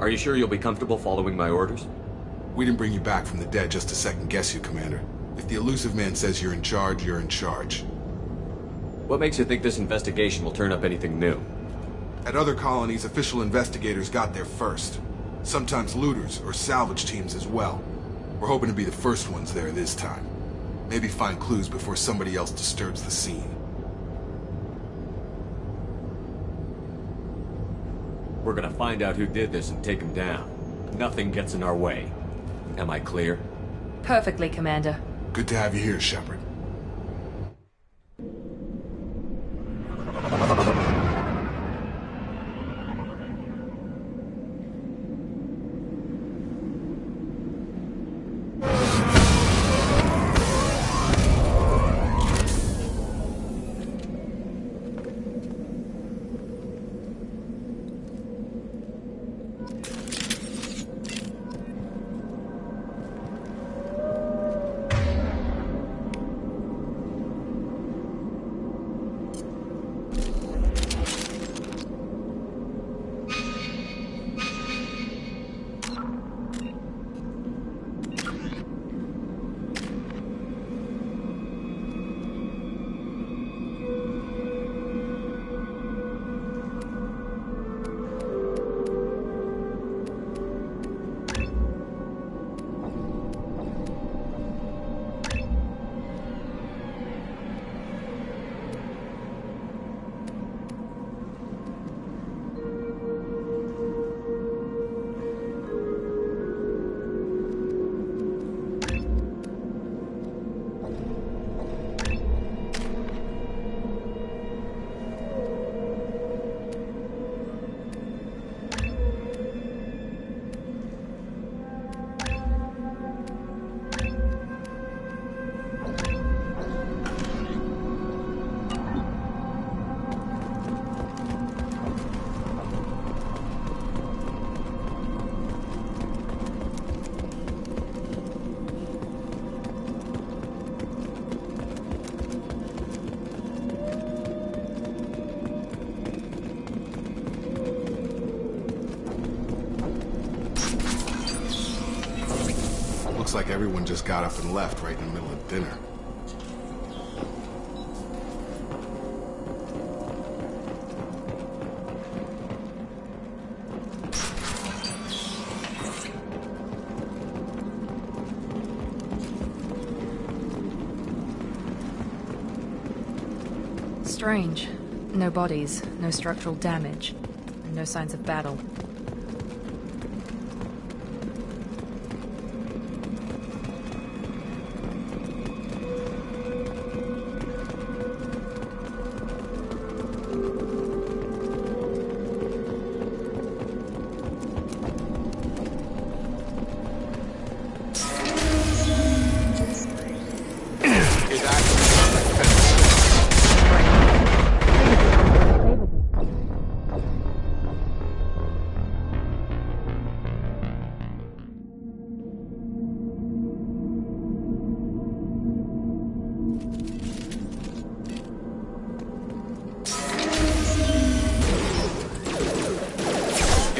Are you sure you'll be comfortable following my orders? We didn't bring you back from the dead just to second guess you, Commander. If the Illusive Man says you're in charge, you're in charge. What makes you think this investigation will turn up anything new? At other colonies, official investigators got there first. Sometimes looters or salvage teams as well. We're hoping to be the first ones there this time. Maybe find clues before somebody else disturbs the scene. We're gonna find out who did this and take him down. Nothing gets in our way. Am I clear? Perfectly, Commander. Good to have you here, Shepard. Looks like everyone just got up and left right in the middle of dinner. Strange. No bodies, no structural damage, and no signs of battle.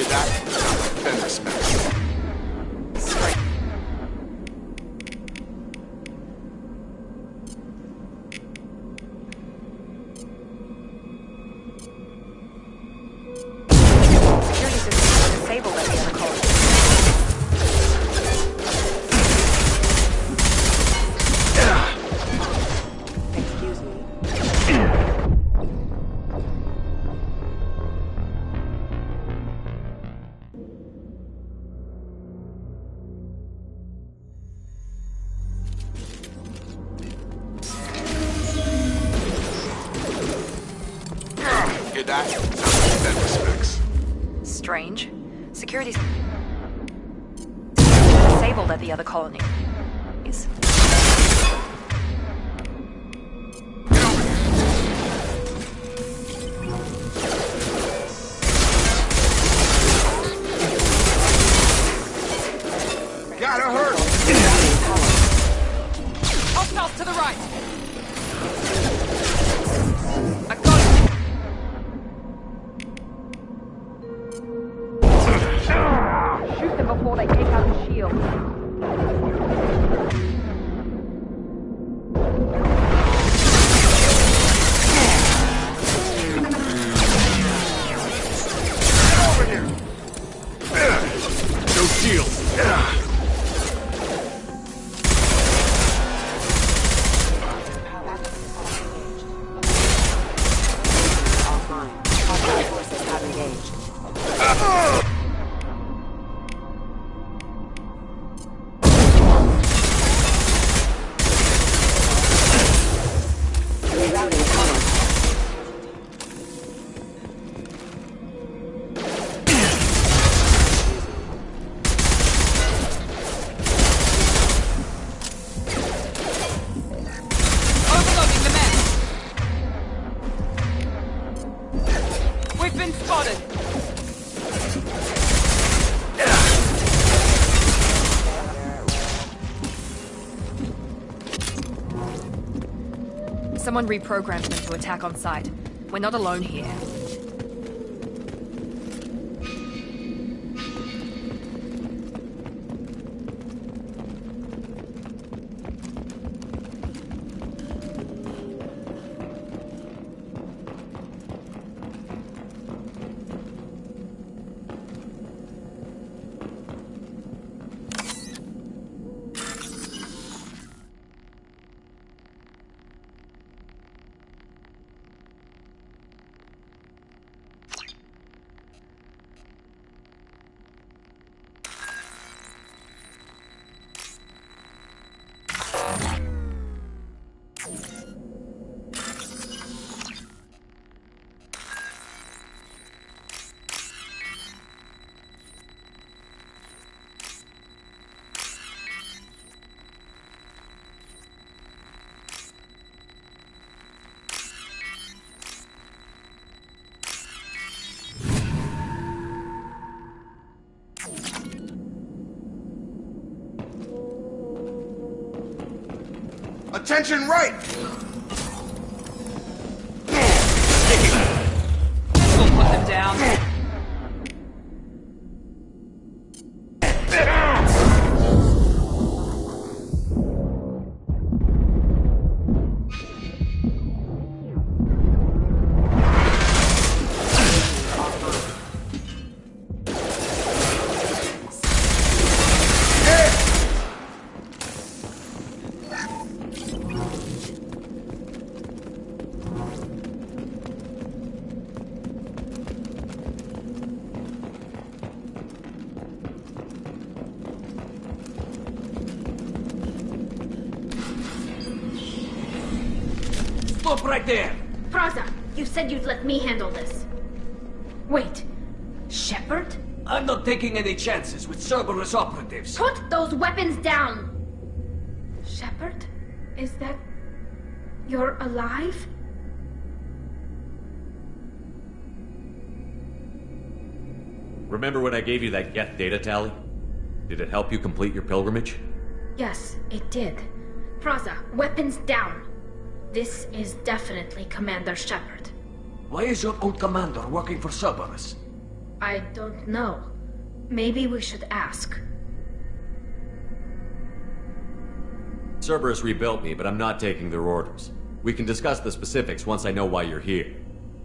That sounds like Fender specs. Security systems are disabled at the other colony. Excuse me. Hear that? Sounds like Fender specs. Strange. Security disabled at the other colony. Gotta hurt! Hostiles to the right! I got it! Shoot them before they take out the shield. Get over here! No shield. Offline. Hostile forces have engaged. Rerouting tunnel. Overloading the men! We've been spotted! Someone reprogrammed them to attack on sight. We're not alone here. Attention right! We'll put them down. Stop right there! Praza, you said you'd let me handle this. Wait, Shepard? I'm not taking any chances with Cerberus operatives. Put those weapons down! Shepard? Is that... you're alive? Remember when I gave you that Geth data tally? Did it help you complete your pilgrimage? Yes, it did. Praza, weapons down. This is definitely Commander Shepard. Why is your old commander working for Cerberus? I don't know. Maybe we should ask. Cerberus rebuilt me, but I'm not taking their orders. We can discuss the specifics once I know why you're here.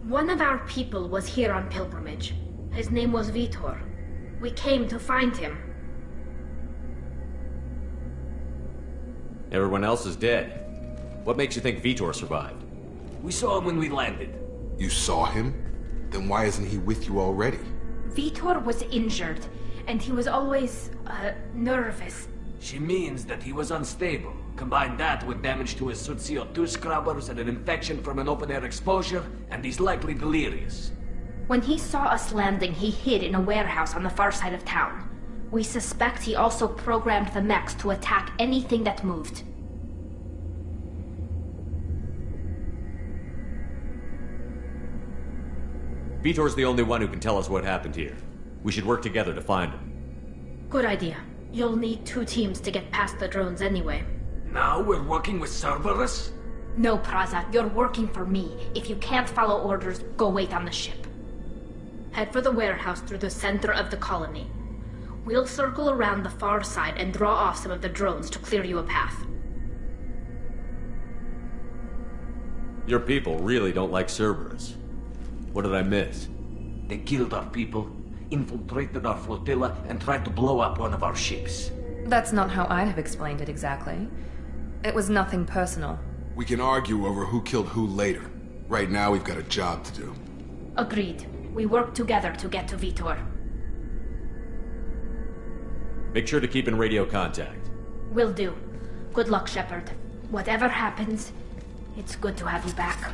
One of our people was here on pilgrimage. His name was Vitor. We came to find him. Everyone else is dead. What makes you think Vitor survived? We saw him when we landed. You saw him? Then why isn't he with you already? Vitor was injured, and he was always, nervous. She means that he was unstable. Combine that with damage to his suit CO2 scrubbers and an infection from an open-air exposure, and he's likely delirious. When he saw us landing, he hid in a warehouse on the far side of town. We suspect he also programmed the mechs to attack anything that moved. Vitor's the only one who can tell us what happened here. We should work together to find him. Good idea. You'll need 2 teams to get past the drones anyway. Now we're working with Cerberus? No, Praza, you're working for me. If you can't follow orders, go wait on the ship. Head for the warehouse through the center of the colony. We'll circle around the far side and draw off some of the drones to clear you a path. Your people really don't like Cerberus. What did I miss? They killed our people, infiltrated our flotilla, and tried to blow up one of our ships. That's not how I'd have explained it exactly. It was nothing personal. We can argue over who killed who later. Right now, we've got a job to do. Agreed. We work together to get to Vitor. Make sure to keep in radio contact. Will do. Good luck, Shepard. Whatever happens, it's good to have you back.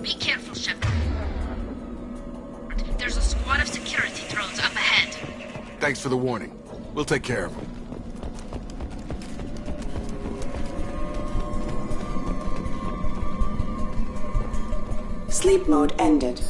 Be careful, Shepard. There's a squad of security drones up ahead. Thanks for the warning. We'll take care of them. Sleep mode ended.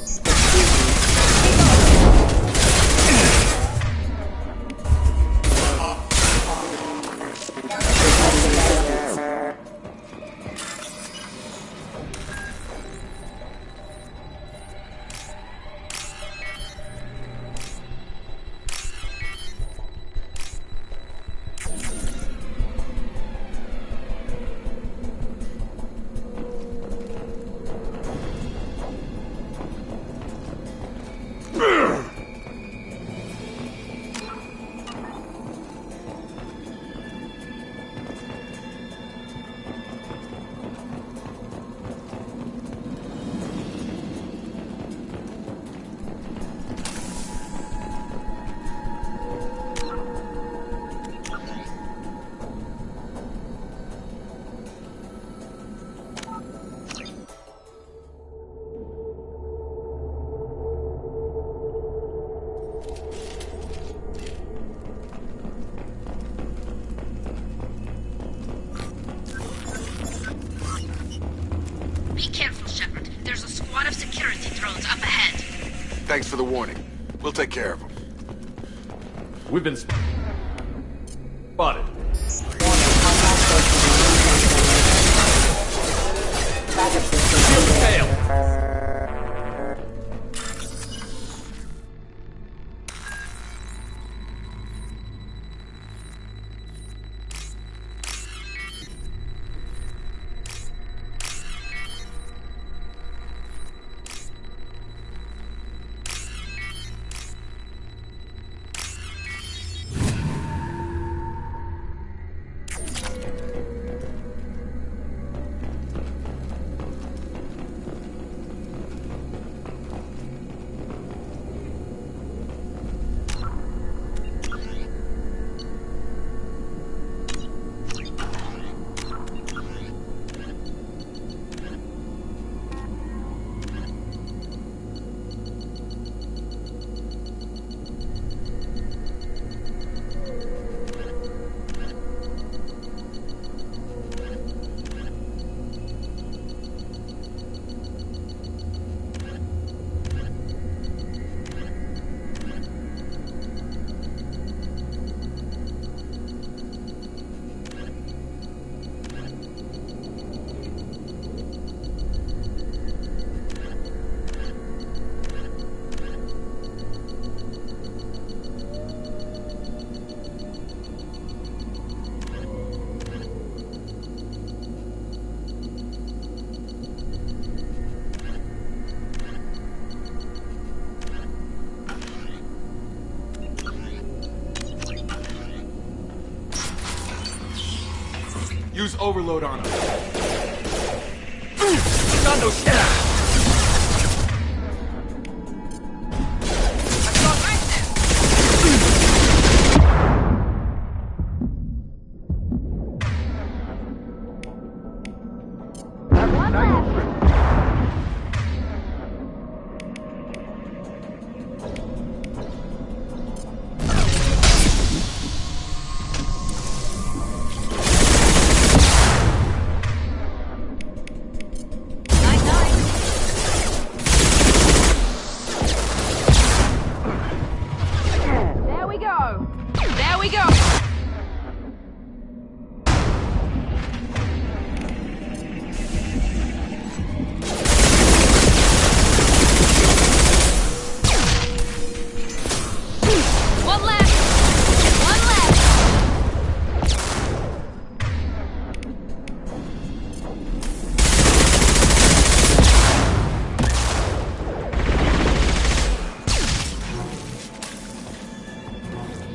Be careful, Shepard. There's a squad of security drones up ahead. Thanks for the warning. We'll take care of them. We've been spotted. Shield failed. Use overload on him. Got no shit.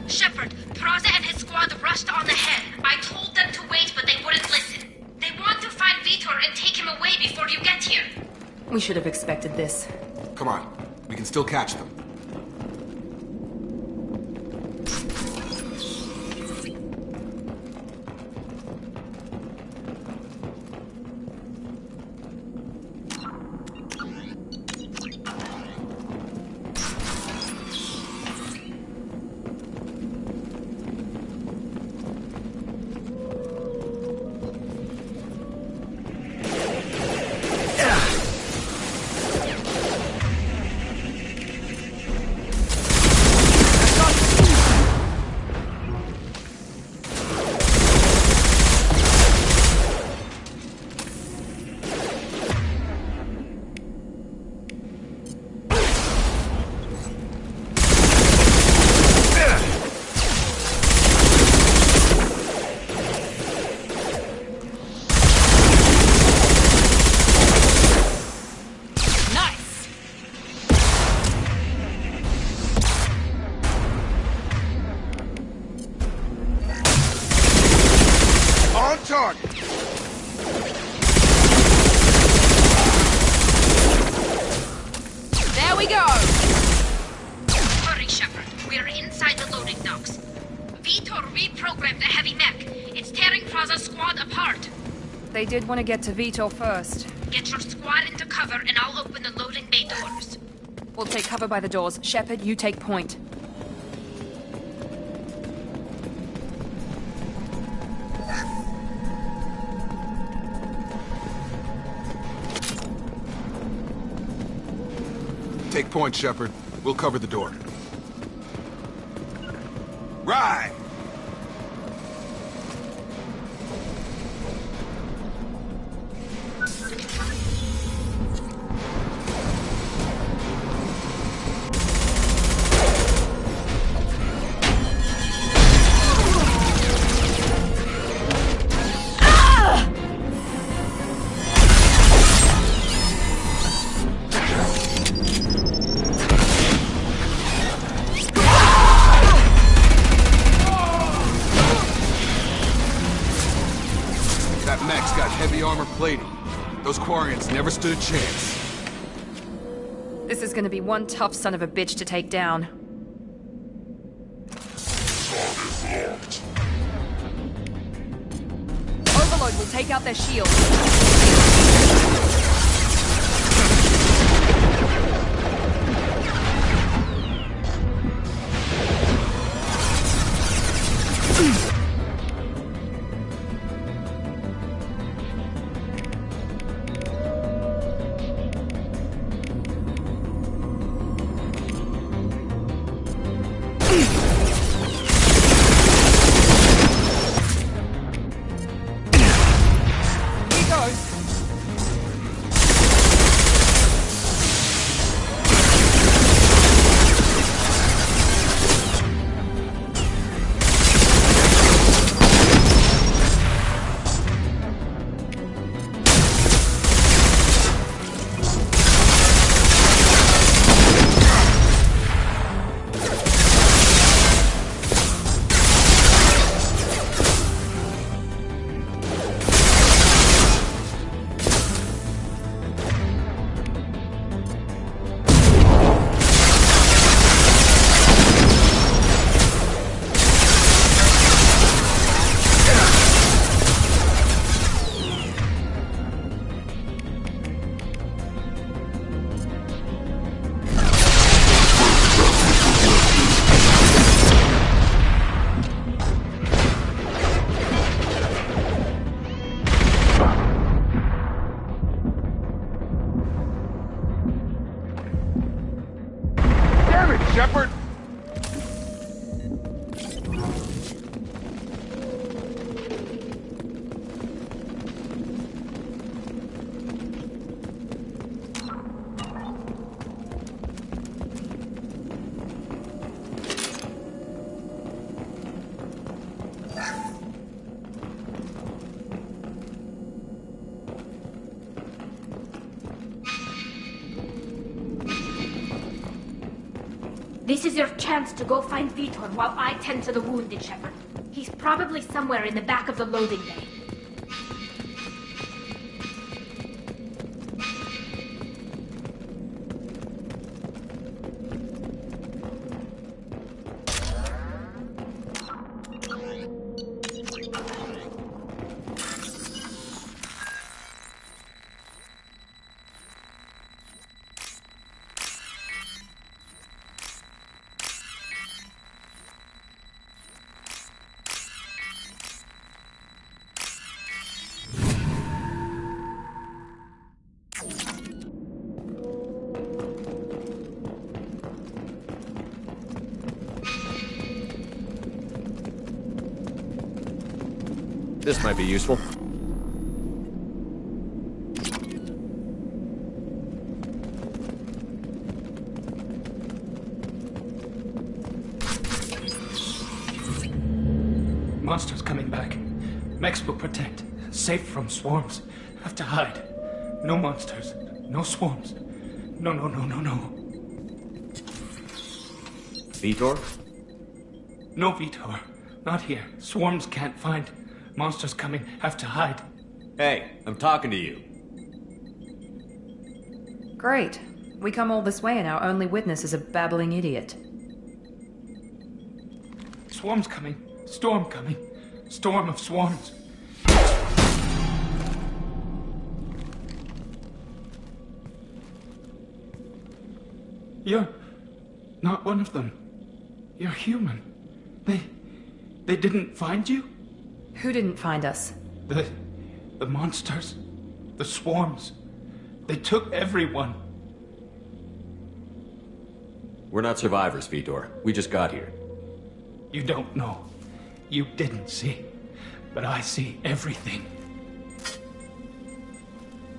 Shepard, Praza and his squad rushed on ahead. I told them to wait, but they wouldn't listen. They want to find Vitor and take him away before you get here. We should have expected this. Come on. We can still catch them. Target. There we go! Hurry, Shepard. We're inside the loading docks. Vitor reprogrammed the heavy mech. It's tearing Praza's squad apart. They did want to get to Vitor first. Get your squad into cover and I'll open the loading bay doors. We'll take cover by the doors. Shepard, you take point. Take point, Shepard. We'll cover the door. Ride! That mech's got heavy armor plating. Those Quarians never stood a chance. This is gonna be one tough son of a bitch to take down. Overload will take out their shield. Shepard! This is your chance to go find Vitor while I tend to the wounded, Shepard. He's probably somewhere in the back of the loading bay. This might be useful. Monsters coming back. Mechs will protect. Safe from swarms. Have to hide. No monsters. No swarms. No. Vitor? No Vitor. Not here. Swarms can't find. Monsters coming. Have to hide. Hey, I'm talking to you. Great. We come all this way and our only witness is a babbling idiot. Swarms coming. Storm coming. Storm of swarms. You're not one of them. You're human. They didn't find you? Who didn't find us? The monsters. The swarms. They took everyone. We're not survivors, Vitor. We just got here. You don't know. You didn't see. But I see everything.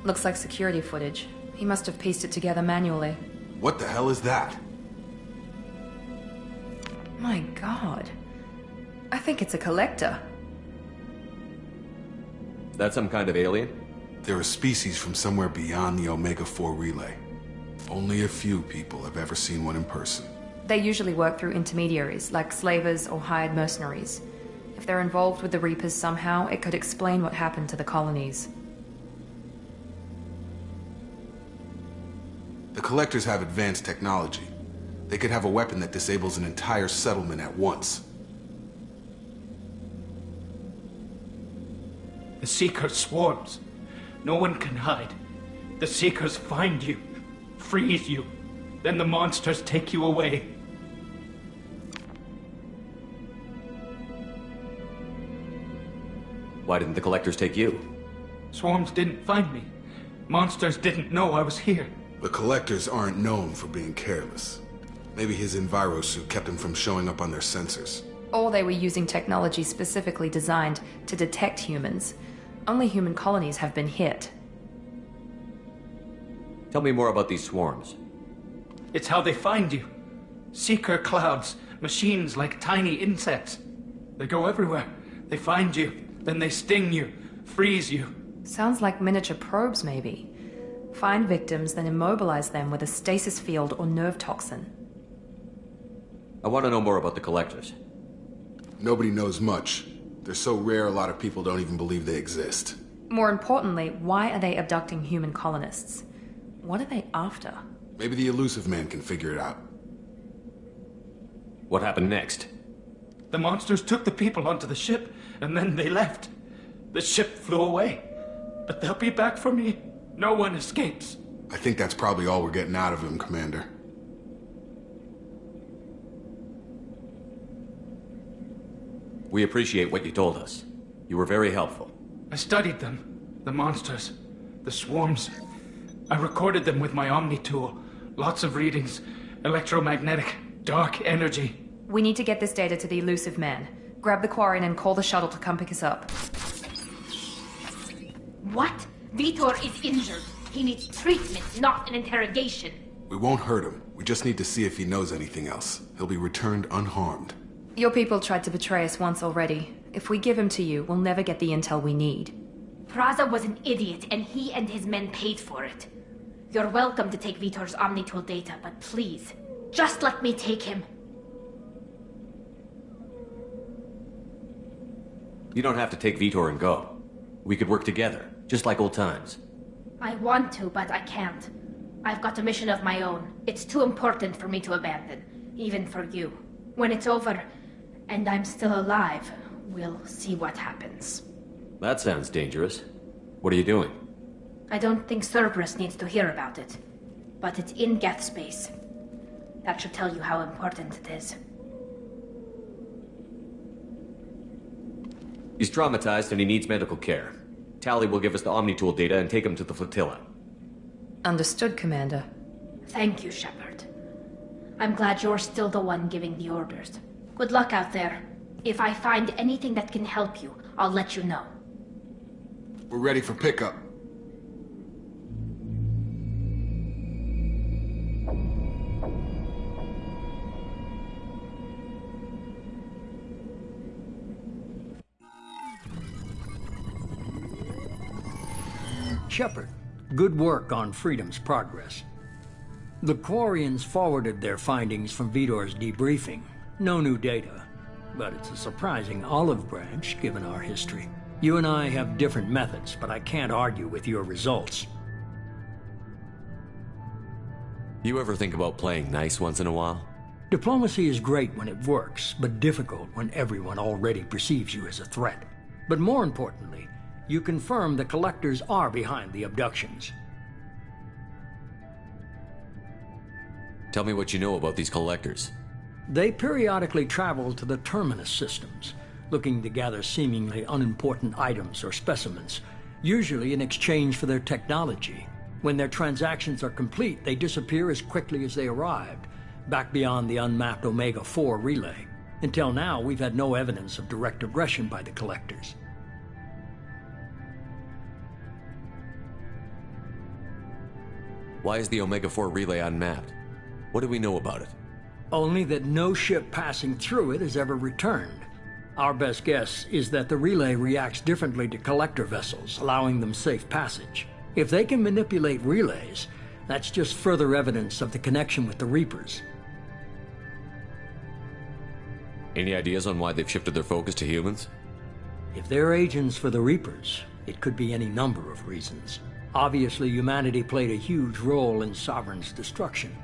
Looks like security footage. He must have pieced it together manually. What the hell is that? My god. I think it's a collector. That some kind of alien? They're a species from somewhere beyond the Omega-4 relay. Only a few people have ever seen one in person. They usually work through intermediaries, like slavers or hired mercenaries. If they're involved with the Reapers somehow, it could explain what happened to the colonies. The Collectors have advanced technology. They could have a weapon that disables an entire settlement at once. The Seeker swarms. No one can hide. The Seekers find you, freeze you, then the monsters take you away. Why didn't the Collectors take you? Swarms didn't find me. Monsters didn't know I was here. The Collectors aren't known for being careless. Maybe his envirosuit kept him from showing up on their sensors. Or they were using technology specifically designed to detect humans. Only human colonies have been hit. Tell me more about these swarms. It's how they find you. Seeker clouds, machines like tiny insects. They go everywhere. They find you, then they sting you, freeze you. Sounds like miniature probes, maybe. Find victims, then immobilize them with a stasis field or nerve toxin. I want to know more about the Collectors. Nobody knows much. They're so rare a lot of people don't even believe they exist. More importantly, why are they abducting human colonists? What are they after? Maybe the Elusive Man can figure it out. What happened next? The monsters took the people onto the ship, and then they left. The ship flew away. But they'll be back for me. No one escapes. I think that's probably all we're getting out of him, Commander. We appreciate what you told us. You were very helpful. I studied them. The monsters. The swarms. I recorded them with my Omni tool. Lots of readings. Electromagnetic. Dark energy. We need to get this data to the Elusive Man. Grab the Quarian and call the shuttle to come pick us up. What? Vitor is injured. He needs treatment, not an interrogation. We won't hurt him. We just need to see if he knows anything else. He'll be returned unharmed. Your people tried to betray us once already. If we give him to you, we'll never get the intel we need. Praza was an idiot, and he and his men paid for it. You're welcome to take Vitor's Omnitool data, but please, just let me take him. You don't have to take Vitor and go. We could work together, just like old times. I want to, but I can't. I've got a mission of my own. It's too important for me to abandon, even for you. When it's over, and I'm still alive, we'll see what happens. That sounds dangerous. What are you doing? I don't think Cerberus needs to hear about it. But it's in Geth space. That should tell you how important it is. He's traumatized and he needs medical care. Tali will give us the Omnitool data and take him to the flotilla. Understood, Commander. Thank you, Shepard. I'm glad you're still the one giving the orders. Good luck out there. If I find anything that can help you, I'll let you know. We're ready for pickup. Shepard, good work on Freedom's progress. The Quarians forwarded their findings from Vitor's debriefing. No new data, but it's a surprising olive branch given our history. You and I have different methods, but I can't argue with your results. You ever think about playing nice once in a while? Diplomacy is great when it works, but difficult when everyone already perceives you as a threat. But more importantly, you confirm the Collectors are behind the abductions. Tell me what you know about these Collectors. They periodically travel to the Terminus systems, looking to gather seemingly unimportant items or specimens, usually in exchange for their technology. When their transactions are complete, they disappear as quickly as they arrived, back beyond the unmapped Omega-4 relay. Until now, we've had no evidence of direct aggression by the Collectors. Why is the Omega-4 relay unmapped? What do we know about it? Only that no ship passing through it has ever returned. Our best guess is that the relay reacts differently to Collector vessels, allowing them safe passage. If they can manipulate relays, that's just further evidence of the connection with the Reapers. Any ideas on why they've shifted their focus to humans? If they're agents for the Reapers, it could be any number of reasons. Obviously, humanity played a huge role in Sovereign's destruction.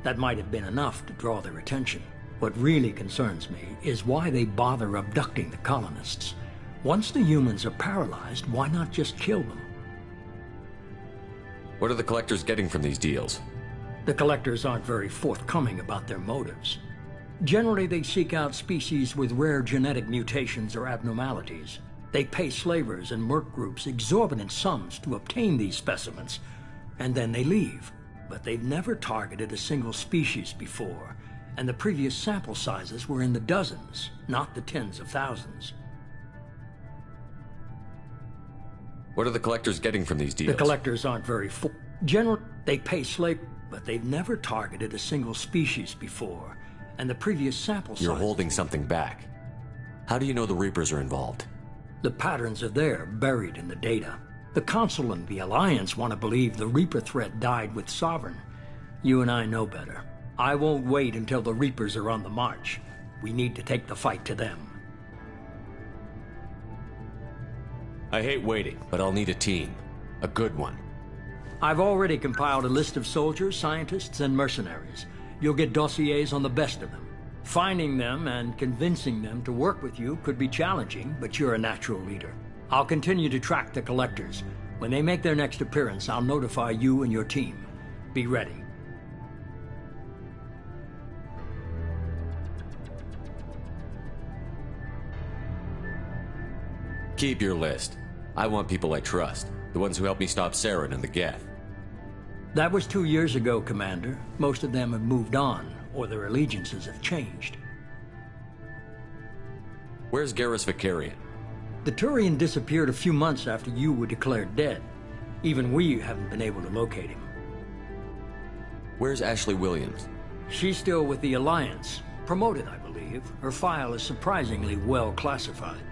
That might have been enough to draw their attention. What really concerns me is why they bother abducting the colonists. Once the humans are paralyzed, why not just kill them? What are the Collectors getting from these deals? The Collectors aren't very forthcoming about their motives. Generally, they seek out species with rare genetic mutations or abnormalities. They pay slavers and merc groups exorbitant sums to obtain these specimens, and then they leave. But they've never targeted a single species before, and the previous sample sizes were in the dozens, not the tens of thousands. What are the Collectors getting from these deals? The Collectors aren't very Generally, they pay slave, but they've never targeted a single species before, and the previous sample sizes... You're holding something back. How do you know the Reapers are involved? The patterns are there, buried in the data. The Council and the Alliance want to believe the Reaper threat died with Sovereign. You and I know better. I won't wait until the Reapers are on the march. We need to take the fight to them. I hate waiting, but I'll need a team. A good one. I've already compiled a list of soldiers, scientists, and mercenaries. You'll get dossiers on the best of them. Finding them and convincing them to work with you could be challenging, but you're a natural leader. I'll continue to track the Collectors. When they make their next appearance, I'll notify you and your team. Be ready. Keep your list. I want people I trust. The ones who helped me stop Saren and the Geth. That was 2 years ago, Commander. Most of them have moved on, or their allegiances have changed. Where's Garrus Vakarian? The Turian disappeared a few months after you were declared dead. Even we haven't been able to locate him. Where's Ashley Williams? She's still with the Alliance. Promoted, I believe. Her file is surprisingly well classified.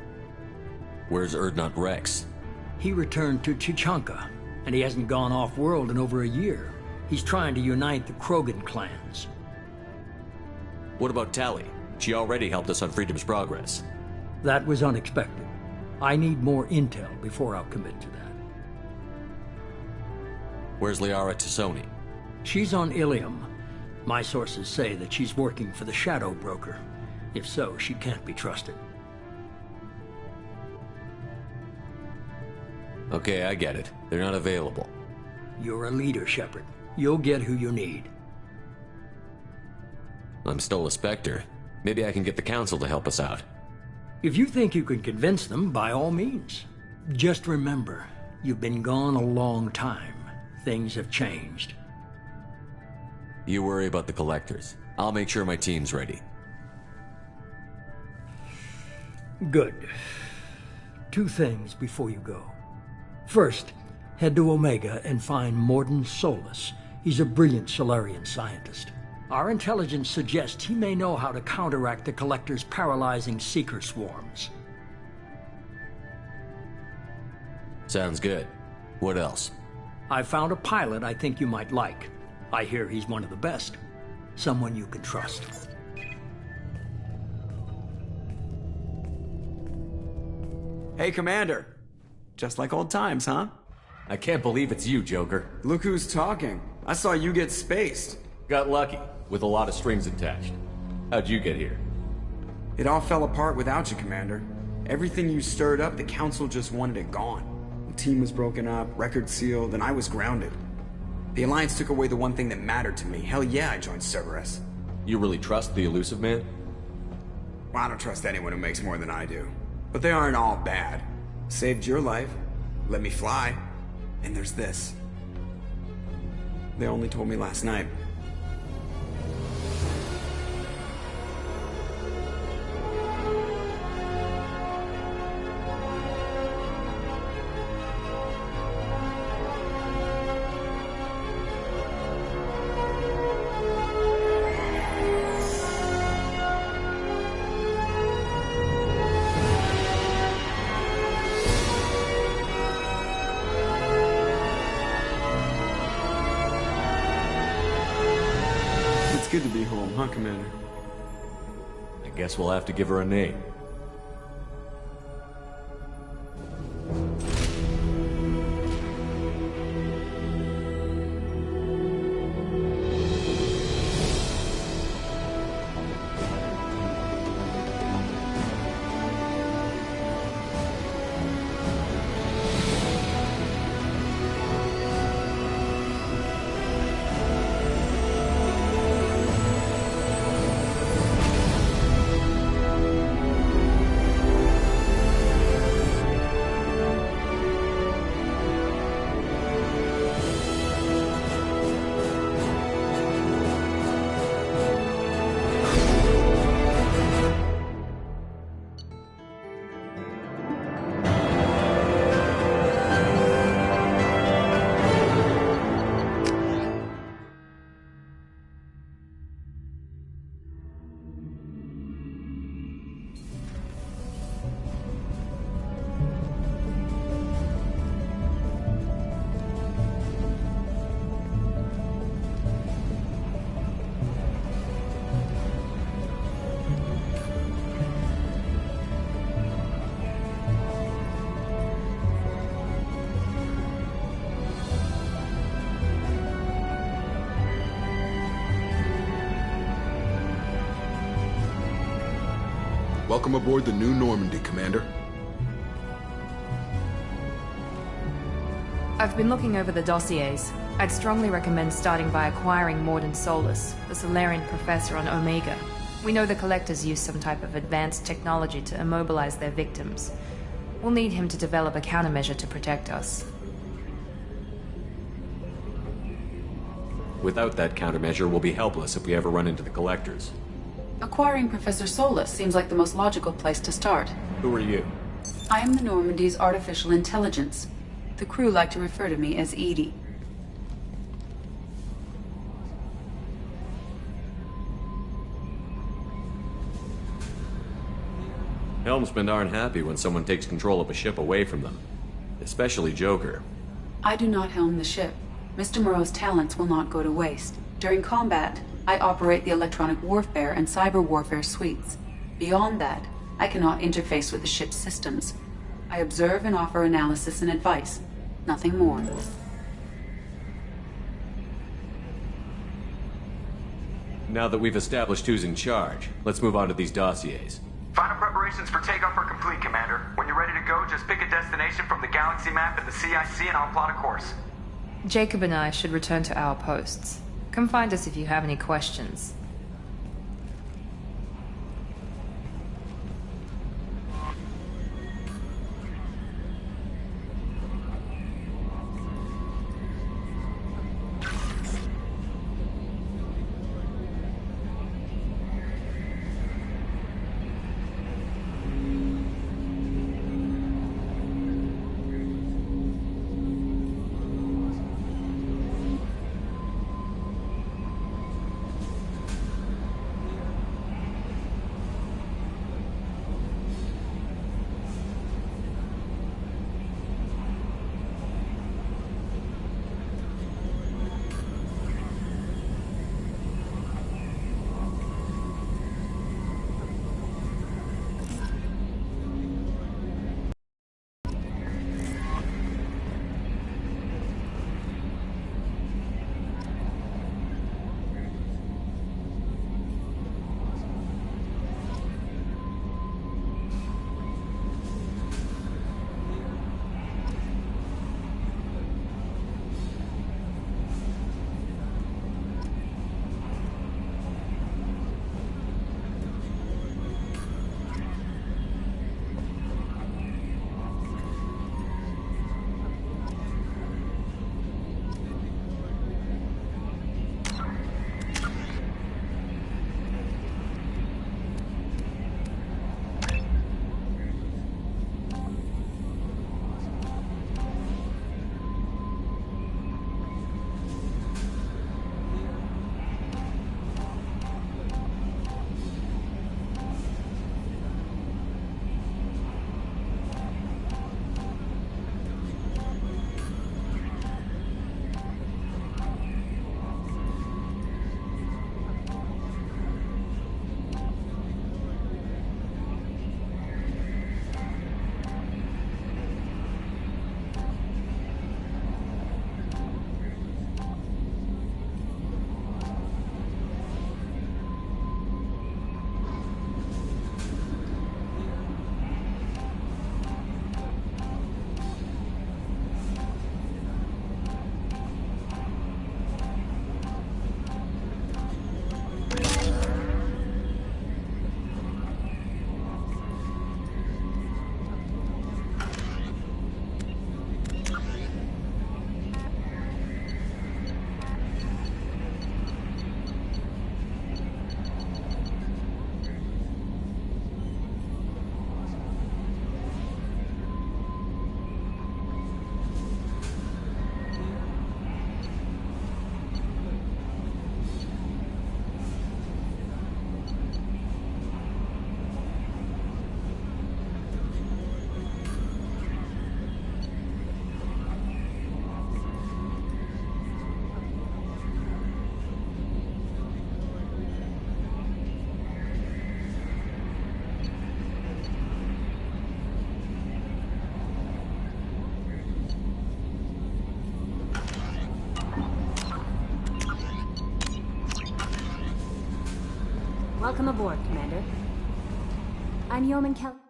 Where's Urdnot Rex? He returned to Chichanka, and he hasn't gone off-world in over a year. He's trying to unite the Krogan clans. What about Tali? She already helped us on Freedom's Progress. That was unexpected. I need more intel before I'll commit to that. Where's Liara Tassoni? She's on Ilium. My sources say that she's working for the Shadow Broker. If so, she can't be trusted. Okay, I get it. They're not available. You're a leader, Shepard. You'll get who you need. I'm still a Spectre. Maybe I can get the Council to help us out. If you think you can convince them, by all means. Just remember, you've been gone a long time. Things have changed. You worry about the Collectors. I'll make sure my team's ready. Good. 2 things before you go. First, head to Omega and find Mordin Solus. He's a brilliant Solarian scientist. Our intelligence suggests he may know how to counteract the Collector's paralyzing Seeker swarms. Sounds good. What else? I found a pilot I think you might like. I hear he's one of the best. Someone you can trust. Hey, Commander. Just like old times, huh? I can't believe it's you, Joker. Look who's talking. I saw you get spaced. Got lucky, with a lot of strings attached. How'd you get here? It all fell apart without you, Commander. Everything you stirred up, the Council just wanted it gone. The team was broken up, record sealed, and I was grounded. The Alliance took away the one thing that mattered to me. Hell yeah, I joined Cerberus. You really trust the Illusive Man? Well, I don't trust anyone who makes more than I do. But they aren't all bad. Saved your life, let me fly, and there's this. They only told me last night. Commander. I guess we'll have to give her a name. Welcome aboard the New Normandy, Commander. I've been looking over the dossiers. I'd strongly recommend starting by acquiring Mordin Solus, the Solarian professor on Omega. We know the Collectors use some type of advanced technology to immobilize their victims. We'll need him to develop a countermeasure to protect us. Without that countermeasure, we'll be helpless if we ever run into the Collectors. Acquiring Professor Solus seems like the most logical place to start. Who are you? I am the Normandy's artificial intelligence. The crew like to refer to me as Edie. Helmsmen aren't happy when someone takes control of a ship away from them. Especially Joker. I do not helm the ship. Mr. Moreau's talents will not go to waste. During combat, I operate the electronic warfare and cyber warfare suites. Beyond that, I cannot interface with the ship's systems. I observe and offer analysis and advice. Nothing more. Now that we've established who's in charge, let's move on to these dossiers. Final preparations for takeoff are complete, Commander. When you're ready to go, just pick a destination from the galaxy map and the CIC and I'll plot a course. Jacob and I should return to our posts. Come find us if you have any questions. Welcome aboard, Commander. I'm Yeoman Kel...